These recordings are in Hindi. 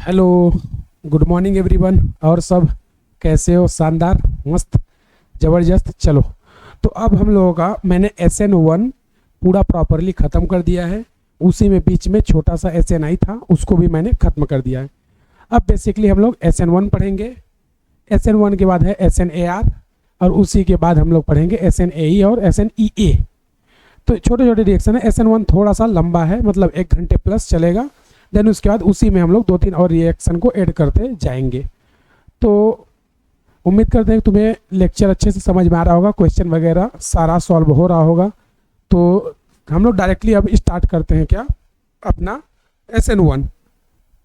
Hello, good morning everyone. और सब कैसे हो? शानदार, मस्त, ज़बरदस्त। चलो, तो अब हम लोगों का मैंने SN1 पूरा प्रॉपरली ख़त्म कर दिया है। उसी में बीच में छोटा सा SNI था, उसको भी मैंने ख़त्म कर दिया है। अब बेसिकली हम लोग SN1 पढ़ेंगे। SN1 के बाद है SNAR, और उसी के बाद हम लोग पढ़ेंगे SNAE और SNEA। तो छोटे छोटे रिएक्शन है। SN1 थोड़ा सा लंबा है, मतलब 1 घंटे प्लस चलेगा। देन उसके बाद उसी में हम लोग 2-3 और रिएक्शन को ऐड करते जाएंगे। तो उम्मीद करते हैं कि तुम्हें लेक्चर अच्छे से समझ में आ रहा होगा, क्वेश्चन वगैरह सारा सॉल्व हो रहा होगा। तो हम लोग डायरेक्टली अब स्टार्ट करते हैं क्या, अपना SN1।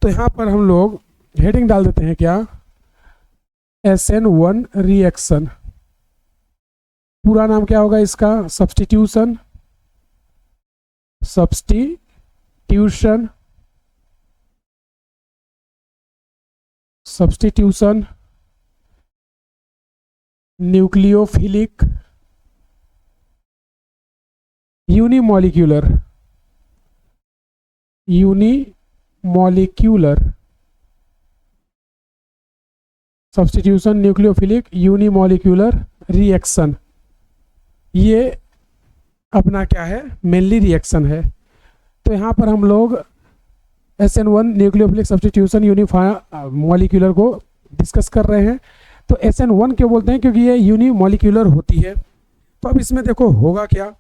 तो यहाँ पर हम लोग हेडिंग डाल देते हैं क्या, SN1 रिएक्शन। पूरा नाम क्या होगा इसका? Substitution substitution nucleophilic unimolecular substitution nucleophilic unimolecular reaction. ये अपना क्या है, मेनली रिएक्शन है। तो यहाँ पर हम लोग SN1 न्यूक्लियोफिलिक सब्स्टिट्यूशन यूनिमॉलिक्यूलर को डिस्कस कर रहे हैं। तो SN1 क्यों बोलते हैं? क्योंकि ये यूनिमॉलिक्यूलर होती है। तो अब इसमें देखो होगा क्या,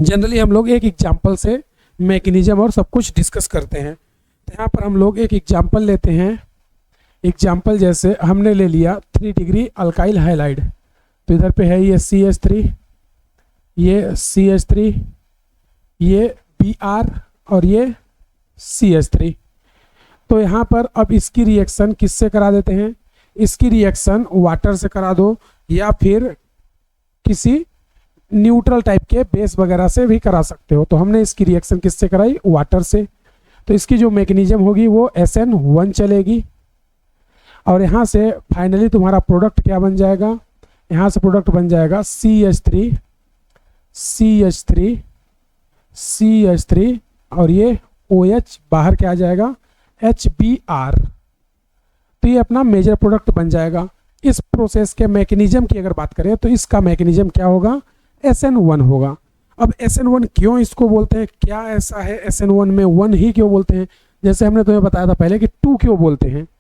जनरली हम लोग एक एग्जाम्पल से मैकेनिज्म और सब कुछ डिस्कस करते हैं। तो यहाँ पर हम लोग एक एग्जाम्पल लेते हैं। एग्जाम्पल जैसे हमने ले लिया 3 डिग्री अल्काइल हाइलाइड। तो इधर पे है ये CH3, ये CH3, ये Br और ये CH3। तो यहाँ पर अब इसकी रिएक्शन किससे करा देते हैं? इसकी रिएक्शन वाटर से करा दो, या फिर किसी न्यूट्रल टाइप के बेस वगैरह से भी करा सकते हो। तो हमने इसकी रिएक्शन किससे कराई? वाटर से। तो इसकी जो मैकेनिज्म होगी वो SN1 चलेगी। और यहाँ से फाइनली तुम्हारा प्रोडक्ट क्या बन जाएगा? यहाँ से प्रोडक्ट बन जाएगा CH3 और ये OH बाहर क्या आ जाएगा? HBr। तो ये अपना मेजर प्रोडक्ट बन जाएगा। इस प्रोसेस के मैकेनिज्म की अगर बात करें तो इसका मैकेनिज्म क्या होगा? SN1 होगा। अब SN1 क्यों इसको बोलते हैं? क्या ऐसा है SN1 में 1 ही क्यों बोलते हैं? जैसे हमने तुम्हें बताया था पहले कि 2 क्यों बोलते हैं। तो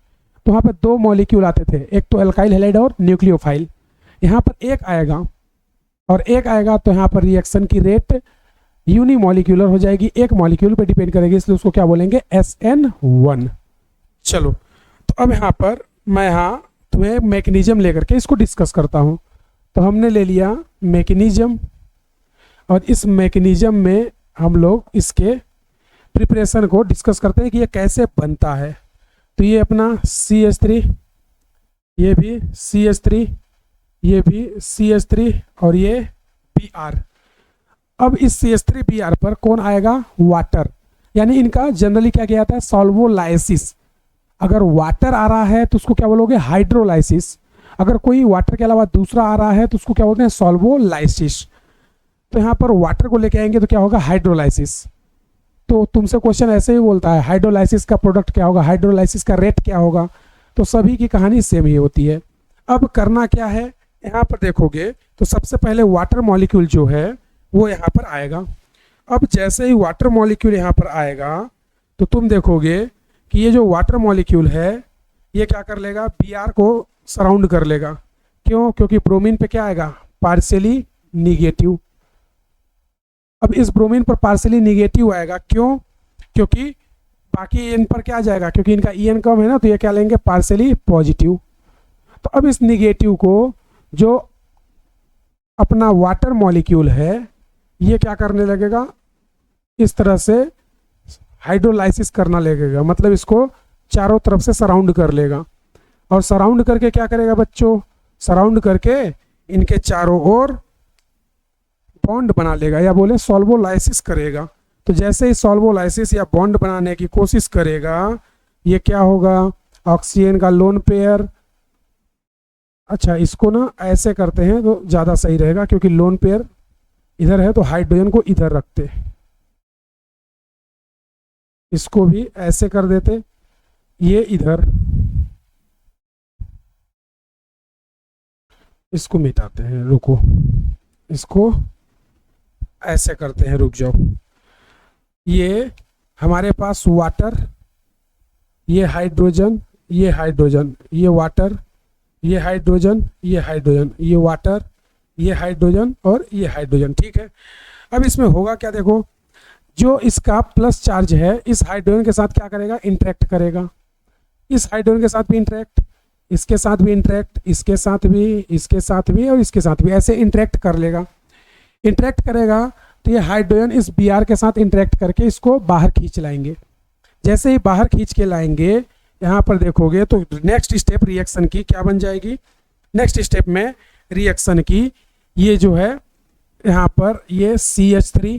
वहाँ पर 2 मॉलिक्यूल आते थे, एक तो अल्काइल हैलाइड और न्यूक्लियोफाइल। यहाँ पर एक आएगा और एक आएगा, तो यहाँ पर रिएक्शन की रेट यूनिमॉलिक्यूलर हो जाएगी, एक मॉलिक्यूल पे डिपेंड करेगी, इसलिए उसको क्या बोलेंगे? SN1। चलो, तो अब यहाँ पर मैं यहाँ तुम्हें मैकेनिज्म लेकर के इसको डिस्कस करता हूँ। तो हमने ले लिया मैकेनिज्म, और इस मैकेनिज्म में हम लोग इसके प्रिपरेशन को डिस्कस करते हैं कि ये कैसे बनता है। तो ये अपना CH3, ये भी CH3, ये भी CH3 और ये Br। अब इस CH3Br पर कौन आएगा? वाटर। यानी इनका जनरली क्या किया जाता है? सॉल्वोलाइसिस। अगर वाटर आ रहा है तो उसको क्या बोलोगे? हाइड्रोलाइसिस। अगर कोई वाटर के अलावा दूसरा आ रहा है तो उसको क्या बोलते हैं? सॉल्वोलाइसिस। तो यहाँ पर वाटर को लेके आएंगे तो क्या होगा? हाइड्रोलाइसिस। तो तुमसे क्वेश्चन ऐसे ही बोलता है, हाइड्रोलाइसिस का प्रोडक्ट क्या होगा? हाइड्रोलाइसिस का रेट क्या होगा? तो सभी की कहानी सेम ही होती है। अब करना क्या है, यहाँ पर देखोगे तो सबसे पहले वाटर मॉलिक्यूल जो है वो यहाँ पर आएगा। अब जैसे ही वाटर मॉलिक्यूल यहाँ पर आएगा तो तुम देखोगे कि ये जो वाटर मॉलिक्यूल है ये क्या कर लेगा? Br को सराउंड कर लेगा। क्यों? क्योंकि ब्रोमीन पे क्या आएगा? Partially negative. अब इस ब्रोमीन पर पार्शियली निगेटिव आएगा। क्यों? क्योंकि बाकी इन पर क्या आ जाएगा? क्योंकि इनका En कम है ना, तो ये क्या लेंगे? Partially positive. तो अब इस निगेटिव को जो अपना वाटर मॉलिक्यूल है ये क्या करने लगेगा? इस तरह से हाइड्रोलाइसिस करना लगेगा, मतलब इसको चारों तरफ से सराउंड कर लेगा। और सराउंड करके क्या करेगा बच्चों? सराउंड करके इनके चारों ओर बॉन्ड बना लेगा, या बोले सॉल्वोलाइसिस करेगा। तो जैसे ही सॉल्वोलाइसिस या बॉन्ड बनाने की कोशिश करेगा, ये क्या होगा? ऑक्सीजन का लोन पेयर। अच्छा, इसको ना ऐसे करते हैं तो ज़्यादा सही रहेगा, क्योंकि लोन पेयर इधर है तो हाइड्रोजन को इधर रखते, इसको भी ऐसे कर देते ये इधर इसको मिटाते हैं, रुको, इसको ऐसे करते हैं, रुक जाओ। ये हमारे पास वाटर, ये हाइड्रोजन, ये हाइड्रोजन, ये वाटर, ये हाइड्रोजन, ये हाइड्रोजन, ये वाटर, ये हाइड्रोजन और ये हाइड्रोजन, ठीक है। अब इसमें होगा क्या, देखो, जो इसका प्लस चार्ज है इस हाइड्रोजन के साथ क्या करेगा, इंटरेक्ट करेगा, इस हाइड्रोजन के साथ भी इंटरेक्ट, इसके साथ भी इंटरेक्ट, इसके साथ भी, इसके साथ भी और इसके साथ भी, ऐसे इंटरेक्ट कर लेगा। इंटरेक्ट करेगा तो ये हाइड्रोजन इस Br के साथ इंटरेक्ट करके इसको बाहर खींच लाएंगे। जैसे ही बाहर खींच के लाएंगे, यहाँ पर देखोगे तो नेक्स्ट स्टेप रिएक्शन की क्या बन जाएगी, नेक्स्ट स्टेप में रिएक्शन की ये जो है यहाँ पर ये CH3,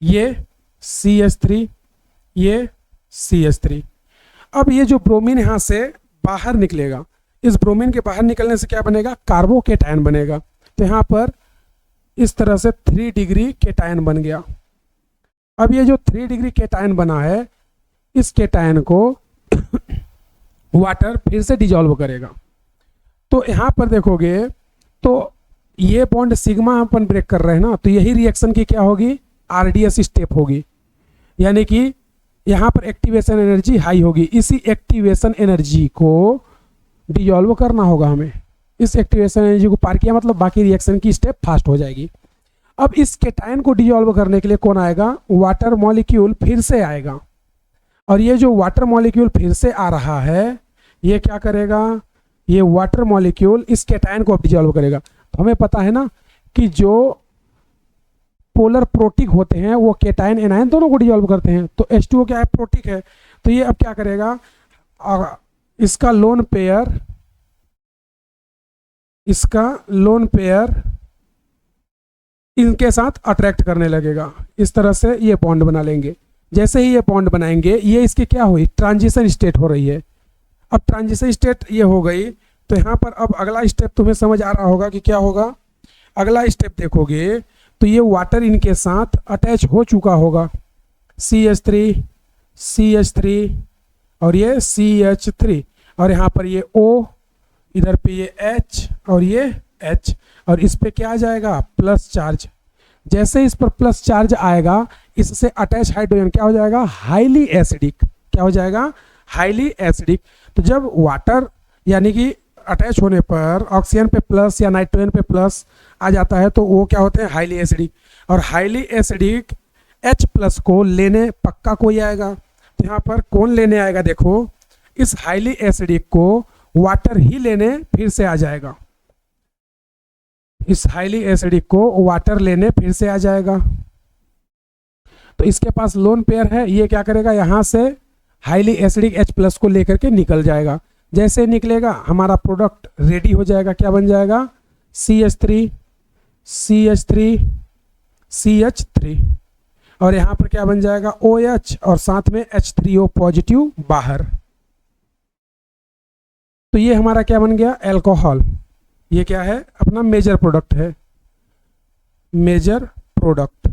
ये CH3, ये CH3। अब ये जो ब्रोमीन यहाँ से बाहर निकलेगा, इस ब्रोमीन के बाहर निकलने से क्या बनेगा, कार्बोकेटायन बनेगा। तो यहाँ पर इस तरह से 3 डिग्री केटायन बन गया। अब ये जो 3 डिग्री केटायन बना है, इस केटायन को वाटर फिर से डिजॉल्व करेगा। तो यहाँ पर देखोगे तो ये बॉन्ड सिग्मा अपन ब्रेक कर रहे हैं ना, तो यही रिएक्शन की क्या होगी, RDS स्टेप होगी, यानी कि यहाँ पर एक्टिवेशन एनर्जी हाई होगी। इसी एक्टिवेशन एनर्जी को डिजॉल्व करना होगा हमें, इस एक्टिवेशन एनर्जी को पार किया मतलब बाकी रिएक्शन की स्टेप फास्ट हो जाएगी। अब इस केटायन को डिजॉल्व करने के लिए कौन आएगा, वाटर मॉलिक्यूल फिर से आएगा। और ये जो वाटर मॉलिक्यूल फिर से आ रहा है, ये क्या करेगा, ये वाटर मॉलिक्यूल इस केटायन को अब डिजॉल्व करेगा। तो हमें पता है ना कि जो पोलर प्रोटिक होते हैं वो केटायन एनायन दोनों को डिजॉल्व करते हैं। तो H2O क्या है, प्रोटिक है। तो ये अब क्या करेगा, इसका लोन पेयर, इसका लोन पेयर इनके साथ अट्रैक्ट करने लगेगा। इस तरह से ये बॉन्ड बना लेंगे। जैसे ही ये बॉन्ड बनाएंगे, ये इसकी क्या हुई, ट्रांजिशन स्टेट हो रही है। अब ट्रांजिशन स्टेट ये हो गई, तो यहाँ पर अब अगला स्टेप तुम्हें समझ आ रहा होगा कि क्या होगा। अगला स्टेप देखोगे तो ये वाटर इनके साथ अटैच हो चुका होगा, CH3, CH3 और ये CH3, और यहाँ पर ये O, इधर पे ये H और ये H, और इस पे क्या आ जाएगा, प्लस चार्ज। जैसे इस पर प्लस चार्ज आएगा, इससे अटैच हाइड्रोजन क्या हो जाएगा, हाईली एसिडिक। क्या हो जाएगा, हाईली एसिडिक। तो जब वाटर यानी कि अटैच होने पर ऑक्सीजन पे प्लस या नाइट्रोजन पे प्लस आ जाता है, तो वो क्या होते हैं, हाईली एसिडिक। और हाईली एसिडिक H प्लस को लेने पक्का कोई आएगा। तो यहाँ पर कौन लेने आएगा, देखो, इस हाईली एसिडिक को वाटर ही लेने फिर से आ जाएगा। इस हाईली एसिडिक को वाटर लेने फिर से आ जाएगा। तो इसके पास लोन पेयर है, ये क्या करेगा, यहाँ से हाईली एसिडिक H प्लस को लेकर के निकल जाएगा। जैसे निकलेगा हमारा प्रोडक्ट रेडी हो जाएगा। क्या बन जाएगा, CH3, CH3, CH3, और यहाँ पर क्या बन जाएगा, OH और साथ में H3O पॉजिटिव बाहर। तो ये हमारा क्या बन गया, अल्कोहल। ये क्या है, अपना मेजर प्रोडक्ट है, मेजर प्रोडक्ट।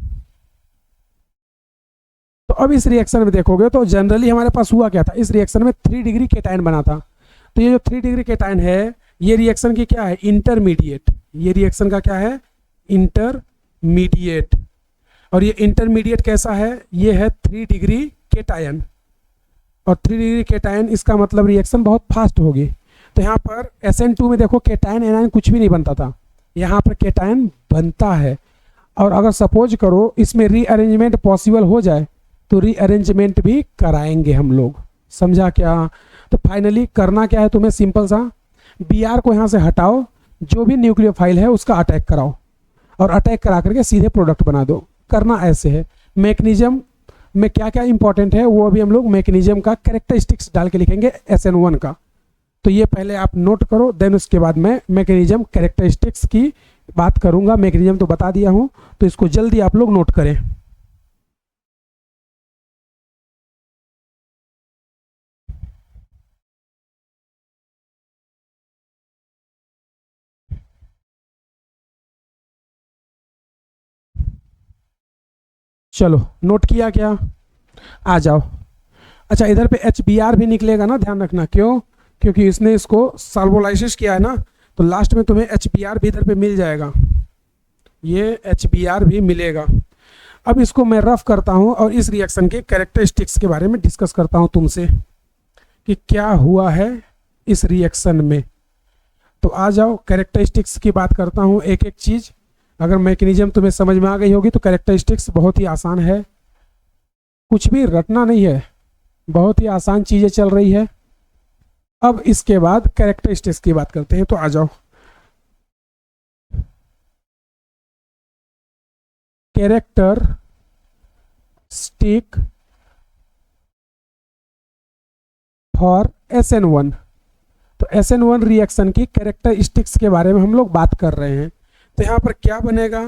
तो अब इस रिएक्शन में देखोगे तो जनरली हमारे पास हुआ क्या था, इस रिएक्शन में 3 डिग्री केटायन बना था। तो ये जो 3 डिग्री केटायन है, ये रिएक्शन की क्या है, इंटरमीडिएट। ये रिएक्शन का क्या है, इंटरमीडिएट। और ये इंटरमीडिएट कैसा है, ये है 3 डिग्री केटायन। और 3 डिग्री केटायन, इसका मतलब रिएक्शन बहुत फास्ट होगी। तो यहाँ पर SN2 में देखो केटायन एनायन कुछ भी नहीं बनता था, यहाँ पर केटायन बनता है। और अगर सपोज करो इसमें रीअरेंजमेंट पॉसिबल हो जाए तो रीअरेंजमेंट भी कराएंगे हम लोग, समझा क्या। तो फाइनली करना क्या है तुम्हें, सिंपल सा, Br को यहाँ से हटाओ, जो भी न्यूक्लियोफाइल है उसका अटैक कराओ, और अटैक करा करके सीधे प्रोडक्ट बना दो। करना ऐसे है। मैकेनिज्म में क्या क्या इंपॉर्टेंट है वो अभी हम लोग मैकेनिज्म का कैरेक्टरिस्टिक्स डाल के लिखेंगे SN1 का। तो ये पहले आप नोट करो, देन उसके बाद मैं मैकेनिज्म कैरेक्टरिस्टिक्स की बात करूंगा। मैकेनिज्म तो बता दिया हूं, तो इसको जल्दी आप लोग नोट करें। चलो नोट किया क्या, आ जाओ। अच्छा, इधर पे HBr भी निकलेगा ना, ध्यान रखना। क्यों? क्योंकि इसने इसको सॉल्वोलाइसिस किया है ना, तो लास्ट में तुम्हें HBr भी इधर पे मिल जाएगा, ये HBr भी मिलेगा। अब इसको मैं रफ करता हूँ और इस रिएक्शन के कैरेक्टरिस्टिक्स के बारे में डिस्कस करता हूँ तुमसे कि क्या हुआ है इस रिएक्शन में। तो आ जाओ, कैरेक्टरिस्टिक्स की बात करता हूँ एक एक चीज़। अगर मैकेनिज्म तुम्हें समझ में आ गई होगी तो कैरेक्टरिस्टिक्स बहुत ही आसान है, कुछ भी रटना नहीं है, बहुत ही आसान चीज़ें चल रही है। अब इसके बाद कैरेक्टरिस्टिक्स की बात करते हैं, तो आ जाओ। Characteristic for SN1। तो SN1 रिएक्शन की कैरेक्टरिस्टिक्स के बारे में हम लोग बात कर रहे हैं। तो यहाँ पर क्या बनेगा,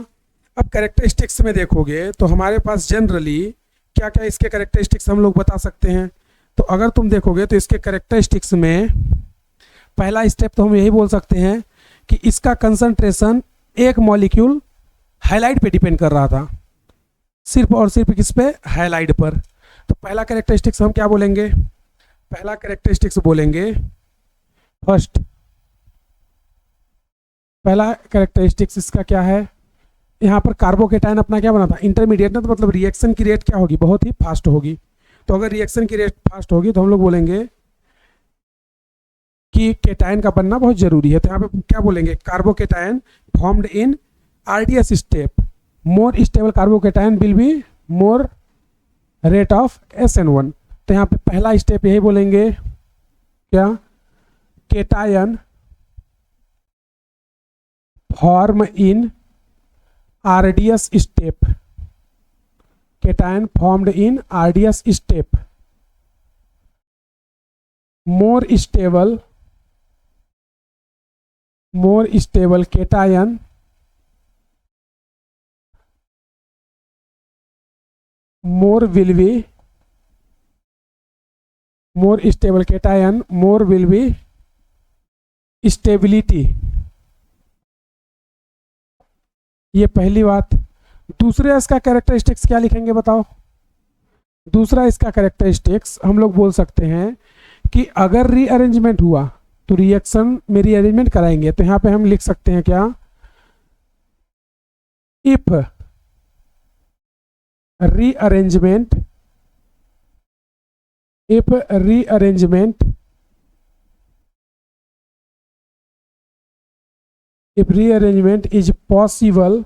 अब कैरेक्टरिस्टिक्स में देखोगे तो हमारे पास जनरली क्या क्या इसके कैरेक्टरिस्टिक्स हम लोग बता सकते हैं। तो अगर तुम देखोगे तो इसके कैरेक्टरिस्टिक्स में पहला स्टेप तो हम यही बोल सकते हैं कि इसका कंसंट्रेशन एक मॉलिक्यूल हाइलाइट पे डिपेंड कर रहा था, सिर्फ और सिर्फ किस पे, हाइलाइट पर। तो पहला कैरेक्टरिस्टिक्स हम क्या बोलेंगे, पहला कैरेक्टरिस्टिक्स बोलेंगे फर्स्ट। पहला कैरेक्टरिस्टिक्स इसका क्या है, यहाँ पर कार्बोकेटायन अपना क्या बना था, इंटरमीडिएट ना, तो मतलब रिएक्शन की रेट क्या होगी, बहुत ही फास्ट होगी। तो अगर रिएक्शन की रेट फास्ट होगी तो हम लोग बोलेंगे कि केटायन का बनना बहुत जरूरी है। तो यहाँ पे क्या बोलेंगे, carbocation formed in RDS step, more stable carbocation will be more rate of SN1। तो यहाँ पे पहला स्टेप यही बोलेंगे, क्या, cation form in RDS step, cation formed in RDS step, more stable cation more will be stability। ये पहली बात। दूसरे इसका कैरेक्टरिस्टिक्स क्या लिखेंगे बताओ। दूसरा इसका कैरेक्टरिस्टिक्स हम लोग बोल सकते हैं कि अगर रीअरेंजमेंट हुआ तो रिएक्शन में रीअरेंजमेंट कराएंगे। तो यहाँ पे हम लिख सकते हैं क्या, if rearrangement is possible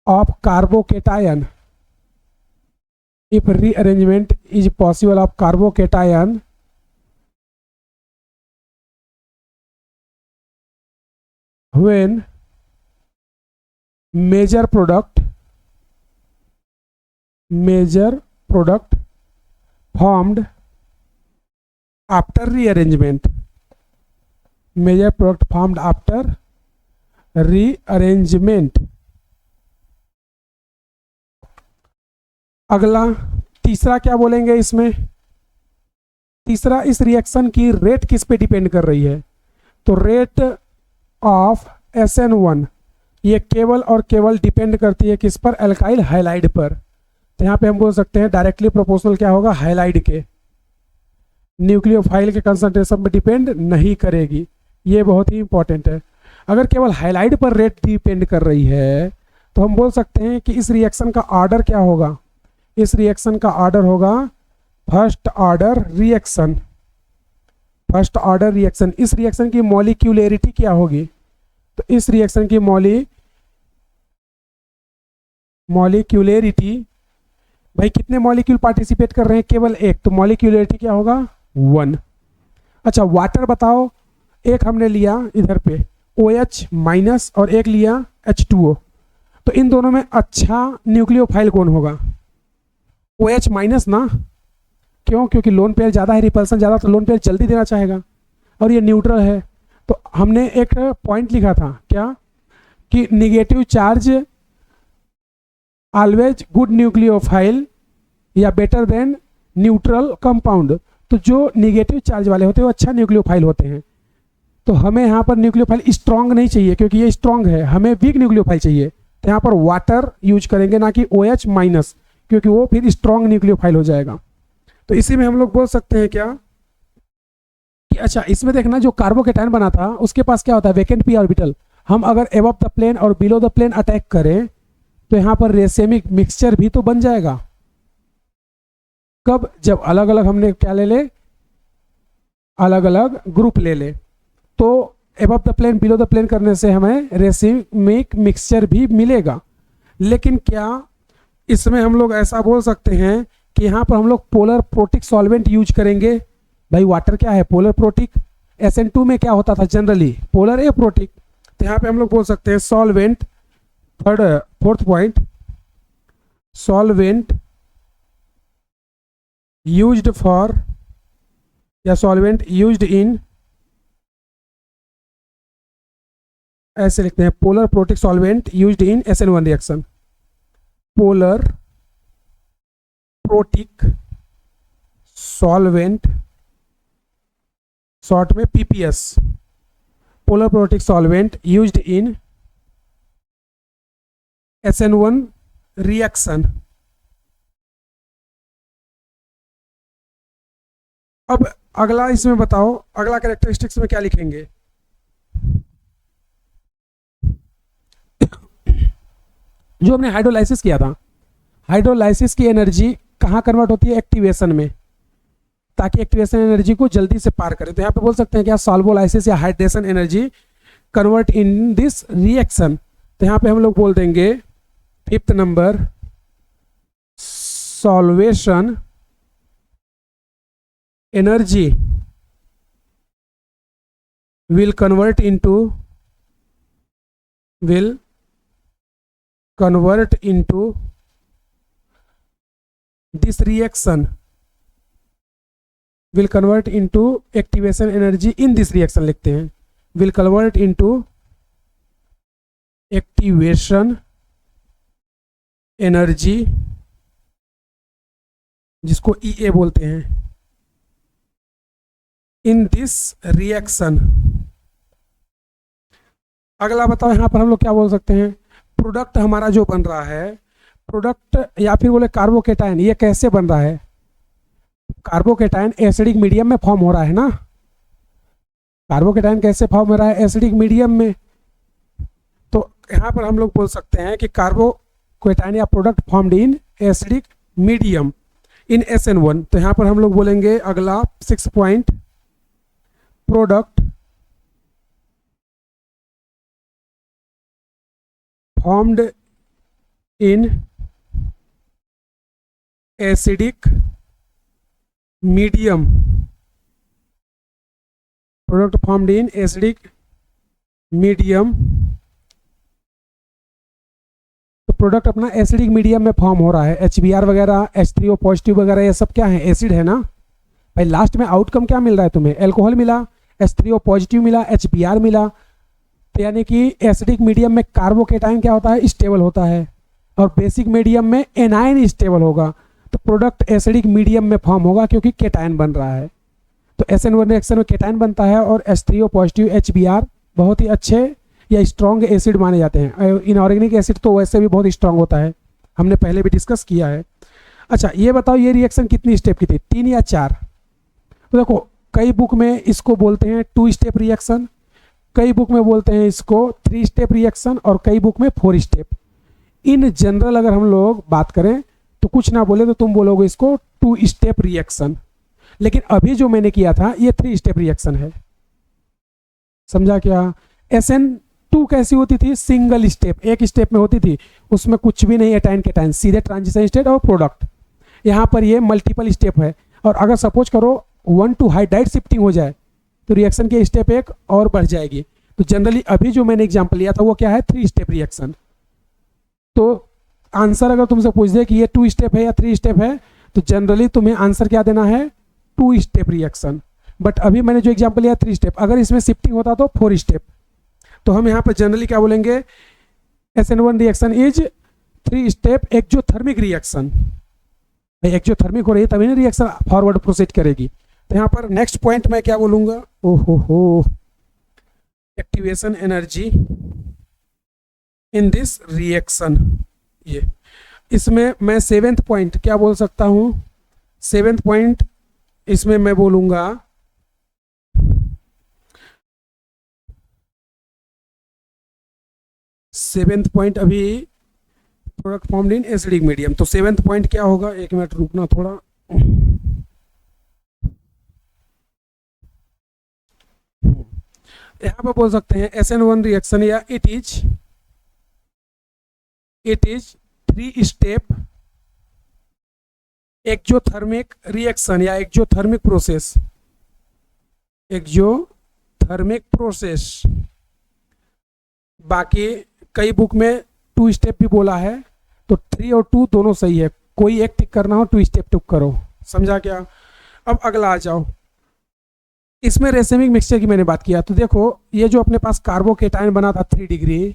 of carbocation, if rearrangement is possible of carbocation when major product formed after rearrangement, major product formed after rearrangement। अगला तीसरा क्या बोलेंगे इसमें, तीसरा इस रिएक्शन की रेट किस पे डिपेंड कर रही है। तो रेट ऑफ SN1 ये केवल और केवल डिपेंड करती है किस पर, एल्काइल हाइलाइड पर। तो यहाँ पे हम बोल सकते हैं डायरेक्टली प्रोपोर्शनल क्या होगा, हाइलाइड के, न्यूक्लियोफाइल के कंसंट्रेशन पर डिपेंड नहीं करेगी। ये बहुत ही इंपॉर्टेंट है। अगर केवल हाइलाइड पर रेट डिपेंड कर रही है तो हम बोल सकते हैं कि इस रिएक्शन का ऑर्डर क्या होगा, इस रिएक्शन का ऑर्डर होगा first order reaction. First order reaction, इस रिएक्शन की मॉलिक्यूलरिटी क्या होगी, तो इस रिएक्शन की मॉलिक्यूलरिटी, भाई कितने मॉलिक्यूल पार्टिसिपेट कर रहे हैं, केवल एक, तो मॉलिक्यूलरिटी क्या होगा, 1। अच्छा वाटर बताओ, एक हमने लिया इधर पे OH माइनस और एक लिया H2O, तो इन दोनों में अच्छा न्यूक्लियोफाइल कौन होगा, OH माइनस ना। क्यों, क्योंकि लोन पेयर ज़्यादा है, रिपल्सन ज़्यादा, तो लोन पेयर जल्दी देना चाहेगा और ये न्यूट्रल है। तो हमने एक पॉइंट लिखा था क्या, कि negative charge always good nucleophile या बेटर देन न्यूट्रल कंपाउंड। तो जो निगेटिव चार्ज वाले होते हैं वो अच्छा न्यूक्लियोफाइल होते हैं। तो हमें यहाँ पर न्यूक्लियोफाइल स्ट्रांग नहीं चाहिए क्योंकि ये स्ट्रांग है, हमें वीक न्यूक्लियोफाइल चाहिए। तो यहाँ पर वाटर यूज करेंगे ना कि OH माइनस, क्योंकि वो फिर स्ट्रॉन्ग न्यूक्लियोफाइल हो जाएगा। तो इसी में हम लोग बोल सकते हैं क्या कि अच्छा इसमें देखना जो कार्बोकेटायन बना था उसके पास क्या होता है, वैकेंट पी ऑर्बिटल। हम अगर एबव द प्लेन और बिलो द प्लेन अटैक करें तो यहाँ पर रेसेमिक मिक्सचर भी तो बन जाएगा। कब, जब अलग अलग हमने क्या ले ले, अलग अलग ग्रुप ले ले, तो above the plane below the plane करने से हमें रेसिमिक मिक्सचर भी मिलेगा। लेकिन क्या इसमें हम लोग ऐसा बोल सकते हैं कि यहाँ पर हम लोग पोलर प्रोटिक सॉल्वेंट यूज करेंगे? भाई वाटर क्या है, पोलर प्रोटिक। SN2 में क्या होता था जनरली, पोलर ए प्रोटिक। तो यहाँ पे हम लोग बोल सकते हैं solvent, fourth point, solvent used for या सॉल्वेंट यूज्ड इन, ऐसे लिखते हैं polar protic solvent used in SN1 reaction. Polar protic solvent, short में PPS, polar protic solvent used in SN1 reaction. अब अगला इसमें बताओ, अगला कैरेक्टरिस्टिक्स में क्या लिखेंगे? जो हमने हाइड्रोलाइसिस किया था, हाइड्रोलाइसिस की एनर्जी कहाँ कन्वर्ट होती है, एक्टिवेशन में, ताकि एक्टिवेशन एनर्जी को जल्दी से पार करें। तो यहाँ पे बोल सकते हैं क्या, सॉल्वोलाइसिस या hydration energy convert in this reaction. तो यहाँ पे हम लोग बोल देंगे fifth number, solvation energy will convert into this reaction, will convert into activation energy in this reaction लिखते हैं, will convert into activation energy जिसको EA बोलते हैं, in this reaction। अगला बताओ यहाँ पर हम लोग क्या बोल सकते हैं, प्रोडक्ट हमारा जो बन रहा है, प्रोडक्ट या फिर बोले कार्बोकेटायन, ये कैसे बन रहा है? कार्बोकेटायन एसिडिक मीडियम में फॉर्म हो रहा है ना। कार्बोकेटायन कैसे फॉर्म हो रहा है, एसिडिक मीडियम में। तो यहाँ पर हम लोग बोल सकते हैं कि कार्बोकेटायन या product formed in acidic medium in SN1। तो यहाँ पर हम लोग बोलेंगे अगला 6 point, product formed in acidic medium, product formed in acidic medium। तो प्रोडक्ट अपना एसिडिक मीडियम में फॉर्म हो रहा है, HBr वगैरह, H3O पॉजिटिव वगैरह, ये सब क्या है, एसिड है ना भाई। लास्ट में आउटकम क्या मिल रहा है तुम्हें, एल्कोहल मिला, H3O पॉजिटिव मिला, HBr मिला। तो यानी कि एसिडिक मीडियम में कार्बोकेटायन क्या होता है, स्टेबल होता है, और बेसिक मीडियम में एनायन स्टेबल होगा। तो प्रोडक्ट एसिडिक मीडियम में फॉर्म होगा क्योंकि केटायन बन रहा है। तो SN1 रिएक्शन में केटायन बनता है और H3O पॉजिटिव HBr बहुत ही अच्छे या स्ट्रॉन्ग एसिड माने जाते हैं। इनऑर्गेनिक एसिड तो वैसे भी बहुत स्ट्रॉन्ग होता है, हमने पहले भी डिस्कस किया है। अच्छा ये बताओ ये रिएक्शन कितनी स्टेप की थी, 3 या 4? तो देखो कई बुक में इसको बोलते हैं 2 स्टेप रिएक्शन, कई बुक में बोलते हैं इसको 3 स्टेप रिएक्शन, और कई बुक में 4 स्टेप। इन जनरल अगर हम लोग बात करें तो कुछ ना बोले तो तुम बोलोगे इसको 2 स्टेप रिएक्शन। लेकिन अभी जो मैंने किया था ये 3 स्टेप रिएक्शन है, समझा क्या? SN2 कैसी होती थी, सिंगल स्टेप, एक स्टेप में होती थी, उसमें कुछ भी नहीं एटाइन केटाइन, सीधे ट्रांजिशन स्टेट और प्रोडक्ट। यहाँ पर ये मल्टीपल स्टेप है, और अगर सपोज करो 1 to हाइड्राइड शिफ्टिंग हो जाए तो रिएक्शन की स्टेप एक और बढ़ जाएगी। तो जनरली अभी जो मैंने एग्जांपल लिया था वो क्या है, 3 स्टेप रिएक्शन। तो आंसर अगर तुमसे पूछ दे कि ये 2 स्टेप है या 3 स्टेप है, तो जनरली तुम्हें आंसर क्या देना है, 2 स्टेप रिएक्शन। बट अभी मैंने जो एग्जांपल लिया 3 स्टेप, अगर इसमें शिफ्टिंग होता तो 4 स्टेप। तो हम यहाँ पर जनरली क्या बोलेंगे, SN1 reaction is 3 step exothermic reaction. Exothermic हो रही है तभी ना रिएक्शन फॉरवर्ड प्रोसीड करेगी। तो यहाँ पर नेक्स्ट पॉइंट मैं क्या बोलूंगा, ओहो, activation energy in this reaction. ये इसमें मैं सेवेंथ पॉइंट क्या बोल सकता हूँ, सेवेंथ पॉइंट इसमें मैं बोलूँगा सेवेंथ पॉइंट अभी product formed in acidic medium, तो सेवेंथ पॉइंट क्या होगा, एक मिनट रुकना थोड़ा। यहाँ पर बोल सकते हैं SN1 रिएक्शन या it is 3 step exothermic reaction या एक्जोथर्मिक प्रोसेस। बाकी कई बुक में 2 स्टेप भी बोला है, तो 3 और 2 दोनों सही है, कोई एक टिक करना हो 2 स्टेप टिक करो, समझा क्या। अब अगला आ जाओ, इसमें रेसेमिक मिक्सचर की मैंने बात किया, तो देखो ये जो अपने पास कार्बोकेटायन बना था 3 डिग्री,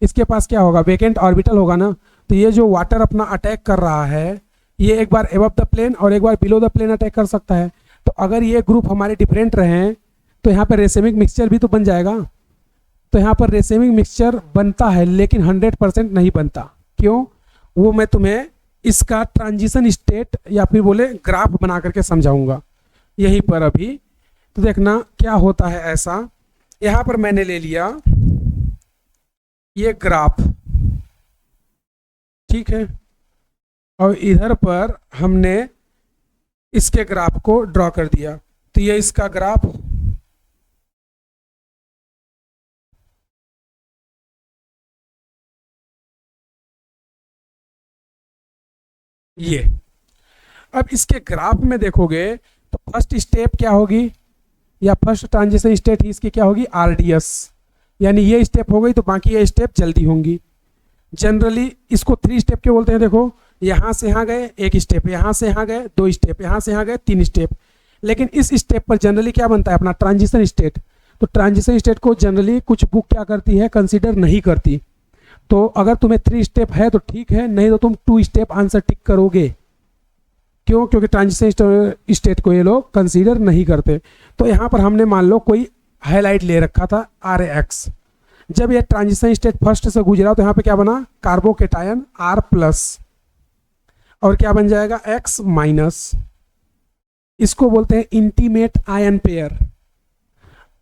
इसके पास क्या होगा, वेकेंट ऑर्बिटल होगा ना, तो ये जो वाटर अपना अटैक कर रहा है, ये एक बार एबव द प्लेन और एक बार बिलो द प्लेन अटैक कर सकता है। तो अगर ये ग्रुप हमारे डिफरेंट रहे तो यहाँ पर रेसेमिक मिक्सचर भी तो बन जाएगा। तो यहाँ पर रेसेमिक मिक्सचर बनता है लेकिन 100% नहीं बनता। क्यों, वो मैं तुम्हें इसका ट्रांजिशन स्टेट या फिर बोले ग्राफ बना करके समझाऊंगा यहीं पर अभी। तो देखना क्या होता है ऐसा, यहाँ पर मैंने ले लिया ये ग्राफ, ठीक है, और इधर पर हमने इसके ग्राफ को ड्रॉ कर दिया, तो ये इसका ग्राफ, ये। अब इसके ग्राफ में देखोगे तो फर्स्ट स्टेप क्या होगी, या फर्स्ट ट्रांजिशन स्टेट ही इसकी क्या होगी, RDS, यानी ये स्टेप हो गई तो बाकी ये स्टेप जल्दी होंगी। जनरली इसको 3 स्टेप क्यों बोलते हैं, देखो यहाँ से यहाँ गए 1 स्टेप, यहाँ से यहाँ गए 2 स्टेप, यहाँ से यहाँ गए 3 स्टेप, लेकिन इस स्टेप पर जनरली क्या बनता है अपना ट्रांजिशन स्टेट। तो ट्रांजिशन स्टेट को जनरली कुछ बुक क्या करती है, कंसीडर नहीं करती। तो अगर तुम्हें 3 स्टेप है तो ठीक है, नहीं तो तुम 2 स्टेप आंसर टिक करोगे। क्यों, क्योंकि ट्रांजिशन स्टेट को ये लोग कंसीडर नहीं करते। तो यहाँ पर हमने मान लो कोई हाईलाइट ले रखा था RX, जब ये ट्रांजिशन स्टेट फर्स्ट से गुजरा तो यहाँ पे क्या बना, कार्बोकेटायन R+, और क्या बन जाएगा X-, इसको बोलते हैं इंटीमेट आयन पेयर।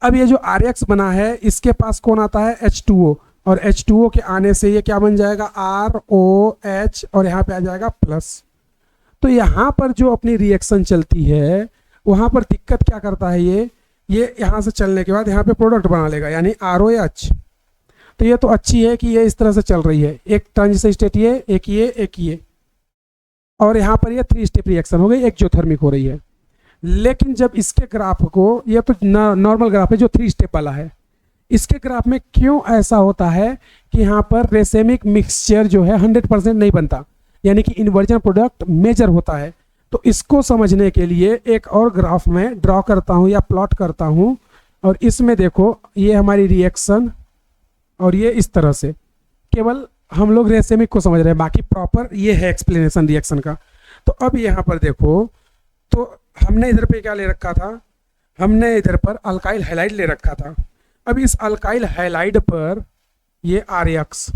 अब ये जो RX बना है इसके पास कौन आता है, H2O, और H2O के आने से ये क्या बन जाएगा, ROH, और यहाँ पे आ जाएगा प्लस। तो यहाँ पर जो अपनी रिएक्शन चलती है वहाँ पर दिक्कत क्या करता है, ये यहाँ से चलने के बाद यहाँ पे प्रोडक्ट बना लेगा, यानी ROH। तो ये तो अच्छी है कि ये इस तरह से चल रही है, एक ट्रांजिशन स्टेट ये, एक ये, और यहाँ पर ये 3 स्टेप रिएक्शन हो गई, एक्जोथर्मिक हो रही है। लेकिन जब इसके ग्राफ को, ये तो नॉर्मल ग्राफ है जो 3 स्टेप वाला है, इसके ग्राफ में क्यों ऐसा होता है कि यहाँ पर रेसेमिक मिक्सचर जो है 100% नहीं बनता, यानी कि इन्वर्जन प्रोडक्ट मेजर होता है। तो इसको समझने के लिए एक और ग्राफ में ड्रॉ करता हूँ या प्लॉट करता हूँ, और इसमें देखो ये हमारी रिएक्शन, और ये इस तरह से, केवल हम लोग रेसेमिक को समझ रहे हैं, बाकी प्रॉपर ये है एक्सप्लेनेशन रिएक्शन का। तो अब यहाँ पर देखो, तो हमने इधर पे क्या ले रखा था, हमने इधर पर अल्काइल हैलाइड ले रखा था। अब इस अल्काइल हैलाइड पर ये RX,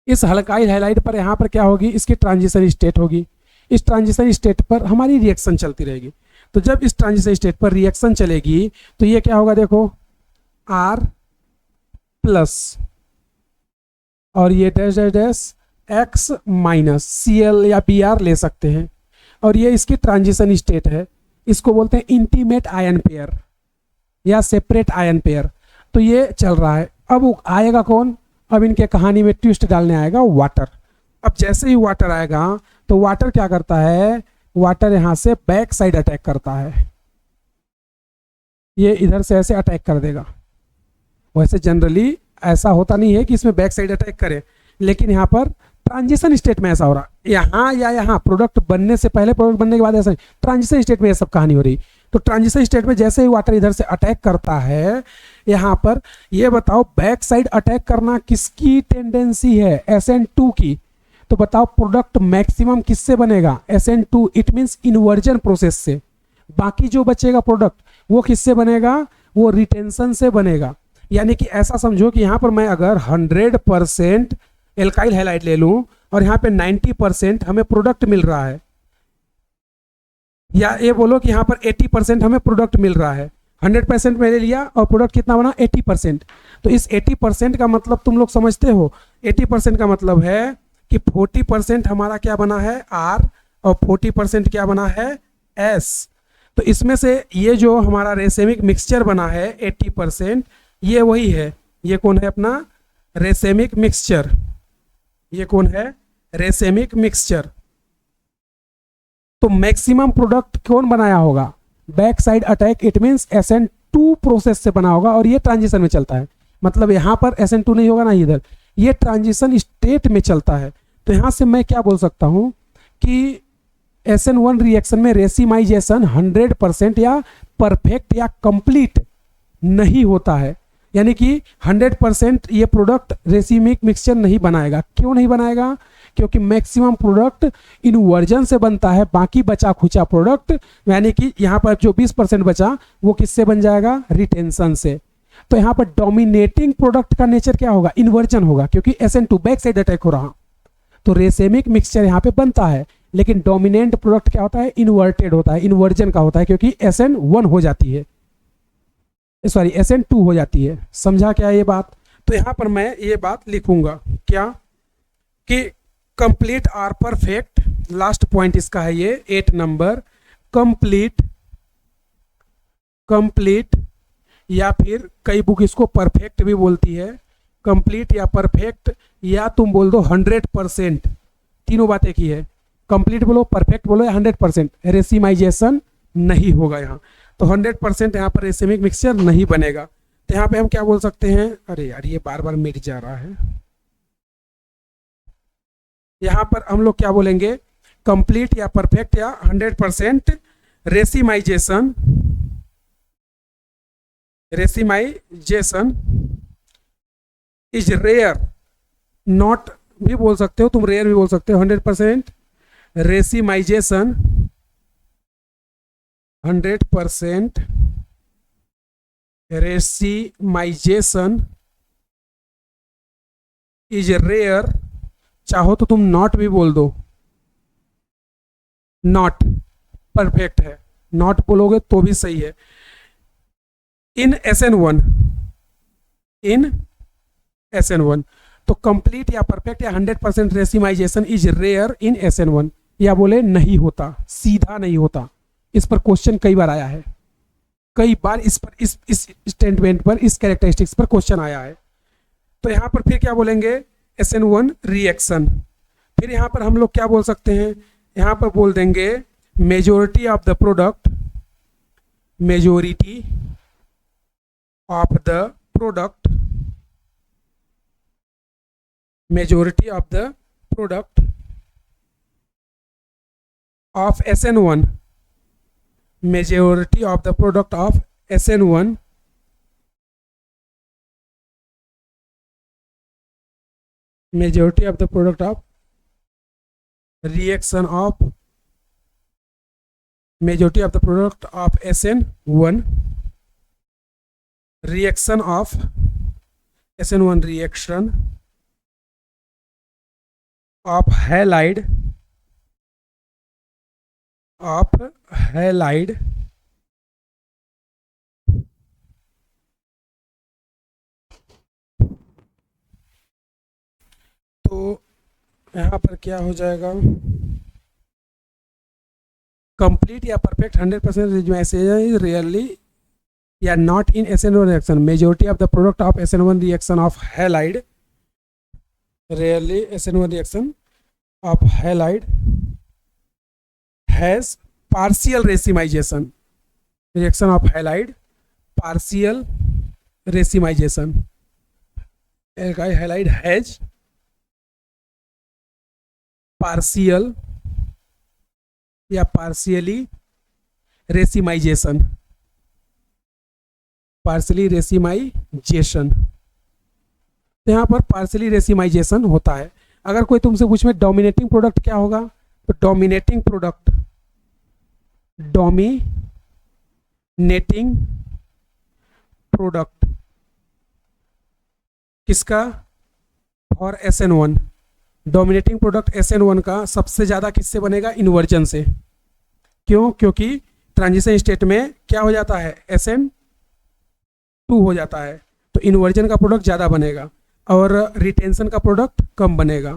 इस अल्काइल हैलाइड पर यहाँ पर क्या होगी, इसकी ट्रांजिशन स्टेट होगी। इस ट्रांजिशन स्टेट पर हमारी रिएक्शन चलती रहेगी। तो जब इस ट्रांजिशन स्टेट पर रिएक्शन चलेगी तो ये क्या होगा, देखो R+, और ये dash dash dash X- Cl या Br ले सकते हैं, और ये इसकी ट्रांजिशन स्टेट है। इसको बोलते हैं इंटीमेट आयन पेयर या सेपरेट आयन पेयर। तो ये चल रहा है। अब आएगा कौन, अब इनके कहानी में ट्विस्ट डालने आएगा वाटर। अब जैसे ही वाटर आएगा तो वाटर क्या करता है, वाटर यहाँ से बैक साइड अटैक करता है, ये इधर से ऐसे अटैक कर देगा। वैसे जनरली ऐसा होता नहीं है कि इसमें बैक साइड अटैक करे, लेकिन यहाँ पर ट्रांजिशन स्टेट में ऐसा हो रहा, यहाँ या यहाँ प्रोडक्ट बनने से पहले, प्रोडक्ट बनने के बाद ऐसा, ट्रांजिशन स्टेट में ये सब कहानी हो रही। तो ट्रांजिशन स्टेट में जैसे ही वाटर इधर से अटैक करता है यहाँ पर, ये बताओ बैक साइड अटैक करना किसकी टेंडेंसी है, SN2 की। तो बताओ प्रोडक्ट मैक्सिमम किससे बनेगा, SN2, it means inversion process से। बाकी जो बचेगा प्रोडक्ट वो किससे बनेगा, वो रिटेंशन से बनेगा। यानी कि ऐसा समझो कि यहाँ पर मैं अगर 100% एल्काइल हैलाइड ले लूँ और यहाँ पे 90% हमें प्रोडक्ट मिल रहा है, या ये बोलो कि यहाँ पर 80% हमें प्रोडक्ट मिल रहा है। 100% मैंने लिया और प्रोडक्ट कितना बना 80%। तो इस 80% का मतलब तुम लोग समझते हो, 80% का मतलब है कि 40% हमारा क्या बना है आर, और 40% क्या बना है एस। तो इसमें से ये जो हमारा रेसेमिक मिक्सचर बना है 80%, ये वही है। ये कौन है अपना रेसेमिक मिक्सचर, ये कौन है रेसेमिक मिक्सचर। तो मैक्सिमम प्रोडक्ट कौन बनाया होगा, back side attack, it means SN2 process से बना होगा, और ये ट्रांजिशन में चलता है। मतलब यहाँ पर SN2 नहीं होगा ना इधर, ये ट्रांजिशन स्टेट में चलता है। तो यहाँ से मैं क्या बोल सकता हूँ कि SN1 रिएक्शन में रेसिमाइजेशन 100% या परफेक्ट या कंप्लीट नहीं होता है, यानी कि 100% ये प्रोडक्ट रेसिमिक मिक्सचर नहीं बनाएगा। क्यों नहीं बनाएगा, क्योंकि मैक्सिमम प्रोडक्ट इन्वर्जन से बनता है, बाकी बचा खुचा प्रोडक्ट, यानी कि यहाँ पर जो 20% बचा वो किससे बन जाएगा, रिटेंशन से। तो यहाँ पर डोमिनेटिंग प्रोडक्ट का नेचर क्या होगा, इन्वर्जन होगा, क्योंकि SN2 बैक साइड अटैक हो रहा। तो रेसेमिक मिक्सचर यहाँ पे बनता है, लेकिन डोमिनेंट प्रोडक्ट क्या होता है, इन्वर्टेड होता है, इन्वर्जन का होता है, क्योंकि SN1 हो जाती है, सॉरी SN2 हो जाती है। समझा क्या ये बात। तो यहाँ पर मैं ये बात लिखूंगा क्या कि complete or perfect, last point इसका है ये 8 नंबर, कंप्लीट, कंप्लीट या फिर कई बुक इसको परफेक्ट भी बोलती है, कंप्लीट या परफेक्ट, या तुम बोल दो 100%, तीनों बातें की है। कंप्लीट बोलो, परफेक्ट बोलो, या 100%, रेसिमाइजेशन नहीं होगा यहाँ। तो 100% यहाँ पर रेसिमिक मिक्सचर नहीं बनेगा। तो यहाँ पे हम क्या बोल सकते हैं, अरे यार ये बार बार मिट जा रहा है। यहाँ पर हम लोग क्या बोलेंगे, कंप्लीट या परफेक्ट या 100% racemization, racemization is rare, not भी बोल सकते हो तुम, रेयर भी बोल सकते हो। 100% रेसिमाइजेशन, 100% रेसिमाइजेशन इज रेयर, चाहो तो तुम नॉट भी बोल दो, नॉट परफेक्ट है, नॉट बोलोगे तो भी सही है। इन SN1, इन SN1, तो कंप्लीट या परफेक्ट या 100% racemisation is rare in SN1, या बोले नहीं होता, सीधा नहीं होता। इस पर क्वेश्चन कई बार आया है, कई बार इस पर इस स्टेटमेंट पर, इस कैरेक्टरिस्टिक्स पर क्वेश्चन आया है। तो यहाँ पर फिर क्या बोलेंगे, SN1 रिएक्शन। फिर यहाँ पर हम लोग क्या बोल सकते हैं, यहाँ पर बोल देंगे majority of the product, majority of the product, majority of the product of SN1, majority of the product of SN1 majority of the product of reaction of majority of the product of SN1 reaction of SN1 reaction of halide तो यहाँ पर क्या हो जाएगा, कंप्लीट या परफेक्ट 100% इज रियरली या not in SN1 reaction, majority of the product of SN1 reaction of halide, rarely SN1 reaction of halide has partial racemization, reaction of halide partial racemization, alkyl halide has partial या partially racemization, partially racemization। तो यहाँ पर partially racemization होता है। अगर कोई तुमसे पूछे डोमिनेटिंग प्रोडक्ट क्या होगा, तो डोमिनेटिंग प्रोडक्ट, डोमिनेटिंग प्रोडक्ट किसका, for SN1, dominating product SN1 का सबसे ज़्यादा किससे बनेगा? इन्वर्जन से। क्यों? क्योंकि ट्रांजिशन स्टेट में क्या हो जाता है? SN2 हो जाता है, तो इन्वर्जन का प्रोडक्ट ज़्यादा बनेगा और रिटेंशन का प्रोडक्ट कम बनेगा।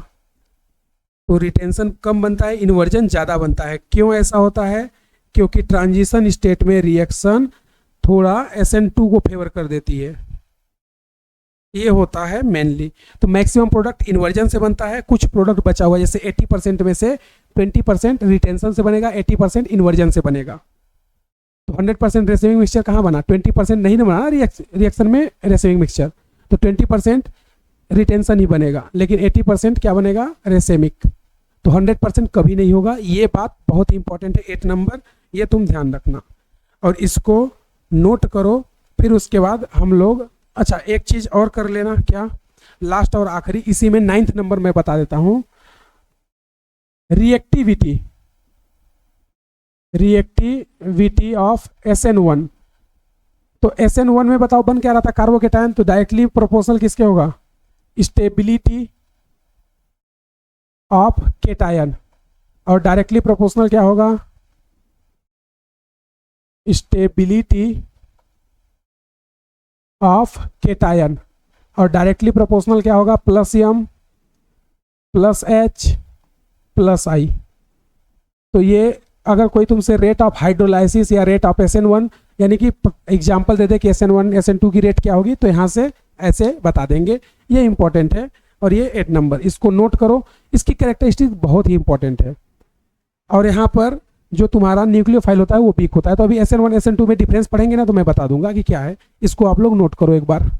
तो रिटेंशन कम बनता है, इन्वर्जन ज़्यादा बनता है। क्यों ऐसा होता है? क्योंकि ट्रांजिशन स्टेट में रिएक्शन थोड़ा SN2 को फेवर कर देती है, ये होता है मेनली। तो मैक्सिमम प्रोडक्ट इन्वर्जन से बनता है, कुछ प्रोडक्ट बचा हुआ जैसे 80% में से 20% रिटेंशन से बनेगा, 80% इन्वर्जन से बनेगा। तो 100% रेसिविंग मिक्सचर कहाँ बना? 20% नहीं ना बना रिएक्शन में रेसिविंग मिक्सचर, तो 20% रिटेंशन ही बनेगा, लेकिन 80% क्या बनेगा? रेसेमिक। तो 100% कभी नहीं होगा। ये बात बहुत ही इंपॉर्टेंट है, 8 नंबर, ये तुम ध्यान रखना और इसको नोट करो। फिर उसके बाद हम लोग, अच्छा एक चीज़ और कर लेना, क्या? लास्ट और आखिरी, इसी में 9th नंबर मैं बता देता हूँ, रिएक्टिविटी ऑफ SN1। तो SN1 में बताओ बन क्या रहा था? कार्बोकेटायन। तो डायरेक्टली प्रोपोर्शनल किसके होगा? Stability of cation. और डायरेक्टली प्रोपोर्शनल क्या होगा? Stability of cation. और डायरेक्टली प्रोपोर्शनल क्या होगा? +M + H + I। तो ये अगर कोई तुमसे रेट ऑफ हाइड्रोलाइसिस या रेट ऑफ SN1 यानी कि एग्जांपल दे दे कि SN1 SN2 की रेट क्या होगी, तो यहाँ से ऐसे बता देंगे। ये इंपॉर्टेंट है और ये 8 नंबर, इसको नोट करो। इसकी कैरेक्टरिस्टिक बहुत ही इंपॉर्टेंट है। और यहाँ पर जो तुम्हारा न्यूक्लियोफाइल होता है वो वीक होता है। तो अभी SN1 SN2 में डिफरेंस पढ़ेंगे ना, तो मैं बता दूंगा कि क्या है। इसको आप लोग नोट करो एक बार।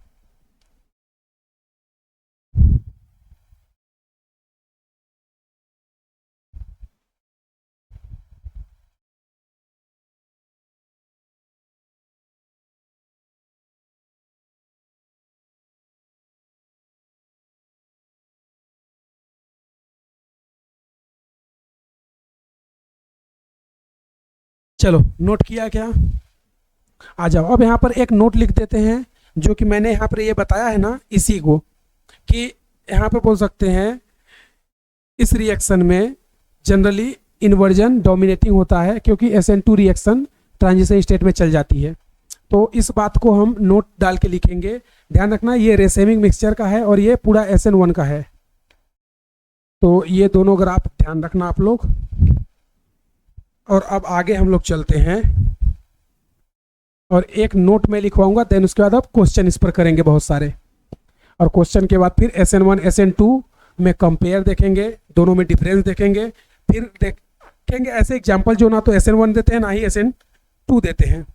चलो नोट किया क्या? आ जाओ। अब यहाँ पर एक नोट लिख देते हैं, जो कि मैंने यहाँ पर ये बताया है ना, इसी को, कि यहाँ पे बोल सकते हैं इस रिएक्शन में जनरली इन्वर्जन डोमिनेटिंग होता है, क्योंकि SN2 रिएक्शन ट्रांजिशन स्टेट में चल जाती है। तो इस बात को हम नोट डाल के लिखेंगे। ध्यान रखना ये रेसेमिक मिक्सचर का है और ये पूरा SN1 का है। तो ये दोनों ग्राफ ध्यान रखना आप लोग। और अब आगे हम लोग चलते हैं और एक नोट में लिखवाऊंगा, देन उसके बाद अब क्वेश्चन इस पर करेंगे बहुत सारे। और क्वेश्चन के बाद फिर SN1 SN2 में कंपेयर देखेंगे, दोनों में डिफरेंस देखेंगे। फिर देखेंगे ऐसे एग्जाम्पल जो ना तो SN1 देते हैं ना ही SN2 देते हैं,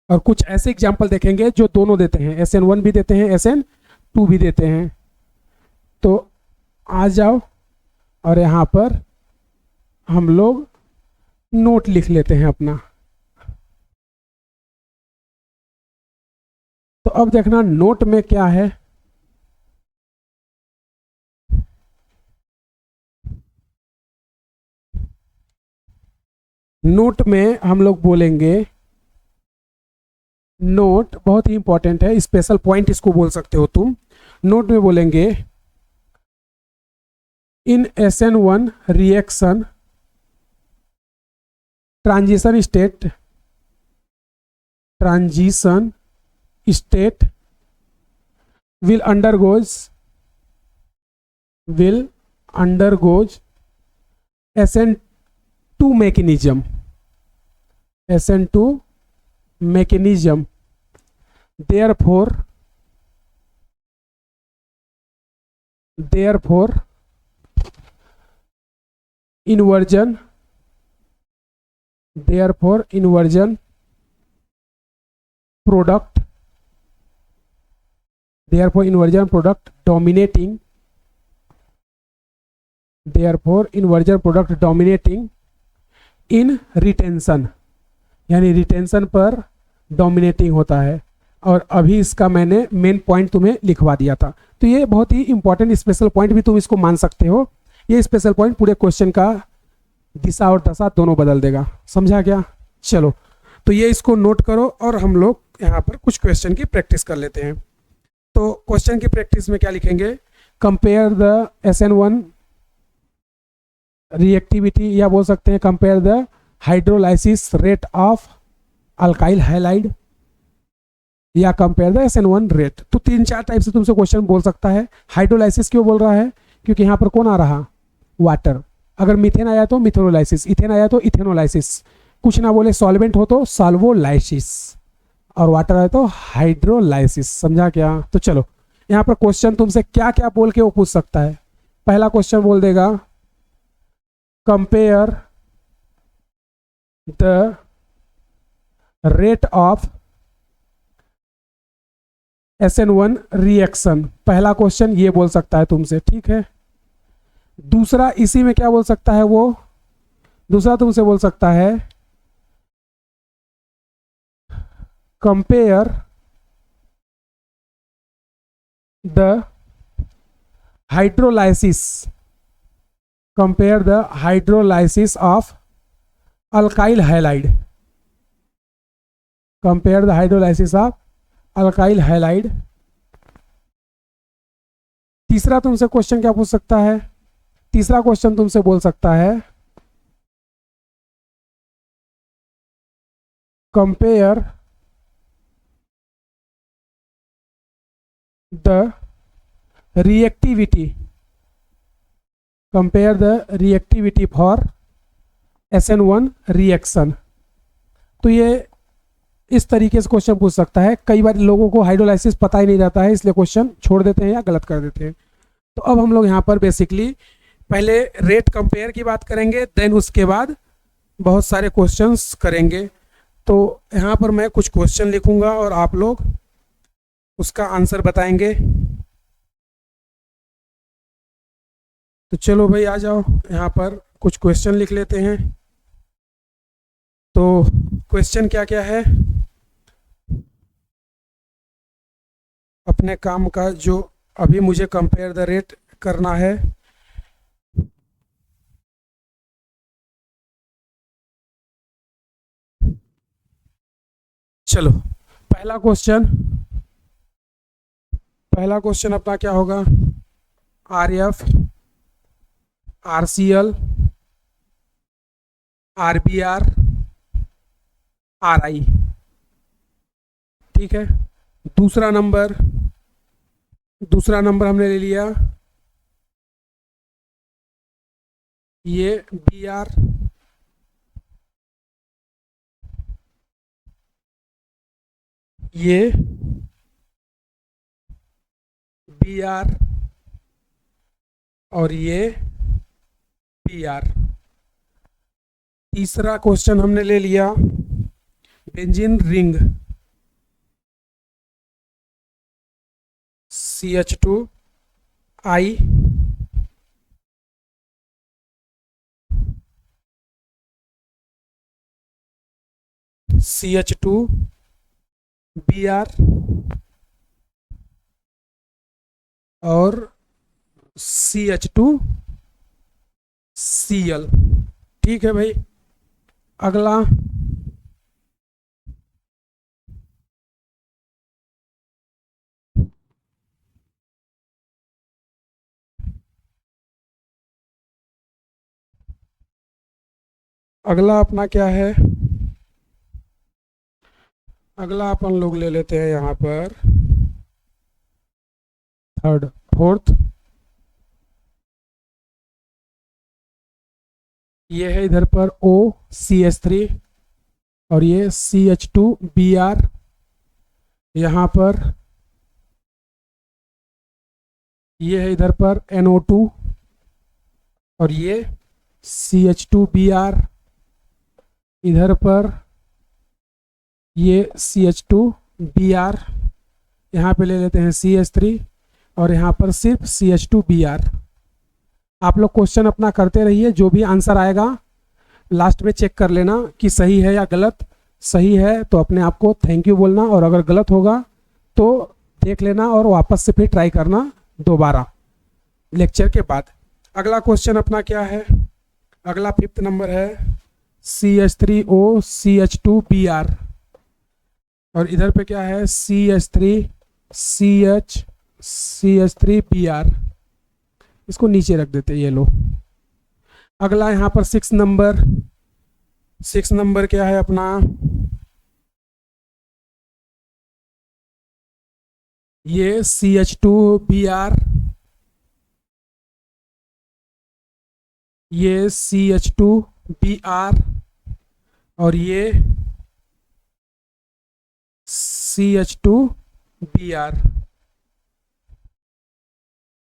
और कुछ ऐसे एग्जाम्पल देखेंगे जो दोनों देते हैं, SN1 भी देते हैं SN2 भी देते हैं। तो आ जाओ और यहाँ पर हम लोग नोट लिख लेते हैं अपना। तो अब देखना नोट में क्या है। नोट में हम लोग बोलेंगे, नोट बहुत ही इंपॉर्टेंट है, स्पेशल पॉइंट इसको बोल सकते हो तुम। नोट में बोलेंगे इन SN1 reaction transition state will undergoes SN2 mechanism, therefore inversion product dominating in retention, यानी रिटेंशन पर डोमिनेटिंग होता है। और अभी इसका मैंने मेन पॉइंट तुम्हें लिखवा दिया था। तो ये बहुत ही इंपॉर्टेंट स्पेशल पॉइंट भी तुम इसको मान सकते हो। ये स्पेशल पॉइंट पूरे क्वेश्चन का दिशा और दशा दोनों बदल देगा। समझा क्या? चलो तो ये इसको नोट करो और हम लोग यहाँ पर कुछ क्वेश्चन की प्रैक्टिस कर लेते हैं। तो क्वेश्चन की प्रैक्टिस में क्या लिखेंगे? कंपेयर द SN1 रिएक्टिविटी, या बोल सकते हैं compare the hydrolysis rate of alkyl halide, या कंपेयर द SN1 रेट। तो 3-4 टाइप से तुमसे क्वेश्चन बोल सकता है। हाइड्रोलाइसिस क्यों बोल रहा है? क्योंकि यहाँ पर कौन आ रहा? वाटर। अगर मीथेन आया तो मिथेनोलाइसिस, इथेन आया तो इथेनोलाइसिस, कुछ ना बोले सॉल्वेंट हो तो सॉल्वोलाइसिस, और वाटर आया तो हाइड्रोलाइसिस। समझा क्या? तो चलो यहाँ पर क्वेश्चन तुमसे क्या क्या बोल के वो पूछ सकता है। पहला क्वेश्चन बोल देगा compare the rate of SN1 reaction. पहला क्वेश्चन ये बोल सकता है तुमसे, ठीक है। दूसरा इसी में क्या बोल सकता है वो? दूसरा तुमसे बोल सकता है compare the hydrolysis, compare the hydrolysis of alkyl halide, compare the hydrolysis of alkyl halide. तीसरा तुमसे क्वेश्चन क्या पूछ सकता है? तीसरा क्वेश्चन तुमसे बोल सकता है compare the reactivity, compare the reactivity for SN1 reaction. तो ये इस तरीके से क्वेश्चन पूछ सकता है। कई बार लोगों को हाइड्रोलाइसिस पता ही नहीं रहता है, इसलिए क्वेश्चन छोड़ देते हैं या गलत कर देते हैं। तो अब हम लोग यहाँ पर बेसिकली पहले रेट कंपेयर की बात करेंगे, देन उसके बाद बहुत सारे क्वेश्चंस करेंगे। तो यहाँ पर मैं कुछ क्वेश्चन लिखूंगा और आप लोग उसका आंसर बताएंगे। तो चलो भाई आ जाओ, यहाँ पर कुछ क्वेश्चन लिख लेते हैं। तो क्वेश्चन क्या क्या है? अपने काम का जो अभी मुझे कंपेयर द रेट करना है, चलो पहला क्वेश्चन अपना क्या होगा? RF, RCl, RBr, RI, ठीक है। दूसरा नंबर हमने ले लिया ये Br, ये Br और ये Pr। तीसरा क्वेश्चन हमने ले लिया बेंजीन रिंग CH2I, CH2Br और CH2Cl, ठीक है भाई। अगला अपना क्या है? अगला अपन लोग ले लेते हैं यहाँ पर फोर्थ। ये है इधर पर OCH3 और ये CH2Br, यहाँ पर ये है इधर पर NO2 और ये CH2Br, इधर पर ये CH2Br, यहाँ पे ले लेते हैं CH3 और यहाँ पर सिर्फ CH2Br। आप लोग क्वेश्चन अपना करते रहिए, जो भी आंसर आएगा लास्ट में चेक कर लेना कि सही है या गलत। सही है तो अपने आप को थैंक यू बोलना, और अगर गलत होगा तो देख लेना और वापस से फिर ट्राई करना दोबारा लेक्चर के बाद। अगला क्वेश्चन अपना क्या है? अगला 5th नंबर है CH3O CH2Br और इधर पे क्या है CH3CH CH3Br। इसको नीचे रख देते हैं, ये लो। अगला यहाँ पर 6 नंबर, 6 नंबर क्या है अपना, ये CH2Br, ये CH2Br और ये CH2Br,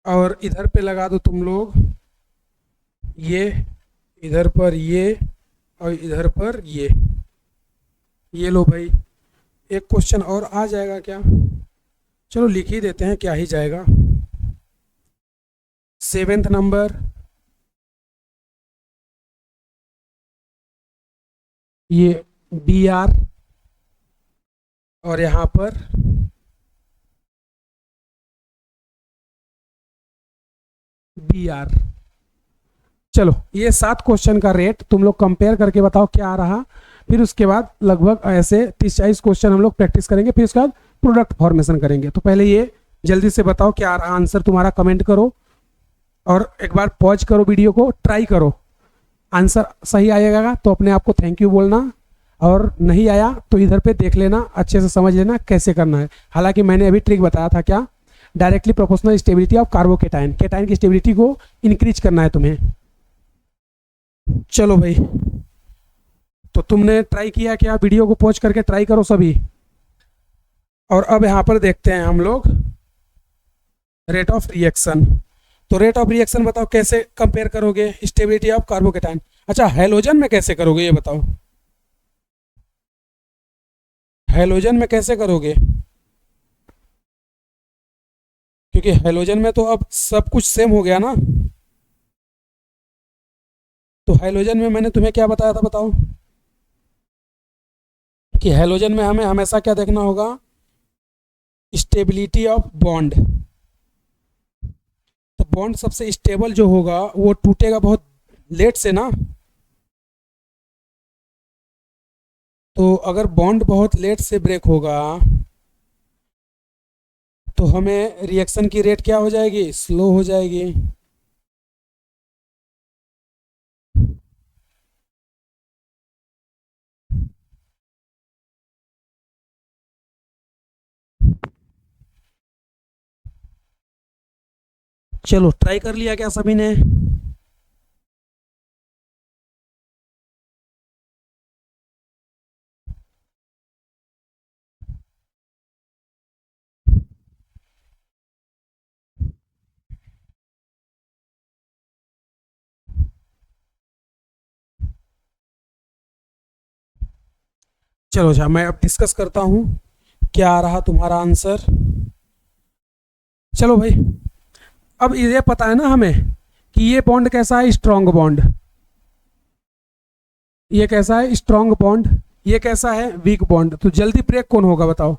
और इधर पे लगा दो तुम लोग ये, इधर पर ये और इधर पर ये लो भाई। एक क्वेश्चन और आ जाएगा क्या, चलो लिख ही देते हैं, क्या ही जाएगा। 7th नंबर, ये Br और यहाँ पर Br। चलो ये 7 क्वेश्चन का रेट तुम लोग कंपेयर करके बताओ क्या आ रहा। फिर उसके बाद लगभग ऐसे 30-40 क्वेश्चन हम लोग प्रैक्टिस करेंगे, फिर उसके बाद प्रोडक्ट फॉर्मेशन करेंगे। तो पहले ये जल्दी से बताओ क्या आ रहा आंसर तुम्हारा, कमेंट करो और एक बार पॉज करो वीडियो को, ट्राई करो। आंसर सही आएगा तो अपने आप को थैंक यू बोलना, और नहीं आया तो इधर पे देख लेना, अच्छे से समझ लेना कैसे करना है। हालांकि मैंने अभी ट्रिक बताया था क्या, directly proportional stability of carbocation, cation की स्टेबिलिटी को इंक्रीज करना है तुम्हें। चलो भाई, तो तुमने ट्राई किया क्या, वीडियो को पॉज करके ट्राई करो सभी। और अब यहाँ पर देखते हैं हम लोग रेट ऑफ रिएक्शन। तो रेट ऑफ रिएक्शन बताओ कैसे कंपेयर करोगे स्टेबिलिटी ऑफ कार्बोकेटाइन। अच्छा, हैलोजन में कैसे करोगे ये बताओ, हैलोजन में कैसे करोगे, क्योंकि हैलोजन में तो अब सब कुछ सेम हो गया ना। तो हैलोजन में मैंने तुम्हें क्या बताया था बताओ, कि हैलोजन में हमें हमेशा क्या देखना होगा, स्टेबिलिटी ऑफ बॉन्ड। तो बॉन्ड सबसे स्टेबल जो होगा वो टूटेगा बहुत लेट से ना। तो अगर बॉन्ड बहुत लेट से ब्रेक होगा तो हमें रिएक्शन की रेट क्या हो जाएगी, स्लो हो जाएगी। चलो ट्राई कर लिया क्या सभी ने। चलो अच्छा, मैं अब डिस्कस करता हूँ क्या आ रहा तुम्हारा आंसर। चलो भाई, अब ये पता है ना हमें कि ये बॉन्ड कैसा है, स्ट्रॉन्ग बॉन्ड। ये कैसा है, स्ट्रॉन्ग बॉन्ड। ये कैसा है, वीक बॉन्ड। तो जल्दी ब्रेक कौन होगा बताओ,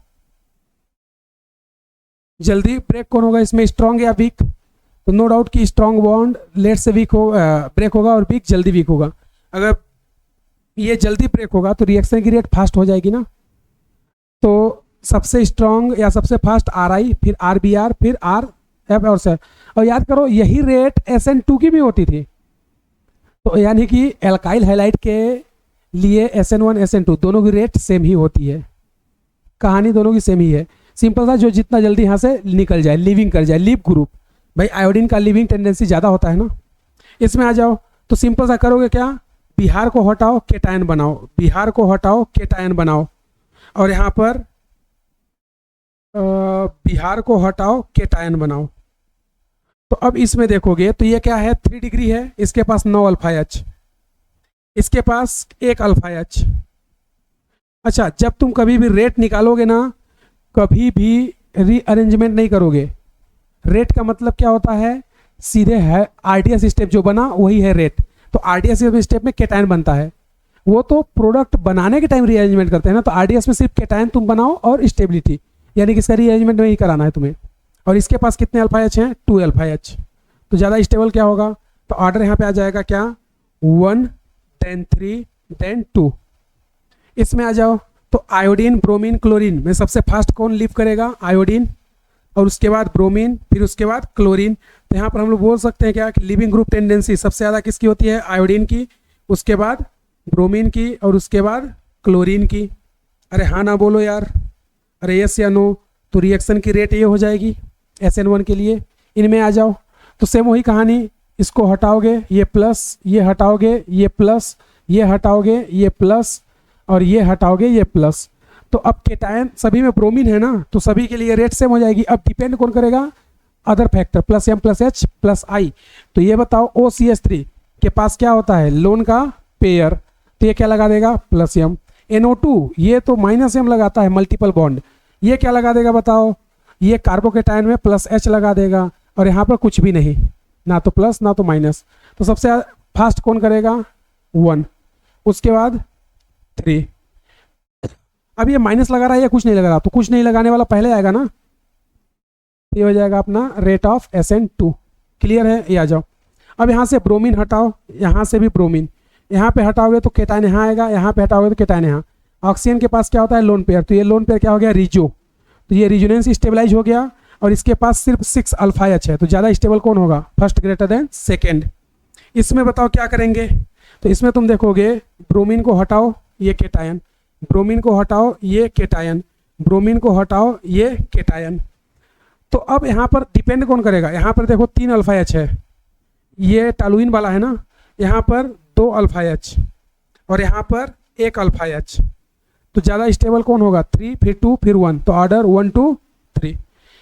जल्दी ब्रेक कौन होगा इसमें, स्ट्रॉन्ग या वीक। तो नो डाउट कि स्ट्रॉन्ग बॉन्ड लेट से वीक हो ब्रेक होगा, और वीक जल्दी वीक होगा। अगर ये जल्दी ब्रेक होगा तो रिएक्शन की रेट फास्ट हो जाएगी ना। तो सबसे स्ट्रॉन्ग या सबसे फास्ट RI, फिर RBr, फिर RF और सर। और याद करो यही रेट SN2 की भी होती थी। तो यानी कि एल्काइल हैलाइड के लिए SN1 SN2 दोनों की रेट सेम ही होती है, कहानी दोनों की सेम ही है। सिंपल सा, जो जितना जल्दी यहाँ से निकल जाए, लिविंग कर जाए, लीव ग्रुप। भाई आयोडीन का लिविंग टेंडेंसी ज़्यादा होता है ना। इसमें आ जाओ तो सिंपल सा करोगे क्या, बिहार को हटाओ केटायन बनाओ, बिहार को हटाओ केटायन बनाओ, और यहाँ पर बिहार को हटाओ केटायन बनाओ। तो अब इसमें देखोगे तो ये क्या है, 3 डिग्री है, इसके पास 9 अल्फा H, इसके पास 1 अल्फा H। अच्छा, जब तुम कभी भी रेट निकालोगे ना, कभी भी रीअरेंजमेंट नहीं करोगे। रेट का मतलब क्या होता है, सीधे है RDS स्टेप जो बना वही है रेट। तो RDS स्टेप में केटायन बनता है, वो तो प्रोडक्ट बनाने के टाइम रीअरेंजमेंट करते हैं ना। तो RDS में सिर्फ केटायन तुम बनाओ और स्टेबिलिटी, यानी कि इसका रीअरेंजमेंट नहीं कराना है तुम्हें। और इसके पास कितने अल्फा H हैं, 2 अल्फा H। तो ज़्यादा स्टेबल क्या होगा, तो ऑर्डर यहाँ पे आ जाएगा क्या, 1 then 3 then 2। इसमें आ जाओ तो आयोडीन ब्रोमीन क्लोरीन में सबसे फास्ट कौन लीव करेगा, आयोडीन। और उसके बाद ब्रोमीन, फिर उसके बाद क्लोरीन। तो यहाँ पर हम लोग बोल सकते हैं क्या कि लिविंग ग्रुप टेंडेंसी सबसे ज़्यादा किसकी होती है, आयोडीन की, उसके बाद ब्रोमीन की और उसके बाद क्लोरीन की। अरे हाँ ना बोलो यार, अरे यस या नो। तो रिएक्शन की रेट ये हो जाएगी SN1 के लिए। इनमें आ जाओ तो सेम वही कहानी, इसको हटाओगे ये प्लस, ये हटाओगे ये प्लस, ये हटाओगे ये प्लस और ये हटाओगे ये प्लस। तो अब केटायन सभी में ब्रोमीन है ना, तो सभी के लिए रेट सेम हो जाएगी। अब डिपेंड कौन करेगा, other factor plus M plus H plus I। तो ये बताओ OCH3 के पास क्या होता है, लोन का पेयर, तो ये क्या लगा देगा प्लस M। NO2 ये तो माइनस M लगाता है मल्टीपल बॉन्ड, ये क्या लगा देगा बताओ, ये कार्बोकेटायन में प्लस H लगा देगा और यहाँ पर कुछ भी नहीं, ना तो प्लस ना तो माइनस। तो सबसे फास्ट कौन करेगा 1, उसके बाद 3। अब ये माइनस लगा रहा है या कुछ नहीं लगा रहा, तो कुछ नहीं लगाने वाला पहले आएगा ना, ये हो जाएगा अपना रेट ऑफ SN2। क्लियर है, ये आ जाओ। अब यहाँ से ब्रोमीन हटाओ, यहाँ से भी ब्रोमीन, यहाँ पे हटाओगे तो केटायन यहाँ आएगा, यहाँ पे हटाओगे तो केटायन यहाँ। ऑक्सीजन के पास क्या होता है लोन पेयर, तो ये लोन पेयर क्या हो गया रिजो, तो ये रिजोनेंस स्टेबलाइज हो गया और इसके पास सिर्फ 6 अल्फा H है। तो ज़्यादा स्टेबल कौन होगा, फर्स्ट ग्रेटर देन सेकेंड। इसमें बताओ क्या करेंगे, तो इसमें तुम देखोगे ब्रोमीन को हटाओ ये केटायन, ब्रोमीन को हटाओ ये केटायन, ब्रोमीन को हटाओ ये केटायन। तो अब यहाँ पर डिपेंड कौन करेगा, यहाँ पर देखो 3 अल्फा H है, ये टालुइन वाला है ना, यहाँ पर 2 अल्फा H और यहाँ पर 1 अल्फा H। तो ज़्यादा स्टेबल कौन होगा 3, फिर 2, फिर 1, तो ऑर्डर 1 2 3।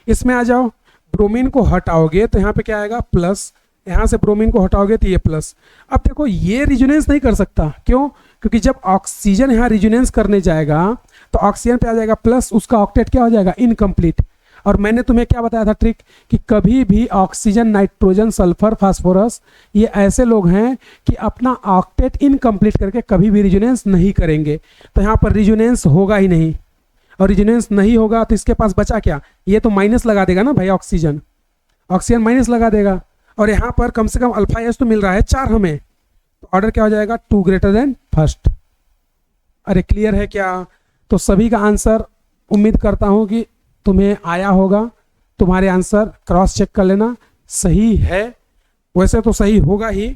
इसमें आ जाओ, ब्रोमीन को हटाओगे तो यहाँ पे क्या आएगा प्लस, यहाँ से ब्रोमीन को हटाओगे तो ये प्लस। अब देखो ये रिजोनेंस नहीं कर सकता, क्यों, क्योंकि जब ऑक्सीजन यहाँ रिजोनेंस करने जाएगा तो ऑक्सीजन पे आ जाएगा प्लस, उसका ऑक्टेट क्या हो जाएगा इनकम्प्लीट। और मैंने तुम्हें क्या बताया था ट्रिक, कि कभी भी ऑक्सीजन नाइट्रोजन सल्फर फास्फोरस ये ऐसे लोग हैं कि अपना ऑक्टेट इनकम्प्लीट करके कभी भी रिजोनेंस नहीं करेंगे। तो यहाँ पर रिजोनेंस होगा ही नहीं, और रिजोनेंस नहीं होगा तो इसके पास बचा क्या, ये तो माइनस लगा देगा ना भाई, ऑक्सीजन ऑक्सीजन माइनस लगा देगा। और यहाँ पर कम से कम अल्फा H तो मिल रहा है 4 हमें, तो ऑर्डर क्या हो जाएगा 2 ग्रेटर देन फर्स्ट। अरे क्लियर है क्या, तो सभी का आंसर उम्मीद करता हूँ कि तुम्हें आया होगा। तुम्हारे आंसर क्रॉस चेक कर लेना, सही है, वैसे तो सही होगा ही,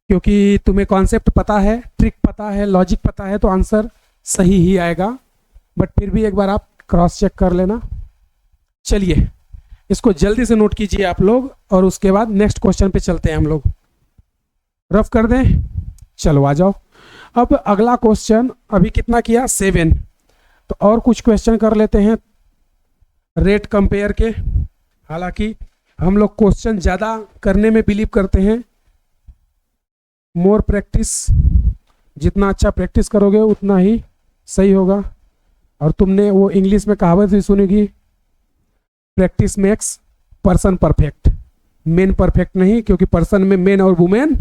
क्योंकि तुम्हें कॉन्सेप्ट पता है, ट्रिक पता है, लॉजिक पता है, तो आंसर सही ही आएगा। बट फिर भी एक बार आप क्रॉस चेक कर लेना। चलिए इसको जल्दी से नोट कीजिए आप लोग, और उसके बाद नेक्स्ट क्वेश्चन पे चलते हैं हम लोग। रफ कर दें, चलो आ जाओ। अब अगला क्वेश्चन अभी कितना किया 7, तो और कुछ क्वेश्चन कर लेते हैं रेट कंपेयर के। हालांकि हम लोग क्वेश्चन ज़्यादा करने में बिलीव करते हैं, मोर प्रैक्टिस, जितना अच्छा प्रैक्टिस करोगे उतना ही सही होगा। और तुमने वो इंग्लिश में कहावत भी सुनी होगी, practice makes person perfect, main perfect नहीं, क्योंकि पर्सन में मेन और वुमेन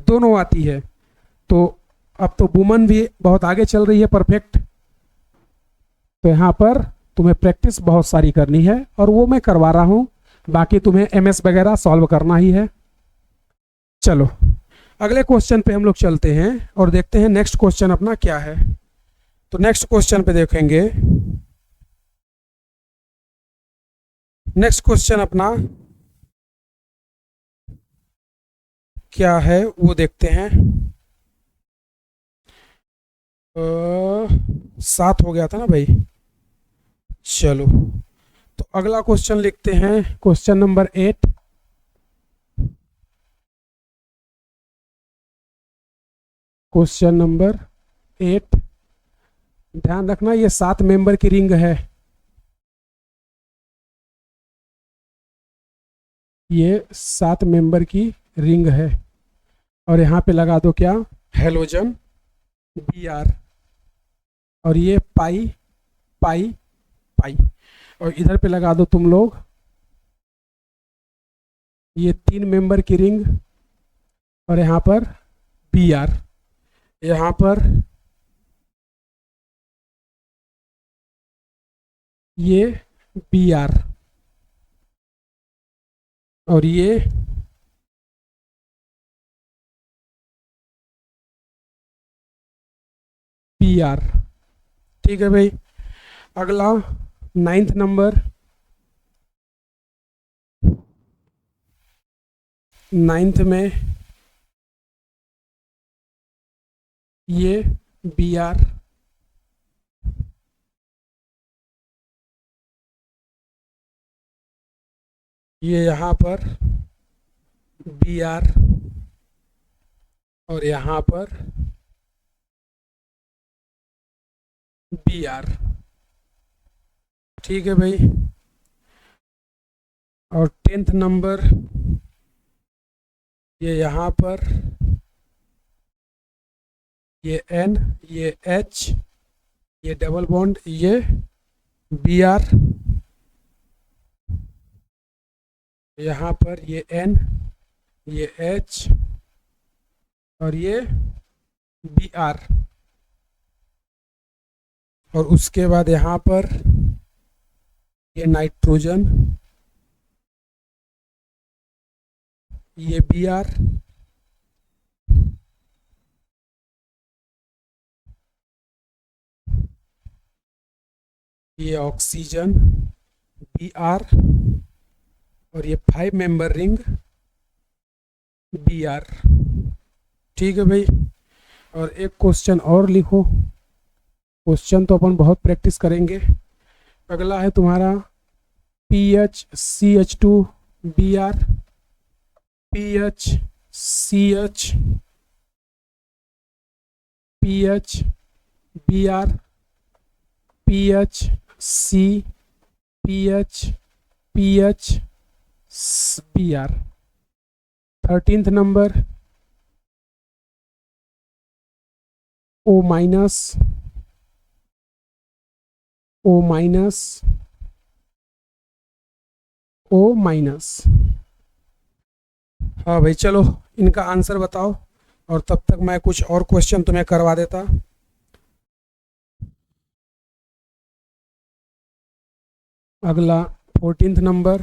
दोनों आती है। तो अब तो वुमन भी बहुत आगे चल रही है परफेक्ट, तो यहाँ पर तुम्हें प्रैक्टिस बहुत सारी करनी है और वो मैं करवा रहा हूँ, बाकी तुम्हें MS वगैरह सॉल्व करना ही है। चलो अगले क्वेश्चन पे हम लोग चलते हैं और देखते हैं नेक्स्ट क्वेश्चन अपना क्या है। तो नेक्स्ट क्वेश्चन पे देखेंगे, नेक्स्ट क्वेश्चन अपना क्या है वो देखते हैं। 7 हो गया था ना भाई, चलो तो अगला क्वेश्चन लिखते हैं, क्वेश्चन नंबर 8। क्वेश्चन नंबर 8, ध्यान रखना ये 7 मेंबर की रिंग है, ये 7 मेंबर की रिंग है, और यहाँ पे लगा दो क्या हेलोजन Br, और ये पाई पाई पाई, और इधर पे लगा दो तुम लोग ये 3 मेंबर की रिंग, और यहाँ पर Br, यहाँ पर ये Br, और ये Br। ठीक है भाई, अगला 9th नंबर, नाइन्थ में ये बी आर, ये यहाँ पर बी आर, और यहाँ पर बी आर। ठीक है भाई। और 10th नंबर ये यहाँ पर ये एन, ये एच, ये डबल बॉन्ड, ये बी आर, यहाँ पर ये एन, ये एच, और ये बी आर। और उसके बाद यहाँ पर ये नाइट्रोजन, ये बी आर, ये ऑक्सीजन बी आर, और ये 5 मेंबर रिंग बी आर। ठीक है भाई। और एक क्वेश्चन और लिखो। क्वेश्चन तो अपन बहुत प्रैक्टिस करेंगे। अगला है तुम्हारा P H C H two B R, P H C H, P H B R, P H C, P H, P H B R. 13th number O minus, O minus, O minus. हाँ भाई चलो इनका आंसर बताओ, और तब तक मैं कुछ और क्वेश्चन तुम्हें करवा देता। अगला 14th नंबर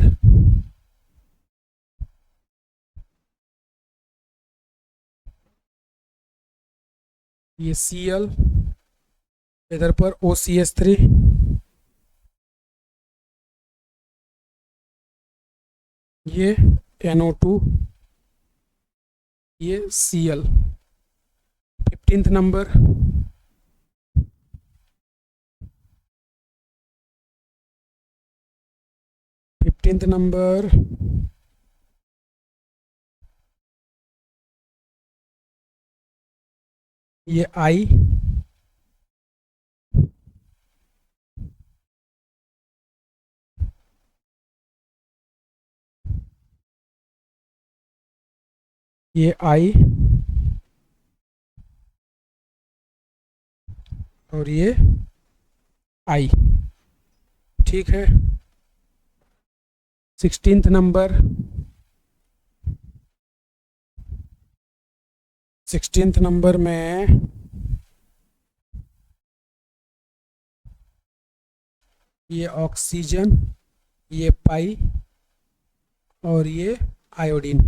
ये सी एल, इधर पर ओ सी एस 3, ये NO2, ये सी एल। 15th नंबर ये आई, ये आई, और ये आई। ठीक है। 16th नंबर, 16th नंबर में ये ऑक्सीजन, ये पाई, और ये आयोडीन।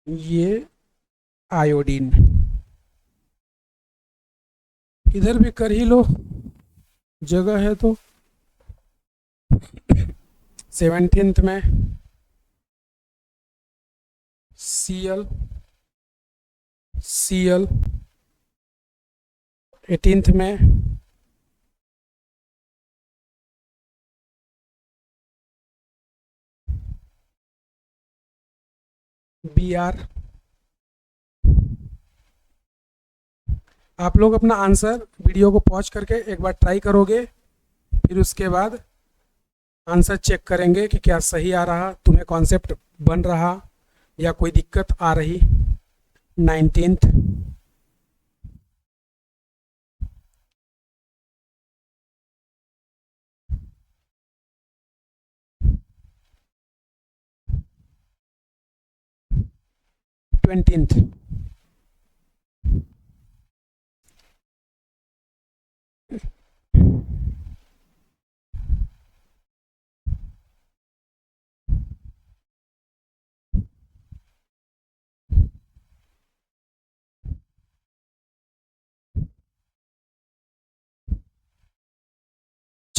ये आयोडीन। इधर भी कर ही लो, जगह है तो। 17th में C L, C L. 18th में बी आर। आप लोग अपना आंसर वीडियो को पॉज करके एक बार ट्राई करोगे, फिर उसके बाद आंसर चेक करेंगे कि क्या सही आ रहा, तुम्हें कॉन्सेप्ट बन रहा, या कोई दिक्कत आ रही। 19th20th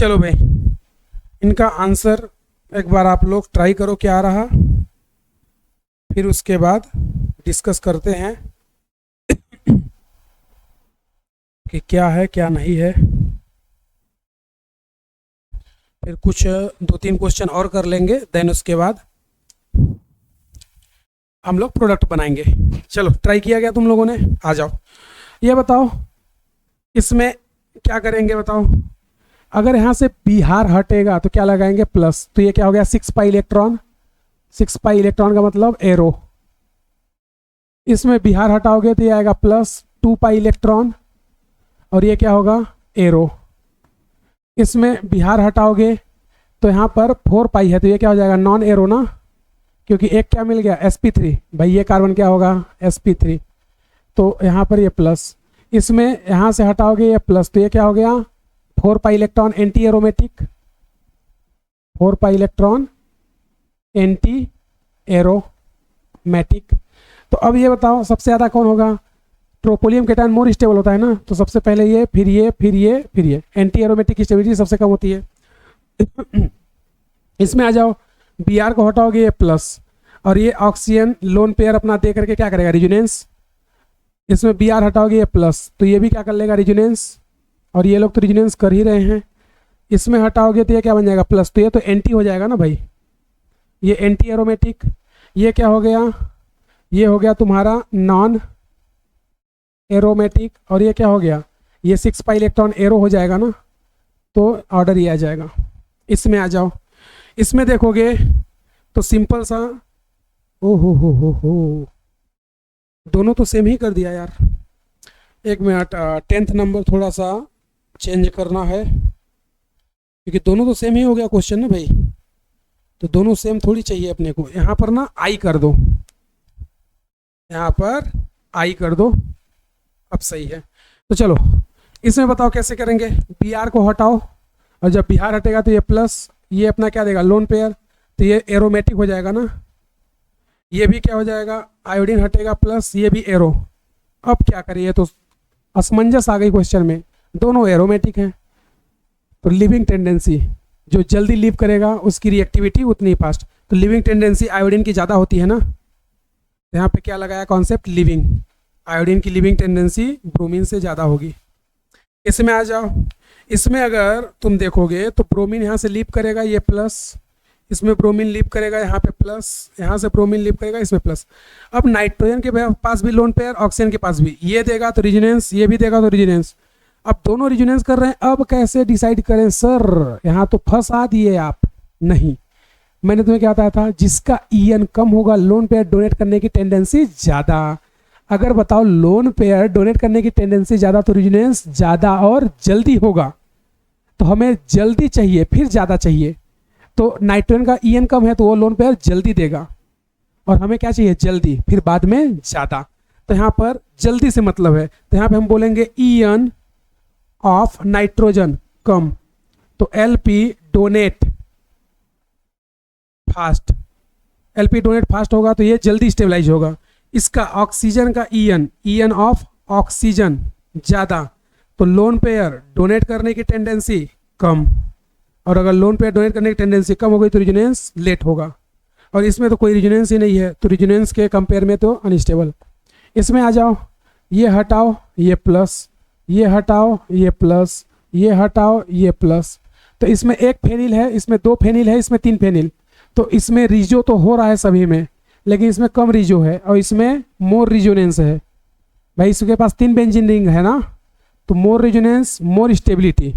चलो भाई, इनका आंसर एक बार आप लोग ट्राई करो क्या आ रहा, फिर उसके बाद डिस्कस करते हैं कि क्या है क्या नहीं है। फिर कुछ 2-3 क्वेश्चन और कर लेंगे, देन उसके बाद हम लोग प्रोडक्ट बनाएंगे। चलो ट्राई किया गया तुम लोगों ने, आ जाओ। ये बताओ इसमें क्या करेंगे बताओ। अगर यहाँ से बिहार हटेगा तो क्या लगाएंगे, प्लस, तो ये क्या हो गया 6 पाई इलेक्ट्रॉन। 6 पाई इलेक्ट्रॉन का मतलब एरो। इसमें बिहार हटाओगे तो ये आएगा प्लस 2 पाई इलेक्ट्रॉन, और ये क्या होगा एरो। इसमें बिहार हटाओगे तो यहाँ पर 4 पाई है, तो ये क्या हो जाएगा नॉन एरो ना, क्योंकि एक क्या मिल गया sp3। भाई ये कार्बन क्या होगा sp3, तो यहाँ पर ये प्लस। इसमें यहाँ से हटाओगे ये प्लस, तो ये क्या हो गया 4 pi electron anti aromatic. 4 pi electron anti aromatic. तो अब ये बताओ सबसे ज़्यादा कौन होगा, ट्रोपोलियम केटायन मोर स्टेबल होता है ना, तो सबसे पहले ये, फिर ये, फिर ये, फिर ये। एंटी एरोमेटिक की स्टेबिलिटी सबसे कम होती है। इसमें आ जाओ, Br को हटाओगे ये प्लस, और ये ऑक्सीजन लोन पेयर अपना दे करके क्या करेगा रिजोनेंस। इसमें Br हटाओगे ये प्लस, तो ये भी क्या कर लेगा रिजोनेंस, और ये लोग तो रिजोनेंस कर ही रहे हैं। इसमें हटाओगे तो ये क्या बन जाएगा प्लस, तो ये तो एंटी हो जाएगा ना भाई, ये एंटी एरोमेटिक। ये क्या हो गया, ये हो गया तुम्हारा नॉन एरोमेटिक, और ये क्या हो गया ये 6 पाई इलेक्ट्रॉन एरो हो जाएगा ना, तो ऑर्डर ये आ जाएगा। इसमें आ जाओ, इसमें देखोगे तो सिंपल सा, ओ हो, दोनों तो सेम ही कर दिया यार। एक मिनट, 10th नंबर थोड़ा सा चेंज करना है, क्योंकि दोनों तो सेम ही हो गया क्वेश्चन ना भाई, तो दोनों सेम थोड़ी चाहिए अपने को। यहाँ पर ना आई कर दो, यहाँ पर आई कर दो, अब सही है। तो चलो इसमें बताओ कैसे करेंगे। Br को हटाओ, और जब बिहार हटेगा तो ये प्लस, ये अपना क्या देगा लोन पेयर, तो ये एरोमेटिक हो जाएगा ना। ये भी क्या हो जाएगा, आयोडीन हटेगा प्लस, ये भी एरो। अब क्या करिए, तो असमंजस आ गई क्वेश्चन में, दोनों एरोमेटिक हैं, तो लिविंग टेंडेंसी, जो जल्दी लीव करेगा उसकी रिएक्टिविटी उतनी फास्ट, तो लिविंग टेंडेंसी आयोडीन की ज़्यादा होती है ना। यहाँ पे क्या लगाया कॉन्सेप्ट लिविंग, आयोडीन की लिविंग टेंडेंसी ब्रोमीन से ज़्यादा होगी। इसमें आ जाओ, इसमें अगर तुम देखोगे तो ब्रोमीन यहाँ से लीव करेगा ये प्लस, इसमें ब्रोमीन लीव करेगा यहाँ पे प्लस, यहाँ से ब्रोमीन लीव करेगा इसमें प्लस। अब नाइट्रोजन के पास भी लोन पेयर, ऑक्सीजन के पास भी, ये देगा तो रिजोनेंस, ये भी देगा तो रिजोनेंस। अब दोनों रिजोनेंस कर रहे हैं, अब कैसे डिसाइड करें सर, यहाँ तो फंसा दिए आप। नहीं, मैंने तुम्हें क्या बताया था, जिसका EN कम होगा लोन पेयर डोनेट करने की टेंडेंसी ज़्यादा। अगर बताओ लोन पेयर डोनेट करने की टेंडेंसी ज़्यादा तो रिजोनेंस ज़्यादा और जल्दी होगा, तो हमें जल्दी चाहिए फिर ज़्यादा चाहिए, तो नाइट्रोजन का EN कम है तो वो लोन पेयर जल्दी देगा, और हमें क्या चाहिए जल्दी फिर बाद में ज़्यादा, तो यहाँ पर जल्दी से मतलब है, तो यहाँ पे हम बोलेंगे EN ऑफ नाइट्रोजन कम, तो LP donate fast, LP donate fast होगा तो ये जल्दी स्टेबलाइज होगा। इसका ऑक्सीजन का EN ऑफ ऑक्सीजन ज़्यादा, तो लोन पेयर डोनेट करने की टेंडेंसी कम, और अगर लोन पेयर डोनेट करने की टेंडेंसी कम हो गई तो रिजोनेंस लेट होगा, और इसमें तो कोई रिजोनेंस ही नहीं है, तो रिजोनेंस के कंपेयर में तो अनस्टेबल। इसमें आ जाओ, ये हटाओ ये प्लस, ये हटाओ ये प्लस, ये हटाओ ये प्लस, तो इसमें एक फेनिल है, इसमें 2 फेनिल है, इसमें 3 फेनिल, तो इसमें रिजो तो हो रहा है सभी में, लेकिन इसमें कम रिजो है और इसमें मोर रिजोनेंस है। भाई इसके पास 3 बेंजीन रिंग है ना, तो मोर रिजोनेंस मोर स्टेबिलिटी,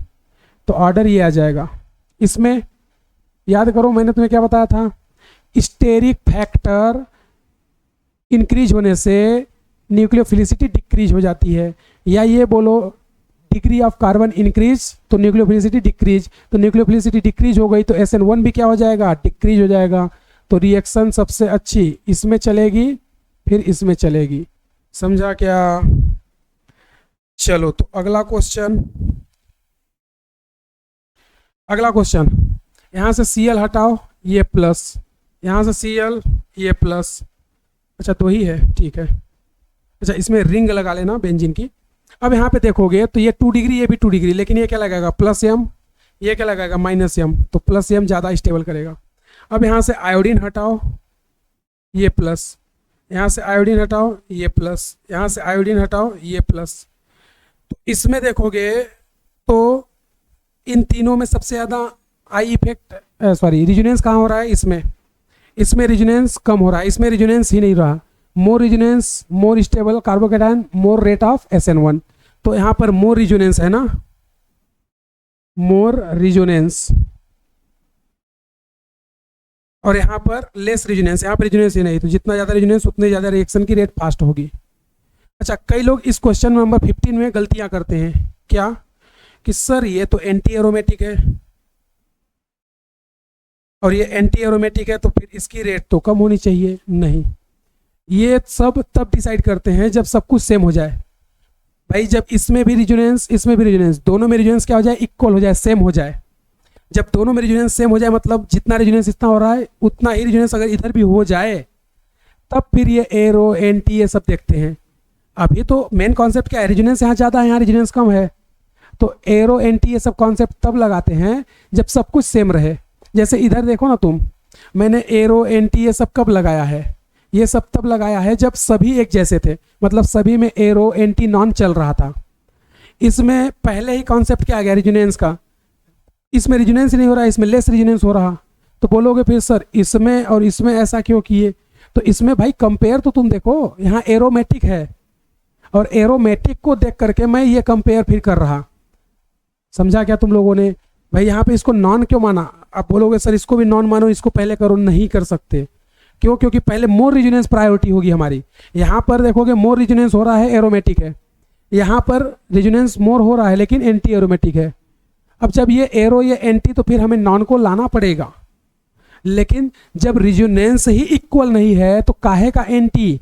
तो ऑर्डर ये आ जाएगा। इसमें याद करो मैंने तुम्हें क्या बताया था, स्टेरिक फैक्टर इंक्रीज होने से न्यूक्लियोफिलिसिटी डिक्रीज हो जाती है, या ये बोलो डिग्री ऑफ कार्बन इंक्रीज तो न्यूक्लियोफिलिसिटी डिक्रीज, तो न्यूक्लियोफिलिसिटी डिक्रीज हो गई तो SN1 भी क्या हो जाएगा डिक्रीज हो जाएगा, तो रिएक्शन सबसे अच्छी इसमें चलेगी फिर इसमें चलेगी। समझा क्या? चलो तो अगला क्वेश्चन, यहाँ से Cl हटाओ ये प्लस, यहाँ से Cl ये प्लस, अच्छा 2 ही है ठीक है, अच्छा इसमें रिंग लगा लेना बेंजीन की। अब यहाँ पे देखोगे तो ये 2 डिग्री ये भी 2 डिग्री, लेकिन ये क्या लगेगा प्लस M, ये क्या लगाएगा -m, तो +m ज़्यादा स्टेबल करेगा। अब यहाँ से आयोडीन हटाओ, ये प्लस, यहाँ से आयोडीन हटाओ, ये प्लस, यहाँ से आयोडीन हटाओ, ये प्लस। तो इसमें देखोगे तो इन तीनों में सबसे ज़्यादा आई इफेक्ट, सॉरी, रिजोनेंस कहाँ हो रहा है? इसमें रिजोनेंस कम हो रहा है, इसमें रिजोनेंस ही नहीं रहा। More resonance, more stable carbocation, more rate of SN1। तो यहाँ पर मोर रिजोनेंस है ना, मोर रिजोनेंस, और यहाँ पर लेस रिजोनेंस, यहाँ पर रिजोनेंस ही नहीं। तो जितना ज़्यादा रिजोनेंस उतनी ज़्यादा रिएक्शन की रेट फास्ट होगी। अच्छा, कई लोग इस क्वेश्चन नंबर 15 में गलतियाँ करते हैं। क्या? कि सर ये तो एंटी एरोमेटिक है और ये एंटी एरोमेटिक है, तो फिर इसकी रेट तो कम होनी चाहिए। नहीं, ये सब तब डिसाइड करते हैं जब सब कुछ सेम हो जाए। भाई जब इसमें भी रिजोनेंस, इसमें भी रिजोनेंस, दोनों में रिजोनेंस क्या हो जाए? इक्वल हो जाए, सेम हो जाए। जब दोनों में रिजोनेंस सेम हो जाए, मतलब जितना रिजोनेंस इतना हो रहा है उतना ही रिजोनेंस अगर इधर भी हो जाए, तब फिर ये एरो एंटी ये सब देखते हैं। अभी तो मेन कॉन्सेप्ट क्या है? रिजोनेंस यहाँ ज़्यादा है, यहाँ रिजोनेंस कम है। तो एरो एंटी ये सब कॉन्सेप्ट तब लगाते हैं जब सब कुछ सेम रहे। जैसे इधर देखो ना तुम, मैंने एरो एंटी ये सब कब लगाया है? ये सब तब लगाया है जब सभी एक जैसे थे, मतलब सभी में एरो एंटी नॉन चल रहा था। इसमें पहले ही कॉन्सेप्ट क्या आ गया रिजोनेंस का? इसमें रिजोनेंस नहीं हो रहा, इसमें लेस रिजोनेंस हो रहा। तो बोलोगे फिर सर इसमें और इसमें ऐसा क्यों किए? तो इसमें भाई कंपेयर तो तुम देखो, यहाँ एरोमेटिक है और एरोमेटिक को देख करके मैं ये कंपेयर फिर कर रहा। समझा क्या तुम लोगों ने? भाई यहाँ पे इसको नॉन क्यों माना? आप बोलोगे सर इसको भी नॉन मानो, इसको पहले करो। नहीं कर सकते। क्यों? क्योंकि पहले मोर रिजोनेंस प्रायोरिटी होगी हमारी। यहाँ पर देखोगे मोर रिजोनेंस हो रहा है, एरोमेटिक है। यहाँ पर रिजोनेंस मोर हो रहा है लेकिन एंटी एरोमेटिक है। अब जब ये एरो ये एंटी, तो फिर हमें नॉन को लाना पड़ेगा। लेकिन जब रिजोनेंस ही इक्वल नहीं है तो काहे का एंटी?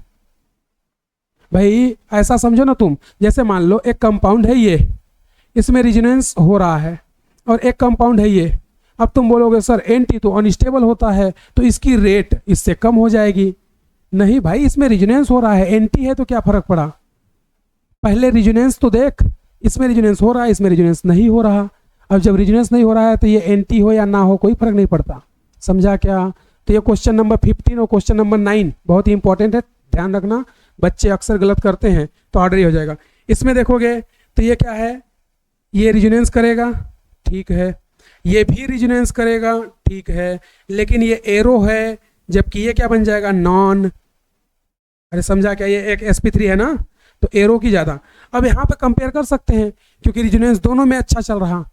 भाई ऐसा समझो ना तुम, जैसे मान लो एक कंपाउंड है ये, इसमें रिजोनेंस हो रहा है, और एक कंपाउंड है ये। अब तुम बोलोगे सर एंटी तो अनस्टेबल होता है तो इसकी रेट इससे कम हो जाएगी। नहीं भाई, इसमें रिजोनेंस हो रहा है, एंटी है तो क्या फर्क पड़ा? पहले रिजोनेंस तो देख, इसमें रिजोनेंस हो रहा है, इसमें रिजोनेंस नहीं हो रहा। अब जब रिजोनेंस नहीं हो रहा है तो ये एंटी हो या ना हो कोई फर्क नहीं पड़ता। समझा क्या? तो ये क्वेश्चन नंबर 15 और क्वेश्चन नंबर 9 बहुत ही इंपॉर्टेंट है, ध्यान रखना। बच्चे अक्सर गलत करते हैं तो ऑर्डर ही हो जाएगा। इसमें देखोगे तो ये क्या है? ये रिजोनेंस करेगा, ठीक है। ये भी रिजोनेंस करेगा, ठीक है। लेकिन ये एरो है, जबकि ये क्या बन जाएगा? नॉन। अरे समझा क्या? ये एक sp3 है ना, तो एरो की ज़्यादा। अब यहाँ पे कंपेयर कर सकते हैं क्योंकि रिजोनेंस दोनों में अच्छा चल रहा,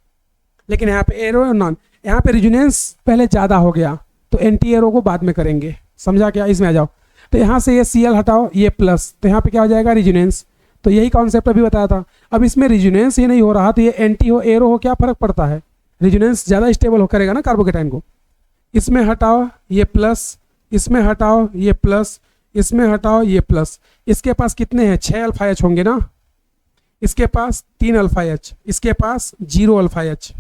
लेकिन यहाँ पे एरो और नॉन, यहाँ पे रिजोनेंस पहले ज़्यादा हो गया तो एंटी एरो को बाद में करेंगे। समझा क्या? इसमें आ जाओ। तो यहाँ से ये Cl हटाओ, ये प्लस, तो यहाँ पे क्या हो जाएगा? रिजोनेंस। तो यही कॉन्सेप्ट अभी बताया था। अब इसमें रिजोनेंस ये नहीं हो रहा तो ये एंटी हो एरो हो क्या फ़र्क पड़ता है? रिजोनेंस ज़्यादा स्टेबल हो करेगा ना कार्बोकेटाइन को। इसमें हटाओ ये प्लस, इसमें हटाओ ये प्लस, इसमें हटाओ ये प्लस। इसके पास कितने हैं? 6 अल्फा एच होंगे ना। इसके पास 3 अल्फा एच, इसके पास 0 अल्फा एच।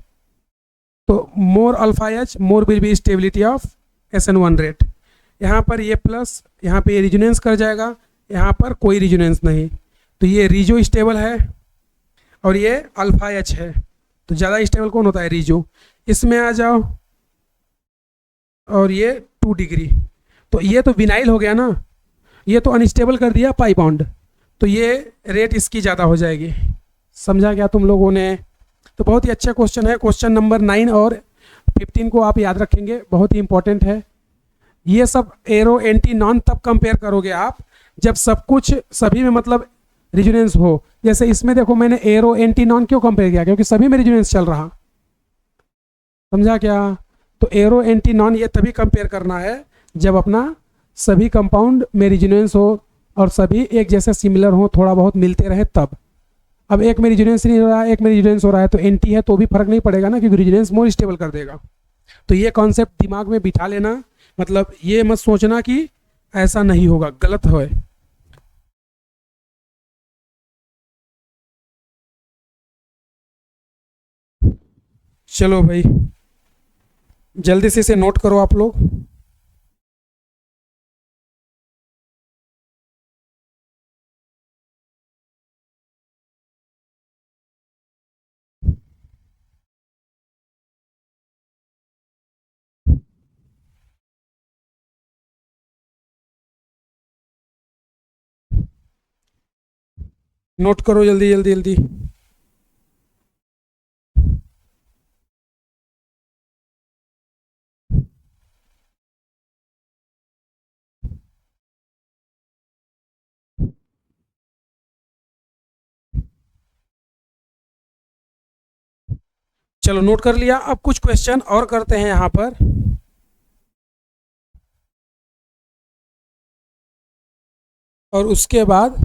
तो more alpha H more will be stability of SN1 rate. यहाँ पर ये प्लस, यहाँ पे ये रिजोनेंस कर जाएगा, यहाँ पर कोई रिजोनेंस नहीं, तो ये रिजो स्टेबल है और ये अल्फा एच है। तो ज़्यादा स्टेबल कौन होता है? रिजो। इसमें आ जाओ और ये 2 डिग्री, तो ये तो विनाइल हो गया ना, ये तो अनस्टेबल कर दिया पाई बॉन्ड, तो ये रेट इसकी ज़्यादा हो जाएगी। समझा क्या तुम लोगों ने? तो बहुत ही अच्छा क्वेश्चन है। क्वेश्चन नंबर 9 और 15 को आप याद रखेंगे, बहुत ही इंपॉर्टेंट है। ये सब एरो एंटी नॉन तब कंपेयर करोगे आप जब सब कुछ सभी में मतलब रिजोनेंस हो। जैसे इसमें देखो मैंने एरो एंटी नॉन क्यों कंपेयर किया? क्योंकि सभी में रिजोनेंस चल रहा। समझा क्या? तो एरो एंटी नॉन ये तभी कंपेयर करना है जब अपना सभी कंपाउंड में रिजोनेंस हो और सभी एक जैसे सिमिलर हो, थोड़ा बहुत मिलते रहे तब। अब एक में रिजोनेंस नहीं हो रहा है, एक में रिजोनेंस हो रहा है, तो एंटी है तो भी फर्क नहीं पड़ेगा ना, क्योंकि रिजोनेंस मोर स्टेबल कर देगा। तो ये कॉन्सेप्ट दिमाग में बिठा लेना, मतलब ये मत सोचना कि ऐसा नहीं होगा, गलत है। चलो भाई जल्दी से इसे नोट करो आप लोग। नोट करो जल्दी जल्दी जल्दी। चलो नोट कर लिया। अब कुछ क्वेश्चन और करते हैं यहाँ पर। और उसके बाद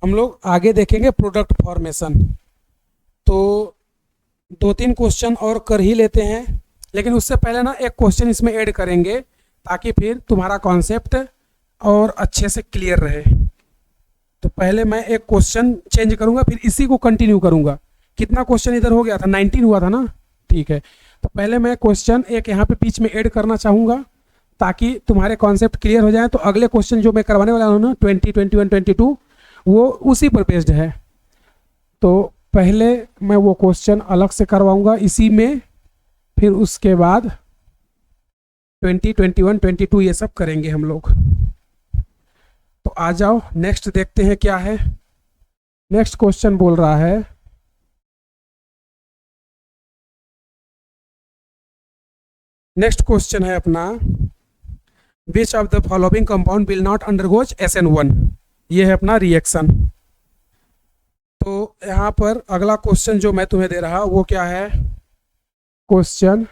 हम लोग आगे देखेंगे प्रोडक्ट फॉर्मेशन। तो दो तीन क्वेश्चन और कर ही लेते हैं, लेकिन उससे पहले ना एक क्वेश्चन इसमें ऐड करेंगे ताकि फिर तुम्हारा कॉन्सेप्ट और अच्छे से क्लियर रहे। तो पहले मैं एक क्वेश्चन चेंज करूंगा, फिर इसी को कंटिन्यू करूंगा। कितना क्वेश्चन इधर हो गया था? 19 हुआ था ना? ठीक है। तो पहले मैं क्वेश्चन एक यहाँ पे बीच में ऐड करना चाहूँगा ताकि तुम्हारे कॉन्सेप्ट क्लियर हो जाए। तो अगले क्वेश्चन जो मैं करवाने वाला हूँ ना 20, 21, 22, वो उसी पर बेस्ड है। तो पहले मैं वो क्वेश्चन अलग से करवाऊंगा इसी में, फिर उसके बाद 20, 21, 22 ये सब करेंगे हम लोग। तो आ जाओ नेक्स्ट देखते हैं क्या है। नेक्स्ट क्वेश्चन बोल रहा है, नेक्स्ट क्वेश्चन है अपना, which of the following compound will not undergoes SN1। ये है अपना रिएक्शन। तो यहाँ पर अगला क्वेश्चन जो मैं तुम्हें दे रहा वो क्या है? Question,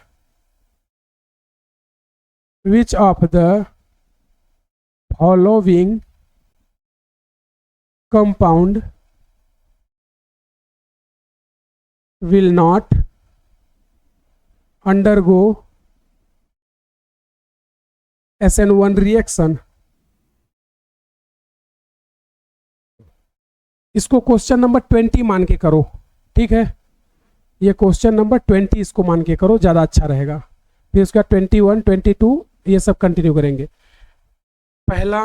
which of the following compound will not undergo SN1 reaction. इसको क्वेश्चन नंबर 20 मान के करो, ठीक है? ये क्वेश्चन नंबर 20 इसको मान के करो, ज़्यादा अच्छा रहेगा। फिर उसका 21, 22 ये सब कंटिन्यू करेंगे। पहला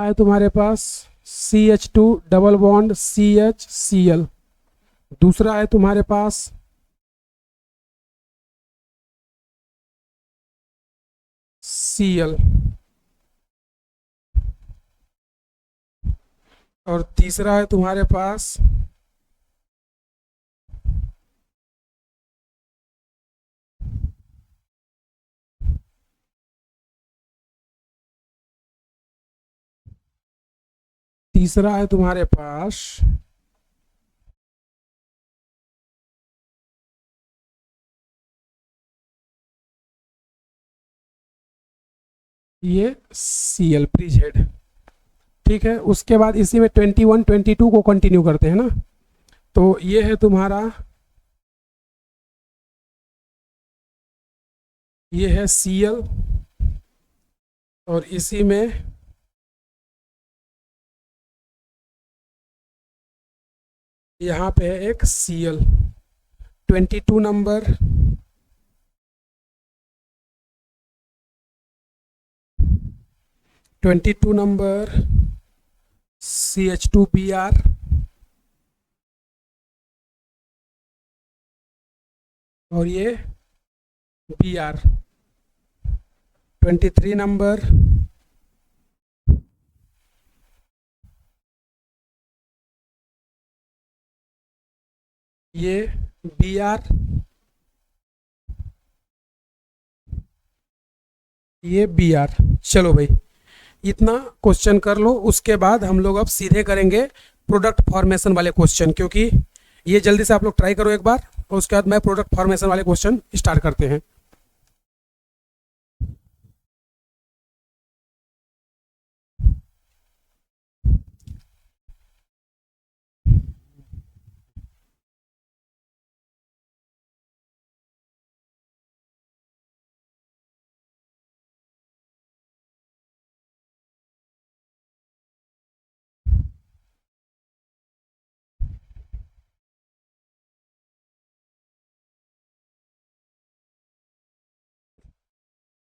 है तुम्हारे पास CH2 double bond CH Cl। दूसरा है तुम्हारे पास Cl। और तीसरा है तुम्हारे पास ये Cl प्रीज हेड, ठीक है? उसके बाद इसी में 21, 22 को कंटिन्यू करते हैं ना। तो ये है तुम्हारा, ये है Cl और इसी में यहाँ पे है एक Cl। 22 नंबर, 22 नंबर CH2Br और ये Br। 23 नंबर ये Br, ये Br। चलो भाई इतना क्वेश्चन कर लो। उसके बाद हम लोग अब सीधे करेंगे प्रोडक्ट फॉर्मेशन वाले क्वेश्चन, क्योंकि ये जल्दी से आप लोग ट्राई करो एक बार, और उसके बाद मैं प्रोडक्ट फॉर्मेशन वाले क्वेश्चन स्टार्ट करते हैं।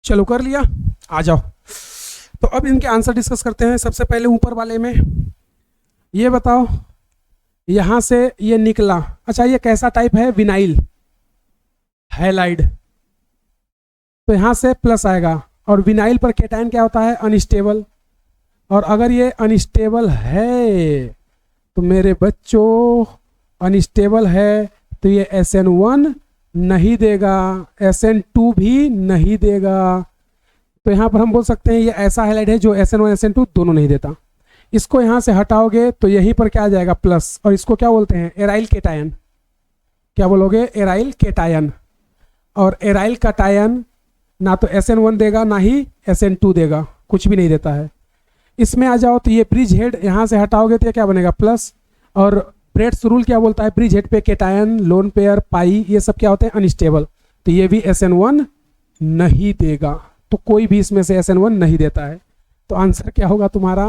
चलो कर लिया, आ जाओ। तो अब इनके आंसर डिस्कस करते हैं। सबसे पहले ऊपर वाले में ये बताओ, यहाँ से ये निकला, अच्छा ये कैसा टाइप है? Vinyl halide. तो यहाँ से प्लस आएगा, और विनाइल पर कैटायन क्या होता है? अनस्टेबल। और अगर ये अनस्टेबल है तो मेरे बच्चों, अनस्टेबल है तो ये SN1 नहीं देगा, SN2 भी नहीं देगा। तो यहाँ पर हम बोल सकते हैं ये ऐसा हाईलाइट है जो SN1 SN2 दोनों नहीं देता। इसको यहाँ से हटाओगे तो यहीं पर क्या आ जाएगा प्लस, और इसको क्या बोलते हैं एराइल केटायन। क्या बोलोगे एराइल केटायन। और एराइल केटायन ना तो SN1 देगा ना ही SN2 देगा, कुछ भी नहीं देता है। इसमें आ जाओ तो ये ब्रिज हेड यहाँ से हटाओगे तो ये क्या बनेगा प्लस। और ब्रेड्स रूल क्या बोलता है, ब्रिज हेड पे केटायन, लोन पेयर, पाई, ये सब क्या होते हैं अनस्टेबल, तो ये भी SN1 नहीं देगा। तो कोई भी इसमें से SN1 नहीं देता है। तो आंसर क्या होगा तुम्हारा,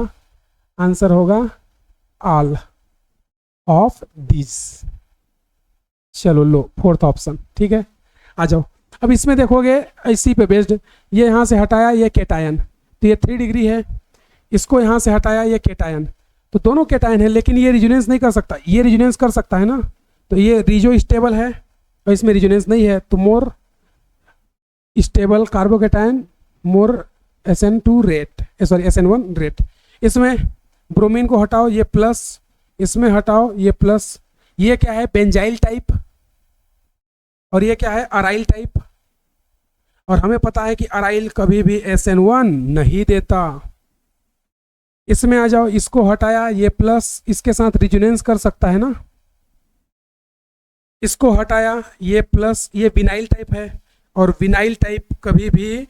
आंसर होगा ऑल ऑफ दिस। चलो लो फोर्थ ऑप्शन, ठीक है। आ जाओ अब इसमें देखोगे इसी पे बेस्ड, ये यहाँ से हटाया ये केटायन, तो ये 3 डिग्री है। इसको यहाँ से हटाया ये केटायन, तो दोनों केटायन है, लेकिन ये रिजोनेंस नहीं कर सकता, ये रिजोनेंस कर सकता है ना। तो ये रिजो स्टेबल है और इसमें रिजोनेंस नहीं है, तो मोर स्टेबल कार्बोकेटायन, मोर SN2 rate, sorry SN1 rate. इसमें ब्रोमीन को हटाओ ये प्लस, इसमें हटाओ ये प्लस। ये क्या है बेंजाइल टाइप और ये क्या है अराइल टाइप, और हमें पता है कि अराइल कभी भी SN1 नहीं देता। इसमें आ जाओ, इसको हटाया ये प्लस, इसके साथ रिजोनेंस कर सकता है ना। इसको हटाया ये प्लस, ये विनाइल टाइप है और विनाइल टाइप कभी भी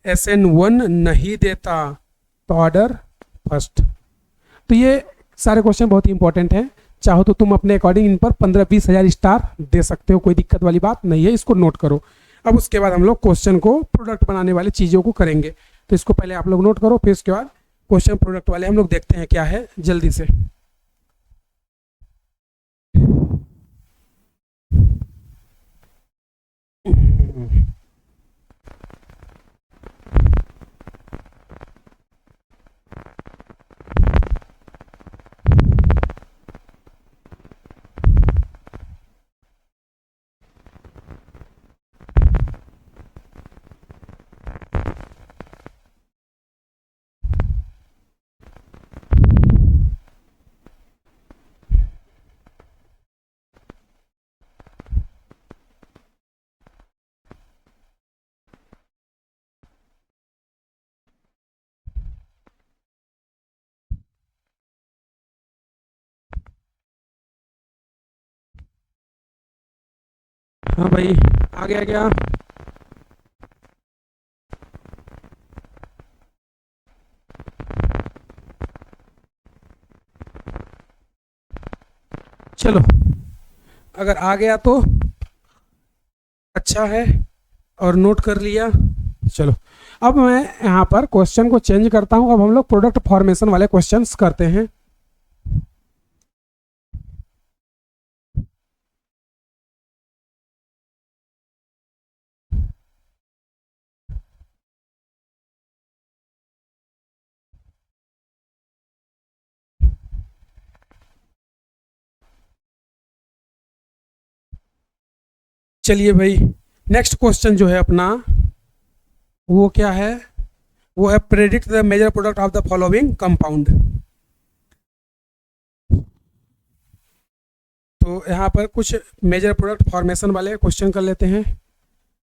SN1 नहीं देता। तो ऑर्डर फर्स्ट। तो ये सारे क्वेश्चन बहुत ही इंपॉर्टेंट हैं, चाहो तो तुम अपने अकॉर्डिंग इन पर 15-20 हज़ार स्टार दे सकते हो, कोई दिक्कत वाली बात नहीं है, इसको नोट करो। अब उसके बाद हम लोग क्वेश्चन को प्रोडक्ट बनाने वाली चीज़ों को करेंगे, तो इसको पहले आप लोग नोट करो, फिर उसके बाद क्वेश्चन प्रोडक्ट वाले हम लोग देखते हैं क्या है जल्दी से। हाँ भाई आ गया क्या? चलो अगर आ गया तो अच्छा है और नोट कर लिया। चलो अब मैं यहाँ पर क्वेश्चन को चेंज करता हूँ, अब हम लोग प्रोडक्ट फॉर्मेशन वाले क्वेश्चंस करते हैं। चलिए भाई नेक्स्ट क्वेश्चन जो है अपना वो क्या है, वो है predict the major product of the following compound. तो यहाँ पर कुछ मेजर प्रोडक्ट फॉर्मेशन वाले क्वेश्चन कर लेते हैं।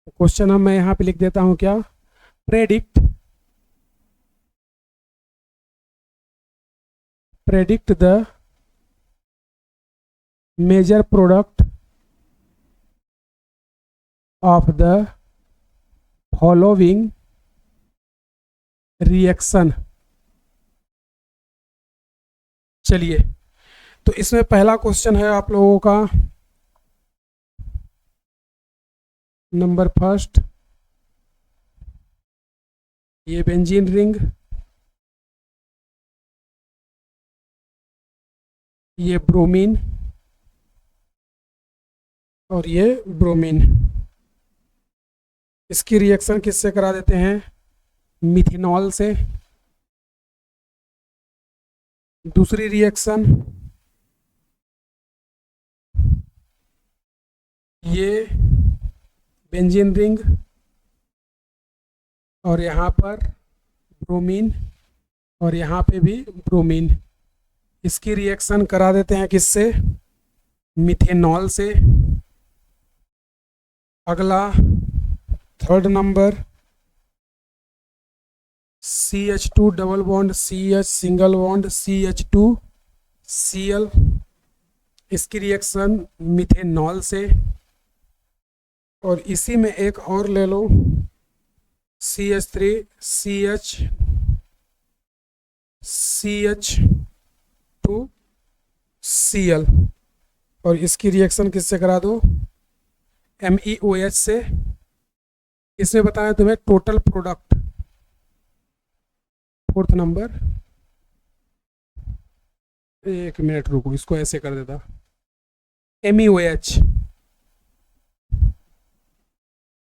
क्वेश्चन हम मैं यहाँ पे लिख देता हूँ क्या, predict the major product of the following reaction. चलिए तो इसमें पहला क्वेश्चन है आप लोगों का नंबर फर्स्ट, ये बेंजीन रिंग, ये ब्रोमीन और ये ब्रोमीन, इसकी रिएक्शन किससे करा देते हैं, मिथेनॉल से। दूसरी रिएक्शन ये बेंजीन रिंग और यहाँ पर ब्रोमीन और यहाँ पे भी ब्रोमीन। इसकी रिएक्शन करा देते हैं किससे, मिथेनॉल से। अगला third number CH2 double bond CH single bond CH2 Cl, इसकी रिएक्शन मिथेनॉल से। और इसी में एक और ले लो CH3 CH CH2 Cl, और इसकी रिएक्शन किससे करा दो, MEOH से। इसमें बताया तुम्हें टोटल प्रोडक्ट। फोर्थ नंबर, एक मिनट रुको, इसको ऐसे कर देता, MEOH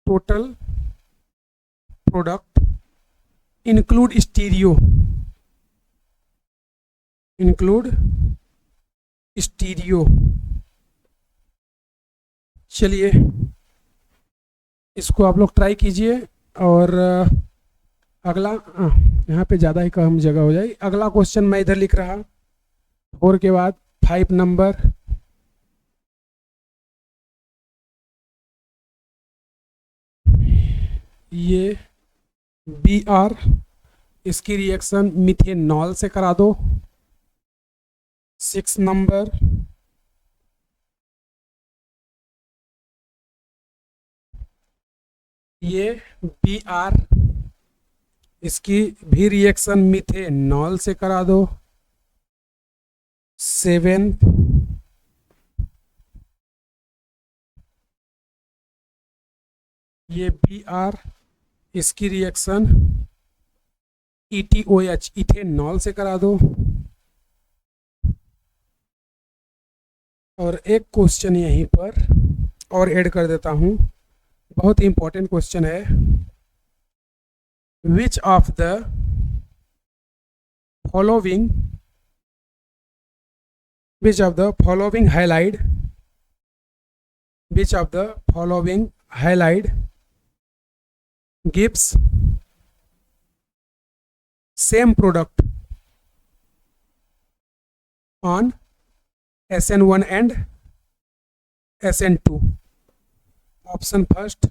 total product include stereo, include stereo. चलिए इसको आप लोग ट्राई कीजिए। और अगला, यहाँ पे ज़्यादा ही कम जगह हो जाएगी। अगला क्वेश्चन मैं इधर लिख रहा 4 के बाद 5 नंबर, ये Br, इसकी रिएक्शन मिथेनॉल से करा दो। 6 नंबर, ये Br, इसकी भी रिएक्शन मिथेनॉल से करा दो। 7, ये Br, इसकी रिएक्शन ETOH इथेनॉल से करा दो। और एक क्वेश्चन यहीं पर और ऐड कर देता हूँ, बहुत ही इंपॉर्टेंट क्वेश्चन है। Which of the following highlight, which of the following highlight gives same product on SN1 and SN2? Option first,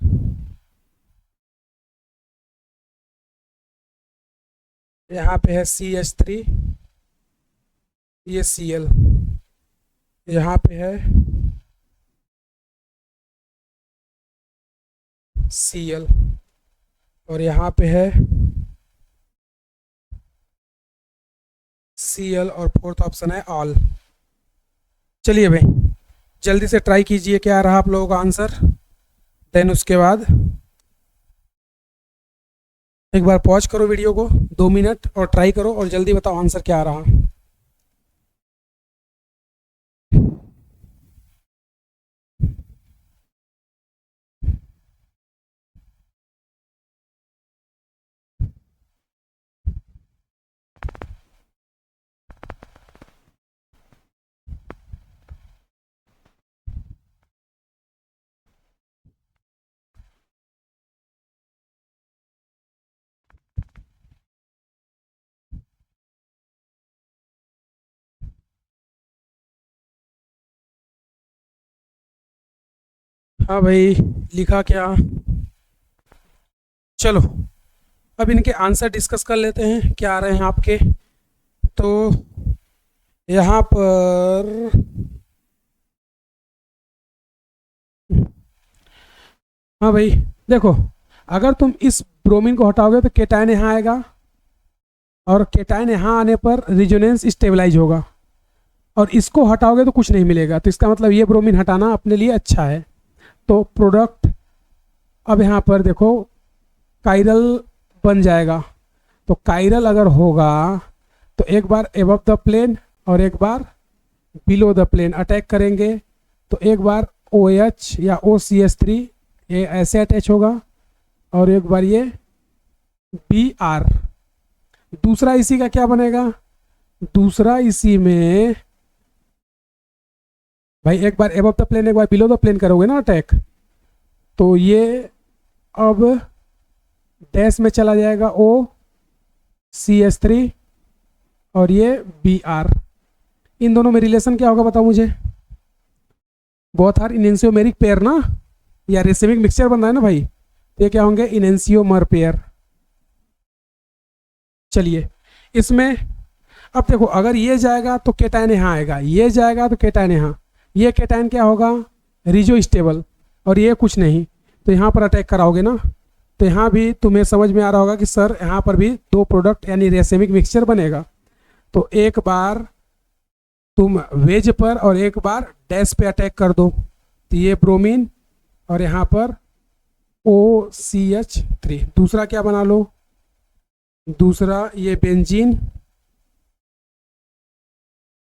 यहाँ पे है CH3, ये Cl, यहाँ पे है Cl, और यहाँ पे है Cl, और फोर्थ ऑप्शन है ऑल। चलिए भाई जल्दी से ट्राई कीजिए क्या रहा आप लोगों का आंसर। देन उसके बाद एक बार पॉज करो वीडियो को 2 मिनट और ट्राई करो और जल्दी बताओ आंसर क्या आ रहा। हाँ भाई लिखा क्या, चलो अब इनके आंसर डिस्कस कर लेते हैं क्या आ रहे हैं आपके। तो यहाँ पर हाँ भाई देखो, अगर तुम इस ब्रोमीन को हटाओगे तो केटायन यहाँ आएगा, और केटायन यहाँ आने पर रिजोनेंस स्टेबलाइज होगा, और इसको हटाओगे तो कुछ नहीं मिलेगा। तो इसका मतलब ये ब्रोमीन हटाना अपने लिए अच्छा है। तो प्रोडक्ट अब यहाँ पर देखो कायरल बन जाएगा। तो कायरल अगर होगा तो एक बार एबव द प्लेन और एक बार बिलो द प्लेन अटैक करेंगे। तो एक बार OH या OCH3 ये ऐसे अटैच होगा, और एक बार ये Br। दूसरा इसी का क्या बनेगा, दूसरा इसी में भाई एक बार एबव द प्लेन एक बार बिलो द प्लेन करोगे ना अटैक, तो ये अब डैश में चला जाएगा OCH3 और ये बी आर। इन दोनों में रिलेशन क्या होगा बताओ मुझे? बोथ आर इनेंशियोमेरिक पेयर ना, या रेसिमिक मिक्सचर बन रहा है ना भाई, तो ये क्या होंगे? Enantiomer pair. चलिए इसमें अब देखो, अगर ये जाएगा तो केटायन यहाँ आएगा, ये जाएगा तो केटायन यहाँ, ये केटायन क्या होगा? रिजो स्टेबल, और ये कुछ नहीं, तो यहाँ पर अटैक कराओगे ना, तो यहाँ भी तुम्हें समझ में आ रहा होगा कि सर यहाँ पर भी दो प्रोडक्ट यानी रेसिमिक मिक्सचर बनेगा। तो एक बार तुम वेज पर और एक बार डैश पे अटैक कर दो, तो ये ब्रोमीन और यहाँ पर OCH3। दूसरा क्या बना लो? दूसरा ये बेंजीन,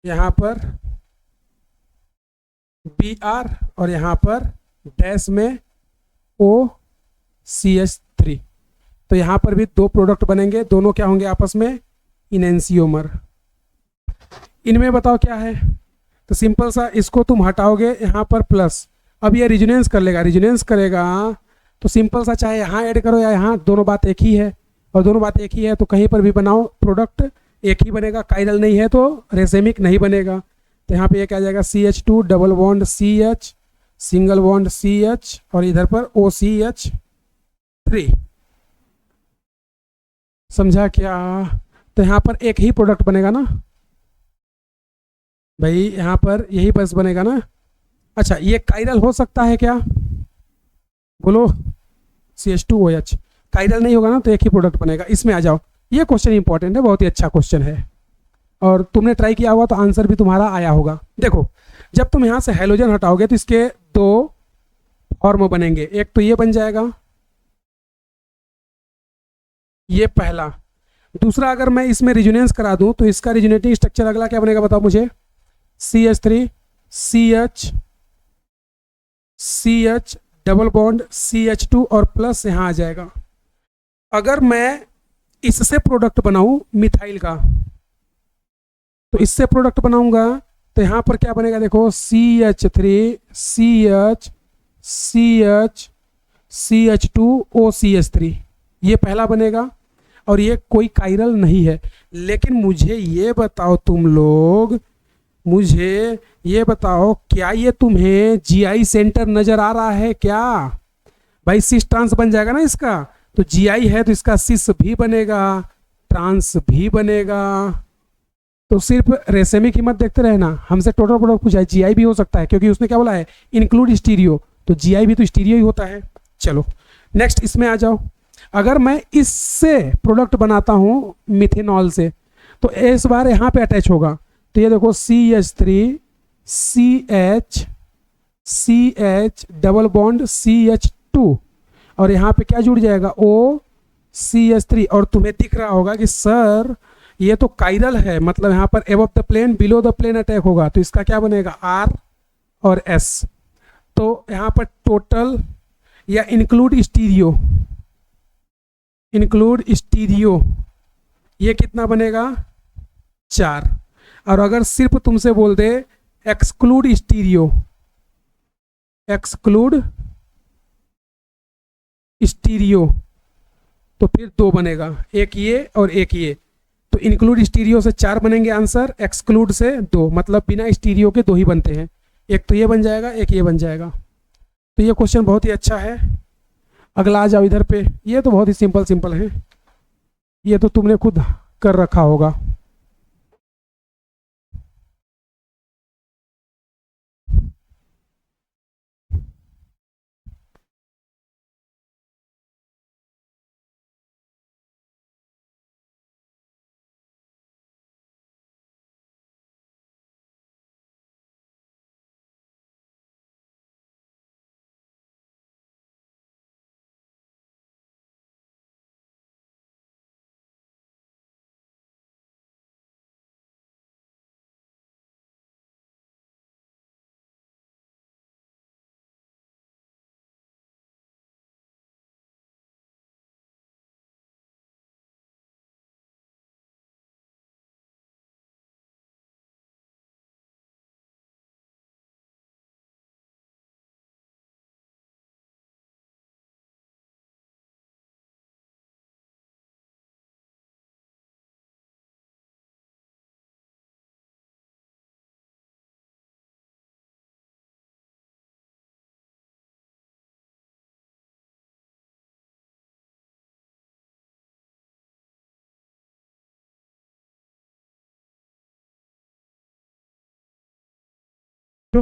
यहाँ पर Br और यहाँ पर डैश में OCH3। तो यहाँ पर भी दो प्रोडक्ट बनेंगे, दोनों क्या होंगे आपस में? इनेंशियोमर। इनमें बताओ क्या है? तो सिंपल सा, इसको तुम हटाओगे यहाँ पर प्लस, अब ये रिजोनेंस कर लेगा, रिजोनेंस करेगा तो सिंपल सा, चाहे यहाँ ऐड करो या यहाँ, दोनों बात एक ही है, और दोनों बात एक ही है तो कहीं पर भी बनाओ प्रोडक्ट एक ही बनेगा। काइरल नहीं है तो रेसेमिक नहीं बनेगा। तो यहाँ पे ये क्या जाएगा? CH2 double bond CH single bond CH और इधर पर OCH3। समझा क्या? तो यहाँ पर एक ही प्रोडक्ट बनेगा ना भाई, यहाँ पर यही बस बनेगा ना। अच्छा, ये काइरल हो सकता है क्या? बोलो। CH2OH काइरल नहीं होगा ना, तो एक ही प्रोडक्ट बनेगा। इसमें आ जाओ, ये क्वेश्चन इंपॉर्टेंट है, बहुत ही अच्छा क्वेश्चन है, और तुमने ट्राई किया होगा तो आंसर भी तुम्हारा आया होगा। देखो, जब तुम यहाँ से हाइड्रोजन हटाओगे तो इसके दो फॉर्म बनेंगे, एक तो ये बन जाएगा, ये पहला। दूसरा, अगर मैं इसमें रिजोनेंस करा दूं तो इसका रिजोनेटिंग स्ट्रक्चर अगला क्या बनेगा बताओ मुझे? CH3 CH CH double bond CH2 और प्लस यहाँ आ जाएगा। अगर मैं इससे प्रोडक्ट बनाऊं मिथाइल का, तो इससे प्रोडक्ट बनाऊंगा तो यहाँ पर क्या बनेगा? देखो, CH3 CH CH CH2 OCH3, ये पहला बनेगा, और ये कोई काइरल नहीं है। लेकिन मुझे ये बताओ तुम लोग, मुझे ये बताओ, क्या ये तुम्हें GI सेंटर नजर आ रहा है क्या? भाई सिस ट्रांस बन जाएगा ना इसका, तो GI है तो इसका सिस भी बनेगा, ट्रांस भी बनेगा। तो सिर्फ रेसेमिक की मत देखते रहना, हमसे टोटल प्रोडक्ट पूछा है, GI भी हो सकता है, क्योंकि उसने क्या बोला है? इंक्लूड स्टीरियो, तो GI भी तो स्टीरियो ही होता है। चलो नेक्स्ट इसमें आ जाओ। अगर मैं इससे प्रोडक्ट बनाता हूं मिथेनॉल से, तो इस बार यहाँ पे अटैच होगा, तो ये देखो CH3 CH CH double bond CH2 और यहाँ पे क्या जुड़ जाएगा? OCH3। और तुम्हें दिख रहा होगा कि सर ये तो काइरल है, मतलब यहाँ पर above the plane below the plane attack होगा, तो इसका क्या बनेगा? R और S। तो यहाँ पर टोटल या इंक्लूड स्टीरियो, इंक्लूड स्टीरियो, ये कितना बनेगा? 4। और अगर सिर्फ तुमसे बोल दे एक्सक्लूड स्टीरियो, एक्सक्लूड स्टीरियो, तो फिर 2 बनेगा, एक ये और एक ये। तो इंक्लूड स्टीरियो से 4 बनेंगे आंसर, एक्सक्लूड से 2, मतलब बिना स्टीरियो के 2 ही बनते हैं। एक तो ये बन जाएगा, एक ये बन जाएगा। तो ये क्वेश्चन बहुत ही अच्छा है। अगला आ जाओ इधर पे, ये तो बहुत ही सिंपल सिंपल है, ये तो तुमने खुद कर रखा होगा।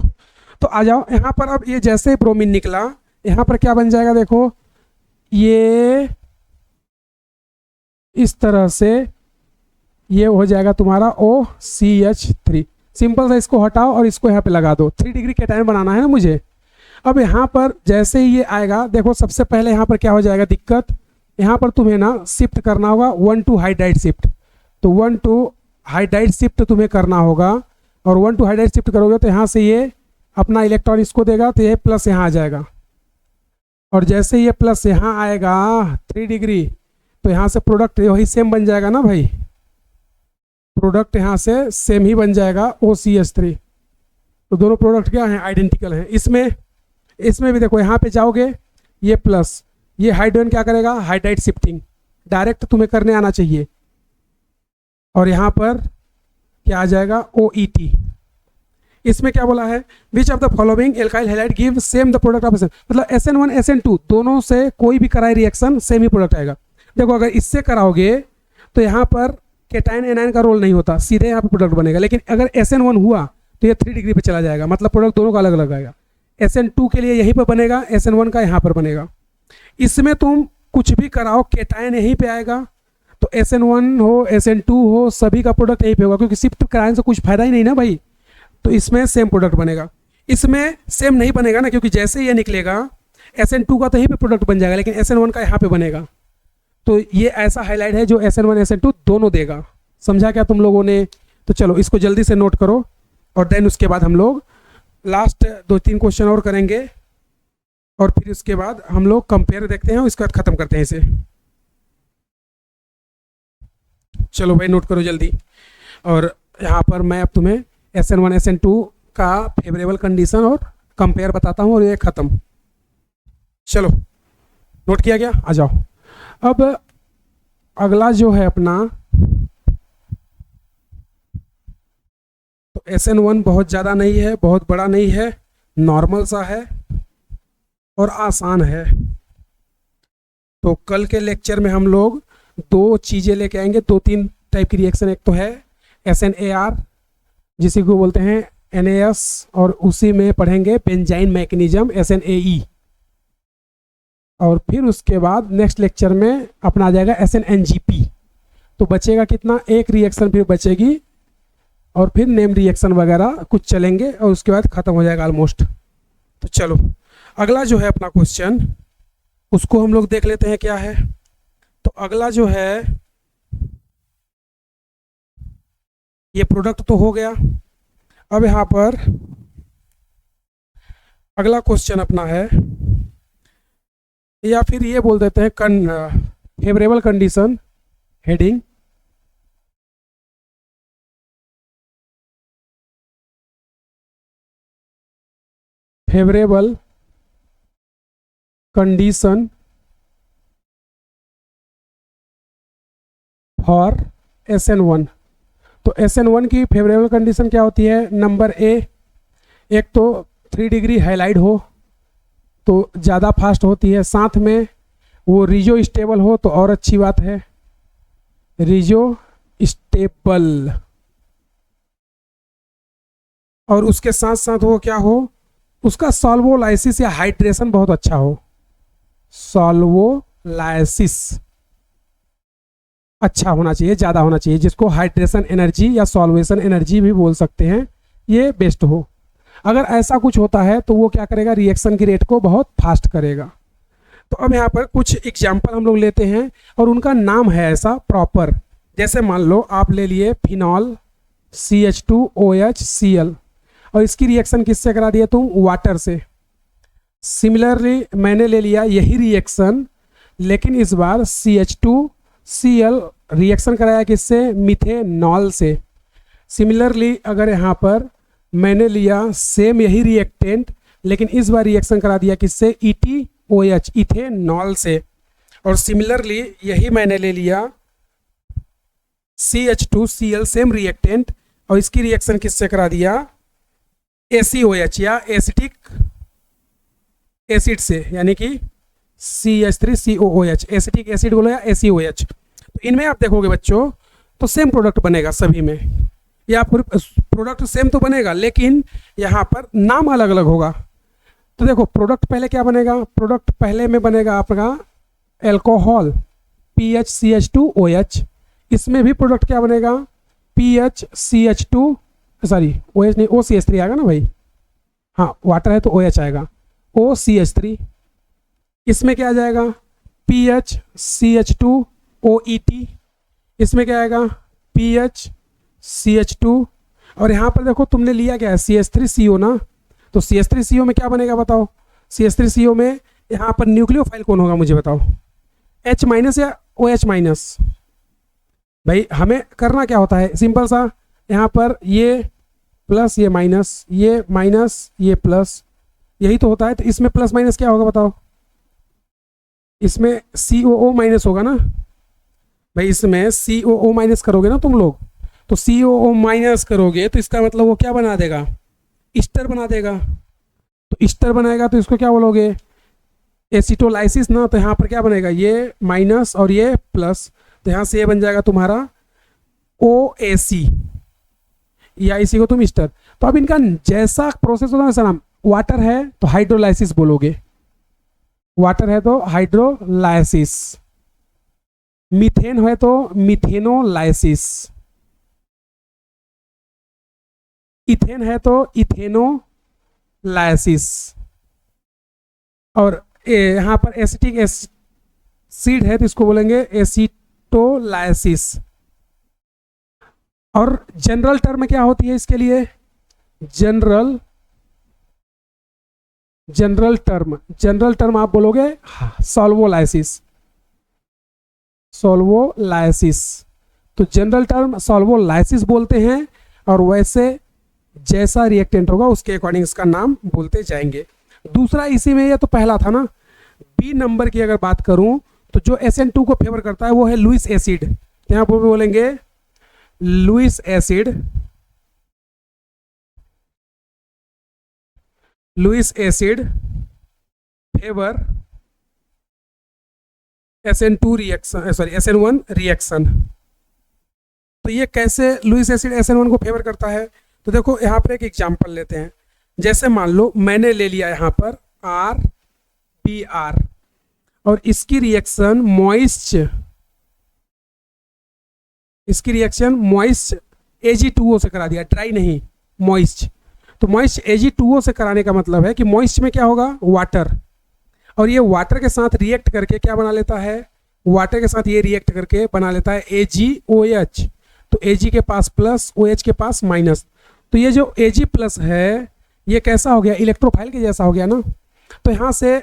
तो आ जाओ यहाँ पर। अब ये जैसे ही ब्रोमीन निकला, यहाँ पर क्या बन जाएगा देखो, ये इस तरह से ये हो जाएगा तुम्हारा OCH3। सिंपल सा इसको हटाओ और इसको यहाँ पे लगा दो। 3 डिग्री कैटायन बनाना है ना मुझे। अब यहाँ पर जैसे ही ये आएगा, देखो सबसे पहले यहाँ पर क्या हो जाएगा दिक्कत, यहाँ पर तुम्हें ना शिफ्ट करना होगा 1 to हाइड्राइड शिफ्ट। तो 1 to हाइड्राइड शिफ्ट तुम्हें करना होगा, और 1 to हाइड्राइड शिफ्ट करोगे तो यहाँ से ये अपना इलेक्ट्रॉन इसको देगा, तो ये प्लस यहाँ आ जाएगा। और जैसे ये प्लस यहाँ आएगा 3 डिग्री, तो यहाँ से प्रोडक्ट वही सेम बन जाएगा ना भाई, प्रोडक्ट यहाँ से सेम ही बन जाएगा OCH3। तो दोनों प्रोडक्ट क्या हैं, आइडेंटिकल हैं। इसमें भी देखो यहाँ पे जाओगे, ये प्लस, ये हाइड्रोजन क्या करेगा, हाइड्राइड शिफ्टिंग डायरेक्ट तुम्हें करने आना चाहिए। और यहाँ पर क्या आ जाएगा, OET। इसमें क्या बोला है, which of the following alkyl halide give same the product of SN, मतलब SN1 SN2 दोनों से कोई भी कराए रिएक्शन सेम ही प्रोडक्ट आएगा। देखो अगर इससे कराओगे तो यहाँ पर कैटायन एनायन का रोल नहीं होता, सीधे यहाँ पर प्रोडक्ट बनेगा। लेकिन अगर SN1 हुआ तो ये 3 डिग्री पे चला जाएगा, मतलब प्रोडक्ट दोनों का अलग अलग आएगा। SN2 के लिए यहीं पर बनेगा, SN1 का यहाँ पर बनेगा। इसमें तुम कुछ भी कराओ कैटायन यहीं पे आएगा, तो SN1 हो SN2 हो सभी का प्रोडक्ट यहीं पे होगा, क्योंकि शिफ्ट कराने से कुछ फायदा ही नहीं ना भाई। तो इसमें सेम प्रोडक्ट बनेगा। इसमें सेम नहीं बनेगा ना, क्योंकि जैसे ये निकलेगा SN2 का तो यहीं पे प्रोडक्ट बन जाएगा, लेकिन SN1 का यहाँ पे बनेगा। तो ये ऐसा हाईलाइट है जो SN1 SN2 दोनों देगा। समझा क्या तुम लोगों ने? तो चलो इसको जल्दी से नोट करो, और देन उसके बाद हम लोग लास्ट 2-3 क्वेश्चन और करेंगे, और फिर उसके बाद हम लोग कंपेयर देखते हैं, उसके बाद खत्म करते हैं इसे। चलो भाई नोट करो जल्दी। और यहाँ पर मैं अब तुम्हें SN1 SN2 का फेवरेबल कंडीशन और कंपेयर बताता हूँ, और ये खत्म। चलो नोट किया गया, आ जाओ। अब अगला जो है अपना, तो SN1 बहुत ज़्यादा नहीं है, बहुत बड़ा नहीं है, नॉर्मल सा है और आसान है। तो कल के लेक्चर में हम लोग 2 चीज़ें लेके आएंगे, 2-3 टाइप की रिएक्शन। एक तो है SNAR जिसे को बोलते हैं NAS, और उसी में पढ़ेंगे बेंजाइन मैकेनिज्म SNAE। और फिर उसके बाद नेक्स्ट लेक्चर में अपना आ जाएगा SNNGP। तो बचेगा कितना, एक रिएक्शन फिर बचेगी, और फिर नेम रिएक्शन वगैरह कुछ चलेंगे, और उसके बाद ख़त्म हो जाएगा ऑलमोस्ट। तो चलो अगला जो है अपना क्वेश्चन, उसको हम लोग देख लेते हैं क्या है। तो अगला जो है, ये प्रोडक्ट तो हो गया। अब यहाँ पर अगला क्वेश्चन अपना है, या फिर ये बोल देते हैं favourable condition heading. Favourable condition for SN1। तो SN1 की फेवरेबल कंडीशन क्या होती है, नंबर A, एक तो 3 डिग्री हाईलाइट हो तो ज़्यादा फास्ट होती है, साथ में वो रिजो स्टेबल हो तो और अच्छी बात है, रिजो स्टेबल। और उसके साथ साथ वो क्या हो, उसका सॉल्वोलाइसिस या हाइड्रेशन बहुत अच्छा हो, सॉल्वोलाइसिस अच्छा होना चाहिए, ज़्यादा होना चाहिए, जिसको हाइड्रेशन एनर्जी या सॉल्वेशन एनर्जी भी बोल सकते हैं, ये बेस्ट हो। अगर ऐसा कुछ होता है तो वो क्या करेगा, रिएक्शन की रेट को बहुत फास्ट करेगा। तो अब यहाँ पर कुछ एग्जाम्पल हम लोग लेते हैं, और उनका नाम है ऐसा प्रॉपर। जैसे मान लो आप ले लिए फिनॉल CH2OH और इसकी रिएक्शन किससे करा दिया तुम, वाटर से। सिमिलरली मैंने ले लिया यही रिएक्शन, लेकिन इस बार CH2Cl रिएक्शन कराया किससे, मिथेनॉल से। सिमिलरली अगर यहाँ पर मैंने लिया सेम यही रिएक्टेंट, लेकिन इस बार रिएक्शन करा दिया किससे, ETOH इथेनॉल से। और सिमिलरली यही मैंने ले लिया CH2Cl सेम रिएक्टेंट, और इसकी रिएक्शन किससे करा दिया, ACOH या एसिटिक एसिड से, यानी कि CH3COOH एसिटिक एसिड बोलो या ACOH। तो इनमें आप देखोगे बच्चों तो सेम प्रोडक्ट बनेगा सभी में, या प्रोडक्ट सेम तो बनेगा लेकिन यहाँ पर नाम अलग अलग होगा। तो देखो प्रोडक्ट पहले क्या बनेगा, प्रोडक्ट पहले में बनेगा आपका एल्कोहल PHCH2OH। इसमें भी प्रोडक्ट क्या बनेगा PHCH2, सॉरी OH नहीं OCH3 आएगा ना भाई, हाँ वाटर है तो OH आएगा OCH3। इसमें क्या आ जाएगा PHCH2OET। इसमें क्या आएगा PHCH2। और यहाँ पर देखो तुमने लिया क्या है CH3CO ना, तो CH3CO में क्या बनेगा बताओ, CH3CO में यहाँ पर न्यूक्लियोफाइल कौन होगा मुझे बताओ, H माइनस या OH माइनस। भाई हमें करना क्या होता है सिंपल सा, यहाँ पर ये प्लस ये माइनस, ये माइनस ये प्लस, यही तो होता है। तो इसमें प्लस माइनस क्या होगा बताओ, इसमें COO माइनस होगा ना भाई, इसमें COO माइनस करोगे ना तुम लोग, तो COO माइनस करोगे तो इसका मतलब वो क्या बना देगा, ईस्टर बना देगा। तो ईस्टर बनाएगा तो इसको क्या बोलोगे एसिटोलाइसिस ना, तो यहाँ पर क्या बनेगा ये माइनस और ये प्लस, तो यहाँ से ये बन जाएगा तुम्हारा OAC, या इसी को तुम ईस्टर। तो अब इनका जैसा प्रोसेस होता है वैसा नाम, वाटर है तो हाइड्रोलाइसिस बोलोगे, वाटर है तो हाइड्रोलाइसिस, मीथेन है तो मिथेनोलाइसिस, इथेन है तो इथेनोलाइसिस, और यहाँ पर एसिटिक एसिड है तो इसको बोलेंगे एसिटोलाइसिस। और जनरल टर्म क्या होती है इसके लिए, जनरल टर्म आप बोलोगे सॉल्वोलाइसिस, तो जनरल टर्म सॉल्वोलाइसिस बोलते हैं, और वैसे जैसा रिएक्टेंट होगा उसके अकॉर्डिंग इसका नाम बोलते जाएंगे। दूसरा इसी में, ये तो पहला था ना, बी नंबर की अगर बात करूं तो जो SN2 को फेवर करता है वो है लुइस एसिड। यहाँ पर बोलेंगे Lewis acid favour SN2 reaction, sorry SN1 reaction. तो ये कैसे लुइस एसिड SN1 को फेवर करता है, तो देखो यहाँ पर एक एग्जांपल लेते हैं। जैसे मान लो मैंने ले लिया यहाँ पर RBr और इसकी रिएक्शन मॉइस्ट Ag2O से करा दिया, ड्राई नहीं मॉइस्ट। तो मॉइस्ट Ag2O से कराने का मतलब है कि मॉइस्ट में क्या होगा वाटर, और ये वाटर के साथ रिएक्ट करके क्या बना लेता है, वाटर के साथ ये रिएक्ट करके बना लेता है AgOH। तो Ag के पास प्लस, OH के पास माइनस, तो ये जो Ag प्लस है ये कैसा हो गया इलेक्ट्रोफाइल के जैसा हो गया ना। तो यहाँ से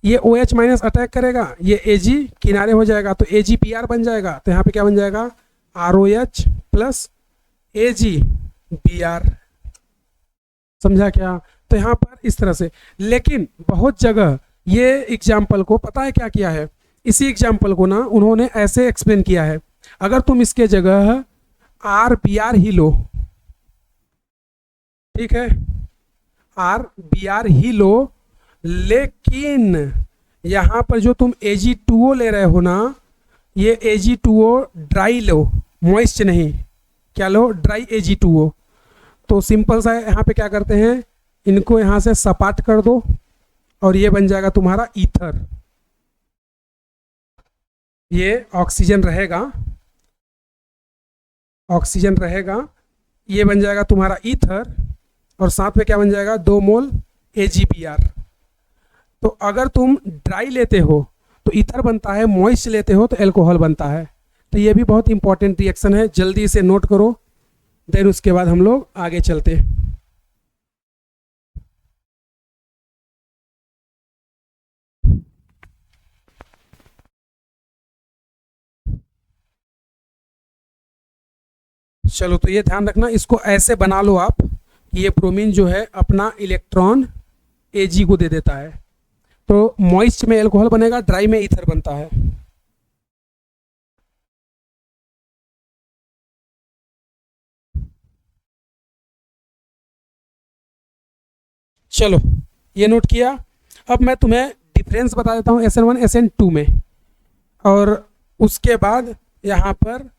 ये OH माइनस अटैक करेगा, ये Ag किनारे हो जाएगा तो AgBr बन जाएगा। तो यहाँ पे क्या बन जाएगा ROH प्लस AgBr, समझा क्या। तो यहाँ पर इस तरह से, लेकिन बहुत जगह ये एग्जाम्पल को पता है क्या किया है, इसी एग्जाम्पल को ना उन्होंने ऐसे एक्सप्लेन किया है, अगर तुम इसके जगह RBr ही लो, ठीक है RBr ही लो, लेकिन यहाँ पर जो तुम Ag2O ले रहे हो ना, ये Ag2O ड्राई लो, मॉइस्ट नहीं, क्या लो ड्राई Ag2O। तो सिंपल सा यहाँ पे क्या करते हैं, इनको यहाँ से सपाट कर दो और ये बन जाएगा तुम्हारा ईथर, ये ऑक्सीजन रहेगा, ये बन जाएगा तुम्हारा ईथर, और साथ में क्या बन जाएगा 2 मोल AgBr। तो अगर तुम ड्राई लेते हो तो ईथर बनता है, मॉइस्ट लेते हो तो एल्कोहल बनता है। तो ये भी बहुत इंपॉर्टेंट रिएक्शन है, जल्दी से नोट करो, देन उसके बाद हम लोग आगे चलते। चलो तो ये ध्यान रखना, इसको ऐसे बना लो आप कि ये ब्रोमीन जो है अपना इलेक्ट्रॉन Ag को दे देता है। तो मॉइस्ट में एल्कोहल बनेगा, ड्राई में ईथर बनता है। चलो ये नोट किया। अब मैं तुम्हें डिफरेंस बता देता हूँ SN1 SN2 में, और उसके बाद यहाँ पर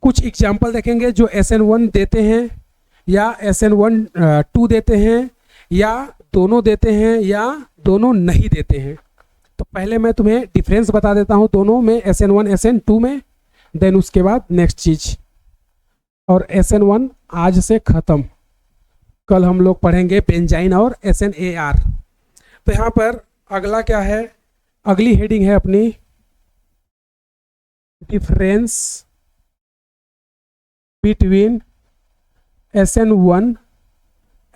कुछ एग्जाम्पल देखेंगे जो SN1 देते हैं या SN1 2 देते हैं या दोनों देते हैं या दोनों नहीं देते हैं। तो पहले मैं तुम्हें डिफरेंस बता देता हूँ दोनों में, SN1 SN2 में, देन उसके बाद नेक्स्ट चीज। और SN1 आज से ख़त्म, कल हम लोग पढ़ेंगे बेंजाइन और SNAR। तो यहाँ पर अगला क्या है, अगली हेडिंग है अपनी difference between SN1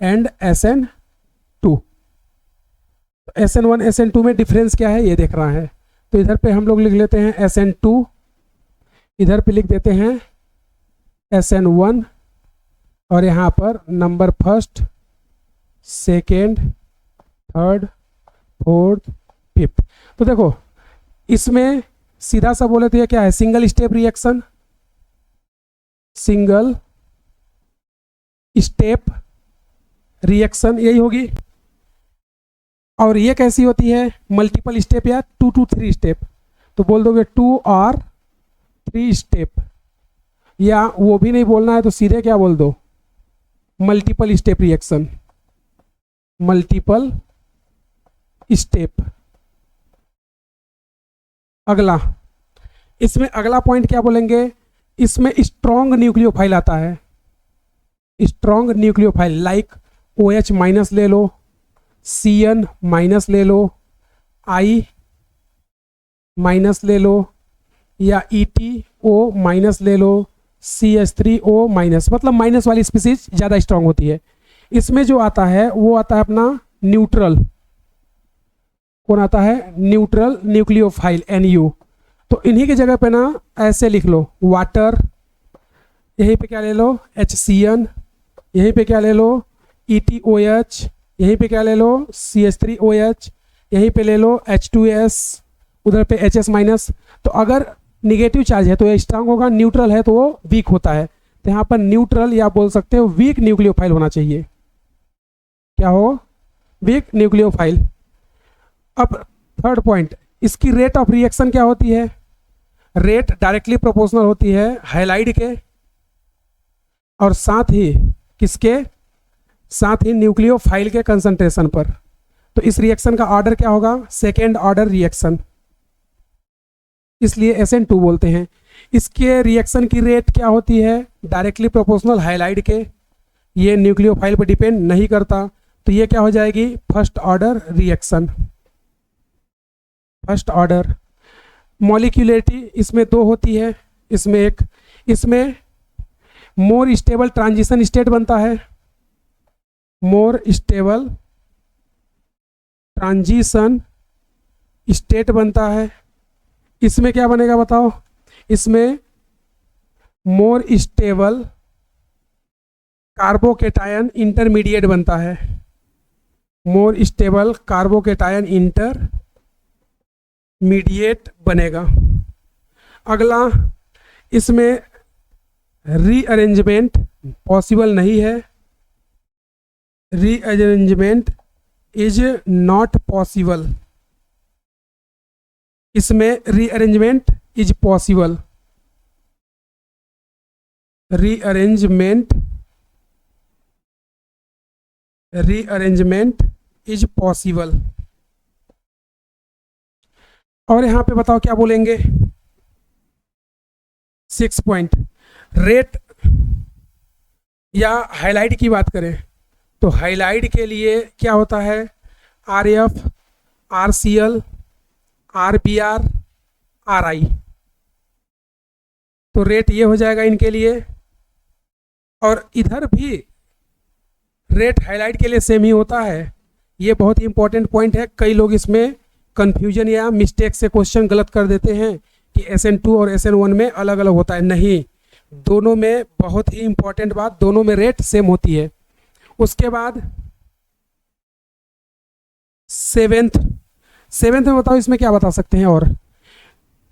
and SN2। SN1 SN2 में डिफरेंस क्या है ये देख रहा है। तो इधर पे हम लोग लिख लेते हैं SN2, इधर पे लिख देते हैं SN1 और यहाँ पर number first, second, third, fourth, fifth. तो देखो इसमें सीधा सा बोले तो ये क्या है, single step reaction, single step reaction यही होगी। और ये कैसी होती है, मल्टीपल स्टेप या 2 to 3 स्टेप। तो बोल दोगे 2 और 3 स्टेप, या वो भी नहीं बोलना है तो सीधे क्या बोल दो, multiple step reaction, multiple step. अगला, इसमें अगला पॉइंट क्या बोलेंगे, इसमें स्ट्रॉन्ग न्यूक्लियोफाइल आता है, strong nucleophile like OH minus ले लो, CN माइनस ले लो, I माइनस ले लो, या ETO माइनस ले लो, CH3O माइनस, मतलब माइनस वाली स्पीसीज ज़्यादा स्ट्रांग होती है। इसमें जो आता है वो आता है अपना न्यूट्रल, कौन आता है, न्यूट्रल न्यूक्लियोफाइल NU। तो इन्हीं की जगह पे ना ऐसे लिख लो वाटर, यहीं पे क्या ले लो HCN, यहीं पे क्या ले लो ETOH, यहीं पे क्या ले लो CH3OH, यहीं पे ले लो H2S, उधर पे HS माइनस। तो अगर निगेटिव चार्ज है तो ये स्ट्रांग होगा, न्यूट्रल है तो वो वीक होता है। तो यहाँ पर न्यूट्रल या बोल सकते हो वीक न्यूक्लियोफाइल होना चाहिए, क्या हो, वीक न्यूक्लियोफाइल। अब थर्ड पॉइंट, इसकी रेट ऑफ रिएक्शन क्या होती है, रेट डायरेक्टली प्रोपोर्शनल होती है हैलाइड के और साथ ही किसके, साथ ही न्यूक्लियोफाइल के कंसंट्रेशन पर। तो इस रिएक्शन का ऑर्डर क्या होगा, सेकेंड ऑर्डर रिएक्शन, इसलिए SN2 बोलते हैं। इसके रिएक्शन की रेट क्या होती है, डायरेक्टली प्रोपोर्शनल हैलाइड के, ये न्यूक्लियोफाइल पर डिपेंड नहीं करता। तो ये क्या हो जाएगी, first order reaction, first order. Molecularity इसमें 2 होती है, इसमें एक, इसमें मोर स्टेबल ट्रांजिशन स्टेट बनता है, मोर स्टेबल ट्रांजिशन स्टेट बनता है। इसमें क्या बनेगा बताओ, इसमें मोर स्टेबल कार्बोकेटायन इंटरमीडिएट बनता है, मोर स्टेबल कार्बोकेटायन इंटरमीडिएट बनेगा। अगला, इसमें रीअरेंजमेंट पॉसिबल नहीं है, रीअरेंजमेंट इज नॉट पॉसिबल, इसमें rearrangement is possible, rearrangement is possible. और यहां पे बताओ क्या बोलेंगे, 6 पॉइंट, रेट या हाइलाइट की बात करें तो हाइलाइट के लिए क्या होता है, RF, RCl, RBr, RI। तो रेट ये हो जाएगा इनके लिए। और इधर भी रेट हाइलाइट के लिए सेम ही होता है, ये बहुत ही इंपॉर्टेंट पॉइंट है। कई लोग इसमें कंफ्यूजन या मिस्टेक से क्वेश्चन गलत कर देते हैं कि SN2 और SN1 में अलग अलग होता है, नहीं, दोनों में, बहुत ही इंपॉर्टेंट बात, दोनों में रेट सेम होती है। उसके बाद सेवेंथ में बताओ इसमें क्या बता सकते हैं, और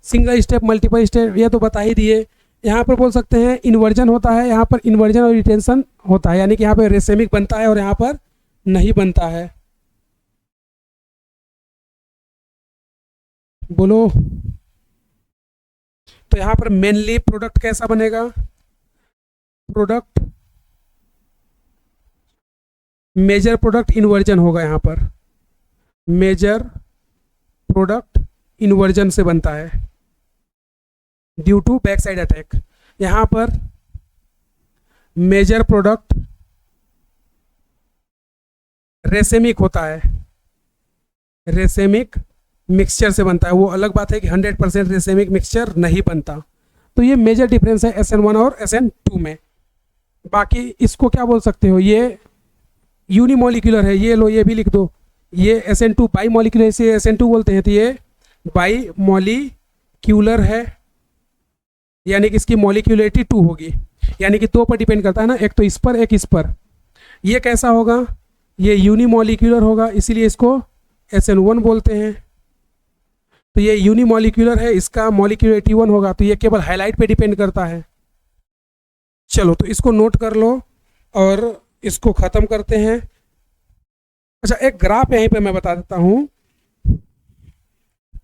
सिंगल स्टेप, मल्टीपल स्टेप, ये तो बता ही दिए। यहाँ पर बोल सकते हैं इन्वर्जन होता है, यहाँ पर इन्वर्जन और रिटेंशन होता है, यानी कि यहाँ पर रेसेमिक बनता है और यहाँ पर नहीं बनता है। बोलो, तो यहाँ पर मेनली प्रोडक्ट कैसा बनेगा, प्रोडक्ट मेजर प्रोडक्ट इन्वर्जन होगा, यहाँ पर मेजर प्रोडक्ट इन्वर्जन से बनता है due to back side attack. यहाँ पर मेजर प्रोडक्ट रेसेमिक होता है, रेसेमिक मिक्सचर से बनता है। वो अलग बात है कि 100% रेसेमिक मिक्सचर नहीं बनता। तो ये मेजर डिफरेंस है SN1 और SN2 में। बाकी इसको क्या बोल सकते हो, ये यूनिमोलिकुलर है, ये लो ये भी लिख दो, ये SN2 बाई मॉलिक्यूलर, इसे SN2 बोलते हैं, तो ये बाई मॉलिक्यूलर है, यानी कि इसकी मॉलिक्यूलरिटी 2 होगी, यानी कि 2 पर डिपेंड करता है ना, एक तो इस पर एक इस पर। ये कैसा होगा, ये यूनिमोलिकुलर होगा, इसीलिए इसको SN1 बोलते हैं। तो ये यूनिमोलिकुलर है, इसका मॉलिक्यूलरिटी 1 होगा, तो ये केवल हाइलाइट पे डिपेंड करता है। चलो तो इसको नोट कर लो और इसको ख़त्म करते हैं। अच्छा, एक ग्राफ यहीं पे मैं बता देता हूँ,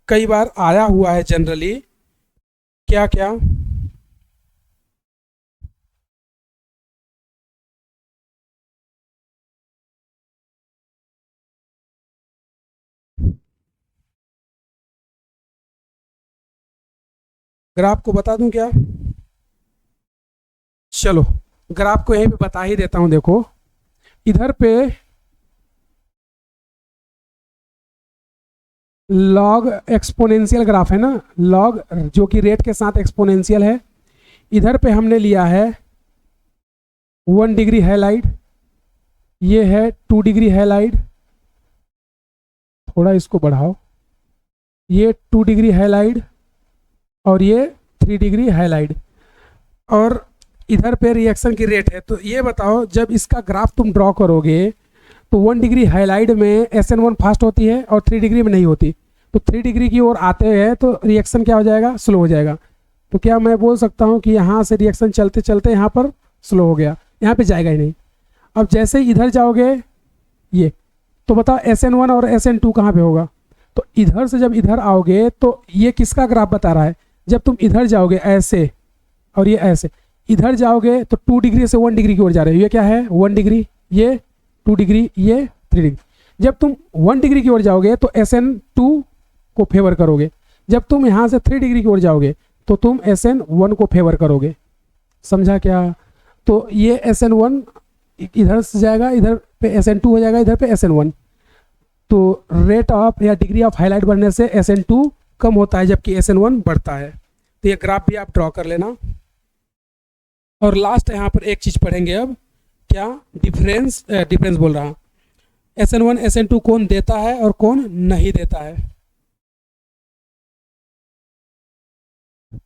कई बार आया हुआ है जनरली, क्या क्या, ग्राफ को बता दूं क्या, चलो ग्राफ को यहीं पे बता ही देता हूं। देखो इधर पे लॉग एक्सपोनेंशियल ग्राफ है ना, लॉग जो कि रेट के साथ एक्सपोनेंशियल है। इधर पे हमने लिया है 1 डिग्री हाईलाइट, ये है 2 डिग्री हाईलाइट, थोड़ा इसको बढ़ाओ, ये 2 डिग्री हाईलाइट और ये 3 डिग्री हाईलाइट, और इधर पे रिएक्शन की रेट है। तो ये बताओ जब इसका ग्राफ तुम ड्रॉ करोगे तो 1 डिग्री हाईलाइट में SN1 फास्ट होती है और 3 डिग्री में नहीं होती, तो 3 डिग्री की ओर आते हैं तो रिएक्शन क्या हो जाएगा, स्लो हो जाएगा। तो क्या मैं बोल सकता हूँ कि यहाँ से रिएक्शन चलते चलते यहाँ पर स्लो हो गया, यहाँ पे जाएगा ही नहीं। अब जैसे ही इधर जाओगे ये, तो बताओ SN1 और SN2 कहाँ पे होगा। तो इधर से जब इधर आओगे तो ये किसका ग्राफ बता रहा है, जब तुम इधर जाओगे ऐसे और ये ऐसे, इधर जाओगे तो 2 डिग्री से 1 डिग्री की ओर जा रहे हो, ये क्या है 1 डिग्री, ये 2 डिग्री, ये 3 डिग्री। जब तुम 1 डिग्री की ओर जाओगे तो SN2 को फेवर करोगे, जब तुम यहाँ से 3 डिग्री की ओर जाओगे तो तुम SN1 को फेवर करोगे। समझा क्या। तो ये SN1 इधर से जाएगा, इधर पे SN2 हो जाएगा, इधर पे SN1। तो रेट ऑफ या डिग्री ऑफ हाईलाइट बढ़ने से SN2 कम होता है जबकि SN1 बढ़ता है। तो ये ग्राफ भी आप ड्रॉ कर लेना। और लास्ट यहाँ पर एक चीज़ पढ़ेंगे अब, क्या डिफरेंस बोल रहा हूँ, SN1 SN2 कौन देता है और कौन नहीं देता है।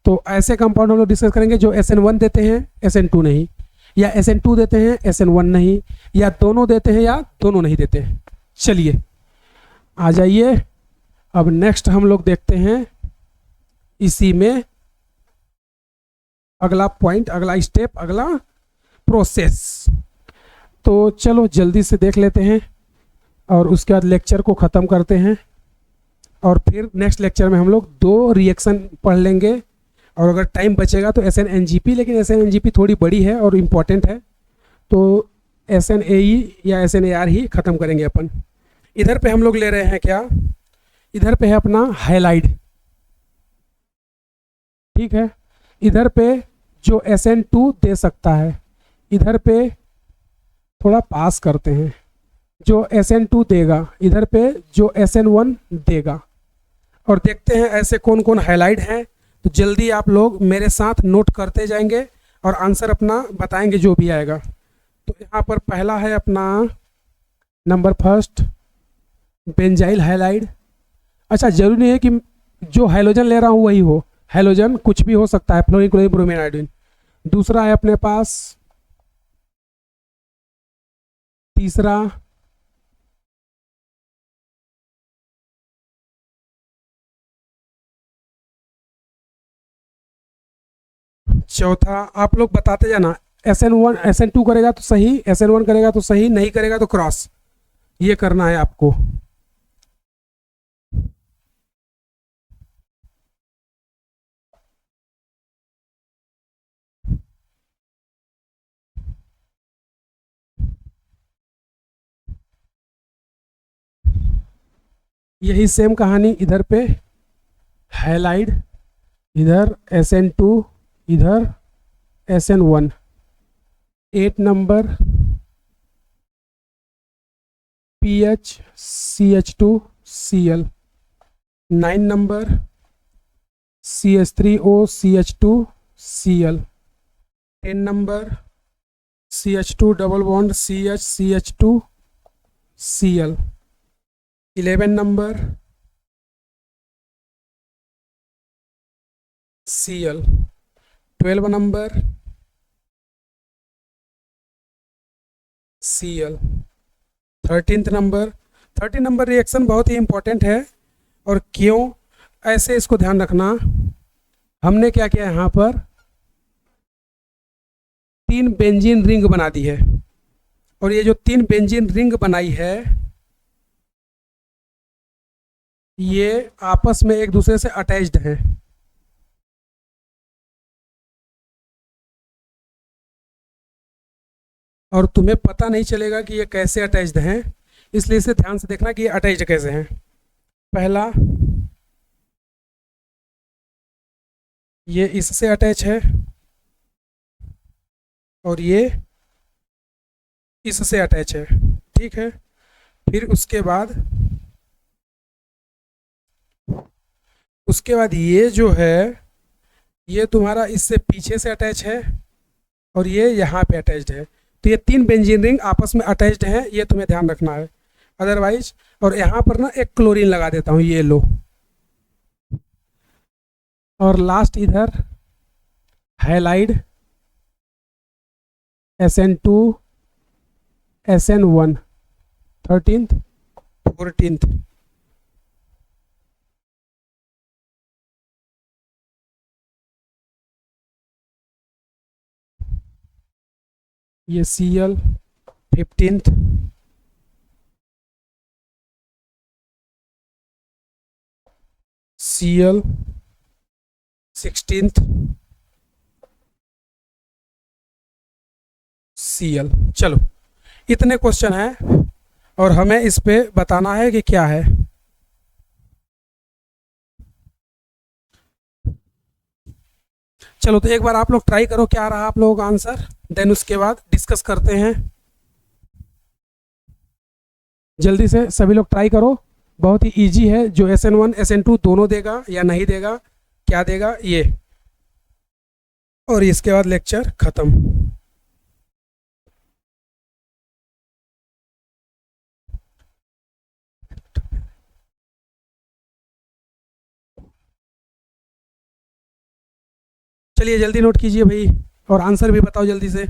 तो ऐसे कंपाउंड हम लोग डिस्कस करेंगे जो SN1 देते हैं SN2 नहीं, या SN2 देते हैं SN1 नहीं, या दोनों देते हैं या दोनों नहीं देते हैं। चलिए आ जाइए, अब नेक्स्ट हम लोग देखते हैं इसी में अगला पॉइंट, अगला स्टेप, अगला प्रोसेस। तो चलो जल्दी से देख लेते हैं और उसके बाद लेक्चर को ख़त्म करते हैं, और फिर नेक्स्ट लेक्चर में हम लोग 2 रिएक्शन पढ़ लेंगे, और अगर टाइम बचेगा तो SNNGP, लेकिन SNNGP थोड़ी बड़ी है और इम्पॉर्टेंट है, तो SNAE या SNAR ही ख़त्म करेंगे अपन। इधर पे हम लोग ले रहे हैं क्या, इधर पे है अपना हाईलाइट, ठीक है। इधर पे जो SN2 दे सकता है, इधर पे थोड़ा पास करते हैं, जो SN2 देगा, इधर पे जो SN1 देगा, और देखते हैं ऐसे कौन कौन हाईलाइट हैं। तो जल्दी आप लोग मेरे साथ नोट करते जाएंगे और आंसर अपना बताएंगे जो भी आएगा। तो यहाँ पर पहला है अपना नंबर फर्स्ट बेंजाइल हाइलाइड। अच्छा, जरूरी नहीं है कि जो हाइलोजन ले रहा हूँ वही हो, हाइलोजन कुछ भी हो सकता है, फ्लोरीन क्लोरीन ब्रोमीन आयोडीन। दूसरा है अपने पास, तीसरा चौथा, आप लोग बताते जाना, SN1 SN2 करेगा तो सही, SN1 करेगा तो सही, नहीं करेगा तो क्रॉस, ये करना है आपको। यही सेम कहानी इधर पे, हैलाइड, इधर SN2, इधर SN1, 8 number PHCH2Cl, 9 number CH3OCH2Cl, 10 number CH2 double bond CH2Cl, 11 number Cl, 12 number Cl, 13th number. 13 number reaction बहुत ही इंपॉर्टेंट है। और क्यों ऐसे, इसको ध्यान रखना, हमने क्या किया यहाँ पर 3 बेंजीन रिंग बना दी है, और ये जो 3 बेंजीन रिंग बनाई है ये आपस में एक दूसरे से अटैच्ड हैं। और तुम्हें पता नहीं चलेगा कि ये कैसे अटैच्ड हैं, इसलिए इसे ध्यान से देखना कि ये अटैच्ड कैसे हैं। पहला, ये इससे अटैच है और ये इससे अटैच है, ठीक है। फिर उसके बाद ये जो है ये तुम्हारा इससे पीछे से अटैच है और ये यहाँ पे अटैच्ड है। तो ये 3 बेंजीन रिंग आपस में अटैच्ड हैं, ये तुम्हें ध्यान रखना है। अदरवाइज, और यहाँ पर ना एक क्लोरीन लगा देता हूँ, ये लो। और लास्ट इधर halide SN2 SN1, 13th 14th। ये Cl 15th, Cl 16th, Cl। चलो, इतने क्वेश्चन हैं और हमें इस पे बताना है कि क्या है। चलो, तो एक बार आप लोग ट्राई करो क्या रहा आप लोगों का आंसर, देन उसके बाद डिस्कस करते हैं। जल्दी से सभी लोग ट्राई करो, बहुत ही इजी है। जो SN1 SN2 दोनों देगा या नहीं देगा, क्या देगा ये, और इसके बाद लेक्चर खत्म। चलिए जल्दी नोट कीजिए भाई, और आंसर भी बताओ जल्दी से।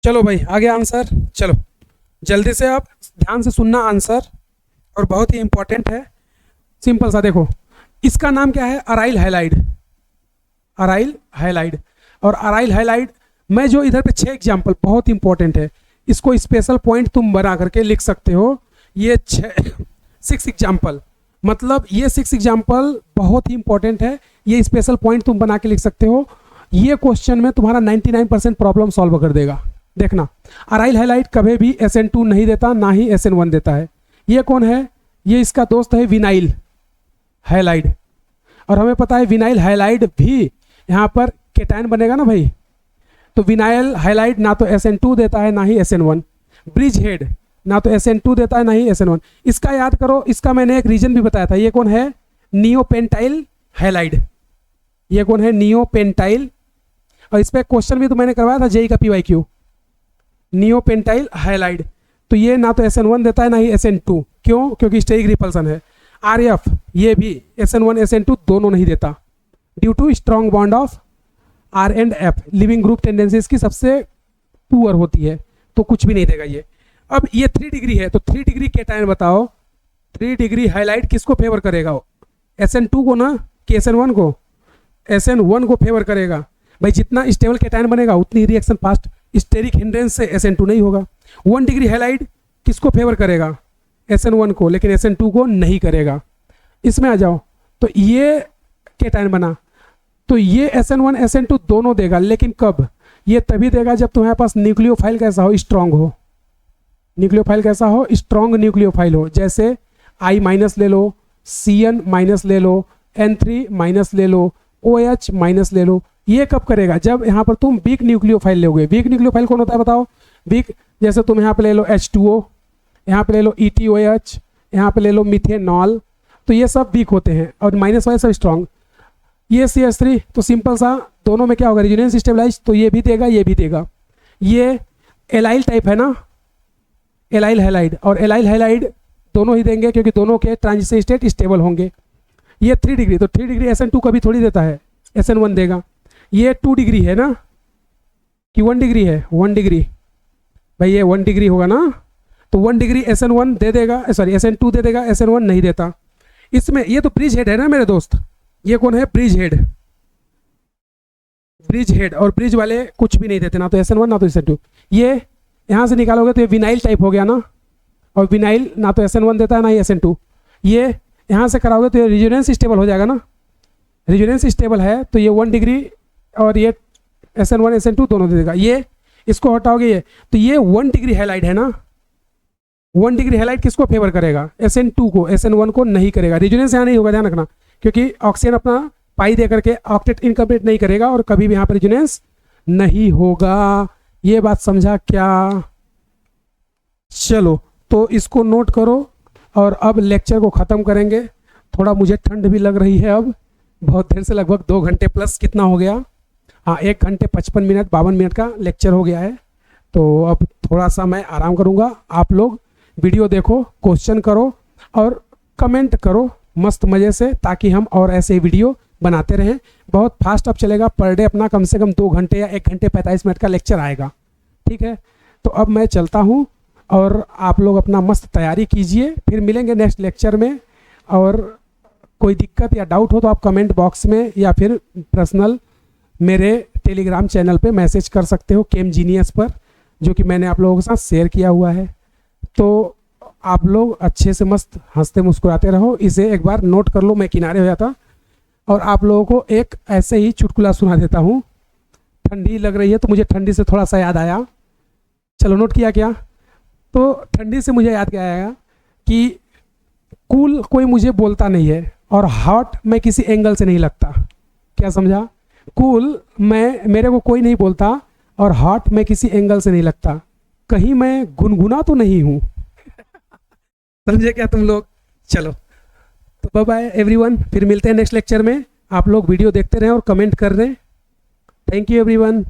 चलो भाई, आ गया आंसर। चलो जल्दी से आप ध्यान से सुनना आंसर, और बहुत ही इंपॉर्टेंट है। सिंपल सा देखो, इसका नाम क्या है, अराइल हैलाइड। अराइल हैलाइड, और अराइल हैलाइड मैं जो इधर पे 6 एग्जाम्पल, बहुत इंपॉर्टेंट है, इसको स्पेशल पॉइंट तुम बना करके लिख सकते हो। ये 6 एग्जाम्पल, मतलब ये 6 एग्जाम्पल बहुत ही इंपॉर्टेंट है, ये स्पेशल पॉइंट तुम बना के लिख सकते हो। ये क्वेश्चन में तुम्हारा 99% प्रॉब्लम सॉल्व कर देगा। देखना, अराइल हैलाइड कभी भी SN2 नहीं देता, ना ही SN1 देता है। ये कौन है, ये इसका दोस्त है विनाइल हैलाइड, और हमें पता है विनाइल हैलाइड भी यहाँ पर केटायन बनेगा ना भाई। तो विनाइल हैलाइड ना तो SN2 देता है ना ही SN1। ब्रिज हेड ना तो SN2 देता है ना ही SN1। इसका याद करो, इसका मैंने एक रीजन भी बताया था। ये कौन है, नियोपेंटाइल हैलाइड। ये कौन है, नियोपेंटाइल। और इस पर क्वेश्चन भी तो मैंने करवाया था JEE का PYQ, नियोपेंटाइल हैलाइड। तो ये ना तो SN1 देता है ना ही SN2। क्यों, क्योंकि स्टेरिक रिपल्सन है। RF ये भी SN1 SN2 दोनों नहीं देता, due to strong bond of R and F leaving group tendencies की सबसे पुअर होती है, तो कुछ भी नहीं देगा ये। अब ये 3 डिग्री है, तो 3 डिग्री केटायन बताओ, 3 डिग्री हाईलाइट किसको फेवर करेगा? SN2 को ना, कि SN1 को? SN1 को फेवर करेगा भाई। जितना स्टेबल केटायन बनेगा उतनी रिएक्शन फास्ट, स्टेरिक हिंड्रेंस से SN2 नहीं होगा। 1 डिग्री हाईलाइट किसको फेवर करेगा? SN1 को, लेकिन SN2 को नहीं करेगा। इसमें आ जाओ, तो ये केटायन बना, तो ये SN1 SN2 दोनों देगा, लेकिन कब? ये तभी देगा जब तुम्हारे पास न्यूक्लियोफाइल कैसा हो? स्ट्रांग हो। न्यूक्लियोफाइल कैसा हो? स्ट्रांग न्यूक्लियोफाइल हो। जैसे I माइनस ले लो, CN माइनस ले लो, N3 माइनस ले लो, OH माइनस ले लो। ये कब करेगा? जब यहाँ पर तुम वीक न्यूक्लियोफाइल लोगे। वीक न्यूक्लियोफाइल कौन होता है बताओ? वीक, जैसे तुम यहाँ पे ले लो H2O, यहाँ पे ले लो ETOH, यहाँ पे ले लो मिथेनॉल, तो ये सब वीक होते हैं, और माइनस वाले सब स्ट्रांग। ये CH3, तो सिंपल सा दोनों में क्या होगा? रेजोनेंस स्टेबलाइज, तो ये भी देगा ये भी देगा। ये एलाइल टाइप है ना, एलाइल हैलाइड, और एलाइल हैलाइड दोनों ही देंगे क्योंकि दोनों के ट्रांजिशन स्टेट स्टेबल होंगे। ये 3 डिग्री, तो 3 डिग्री SN2 कभी थोड़ी देता है, SN1 देगा। ये 2 डिग्री है ना, कि 1 डिग्री है? 1 डिग्री भाई, ये 1 डिग्री होगा ना, तो 1 डिग्री SN1 दे देगा, सॉरी SN2 दे देगा, SN1 नहीं देता। इसमें ये तो ब्रिज हेड है ना मेरे दोस्त, ये कौन है? Bridge head. ब्रिज हेड, और ब्रिज वाले कुछ भी नहीं देते, ना तो SN1 ना तो SN2। ये यहाँ से निकालोगे तो ये विनाइल टाइप हो गया ना, और विनाइल ना तो SN1 देता है ना ही SN2। ये यहाँ से कराओगे तो ये रेजोनेंस स्टेबल हो जाएगा ना, रेजोनेंस स्टेबल है, तो ये 1 डिग्री और ये SN1 SN2 दोनों दे देगा। ये इसको हटाओगे ये, तो ये 1 डिग्री हाईलाइट है ना, 1 डिग्री हाईलाइट किसको फेवर करेगा? SN2 को, SN1 को नहीं करेगा। रेजोनेंस यहाँ नहीं होगा, ध्यान रखना, क्योंकि ऑक्सीजन अपना पाई दे करके ऑक्टेट इनकम्प्लीट नहीं करेगा, और कभी भी यहाँ पर रेजोनेंस नहीं होगा। ये बात समझा क्या? चलो, तो इसको नोट करो, और अब लेक्चर को ख़त्म करेंगे। थोड़ा मुझे ठंड भी लग रही है, अब बहुत देर से, लगभग 2 घंटे प्लस कितना हो गया? हाँ, 1 घंटे 55 मिनट 52 मिनट का लेक्चर हो गया है। तो अब थोड़ा सा मैं आराम करूँगा। आप लोग वीडियो देखो, क्वेश्चन करो और कमेंट करो मस्त मज़े से, ताकि हम और ऐसे वीडियो बनाते रहें। बहुत फास्ट अब चलेगा, पर डे अपना कम से कम 2 घंटे या 1 घंटे 45 मिनट का लेक्चर आएगा, ठीक है? तो अब मैं चलता हूँ, और आप लोग अपना मस्त तैयारी कीजिए, फिर मिलेंगे नेक्स्ट लेक्चर में। और कोई दिक्कत या डाउट हो तो आप कमेंट बॉक्स में या फिर पर्सनल मेरे टेलीग्राम चैनल पे मैसेज कर सकते हो, केम जीनियस पर, जो कि मैंने आप लोगों के साथ शेयर किया हुआ है। तो आप लोग अच्छे से मस्त हंसते मुस्कुराते रहो। इसे एक बार नोट कर लो, मैं किनारे हो जाता, और आप लोगों को एक ऐसे ही चुटकुला सुना देता हूँ। ठंडी लग रही है तो मुझे ठंडी से थोड़ा सा याद आया। चलो, नोट किया क्या? तो ठंडी से मुझे याद क्या आया कि कूल कोई मुझे बोलता नहीं है, और हॉट मैं किसी एंगल से नहीं लगता। क्या समझा? कूल मेरे को कोई नहीं बोलता, और हॉट मैं किसी एंगल से नहीं लगता। कहीं मैं गुनगुना तो नहीं हूँ? समझे क्या तुम लोग? चलो, तो बाय बाय एवरीवन, फिर मिलते हैं नेक्स्ट लेक्चर में। आप लोग वीडियो देखते रहें और कमेंट कर रहे हैं। Thank you everyone.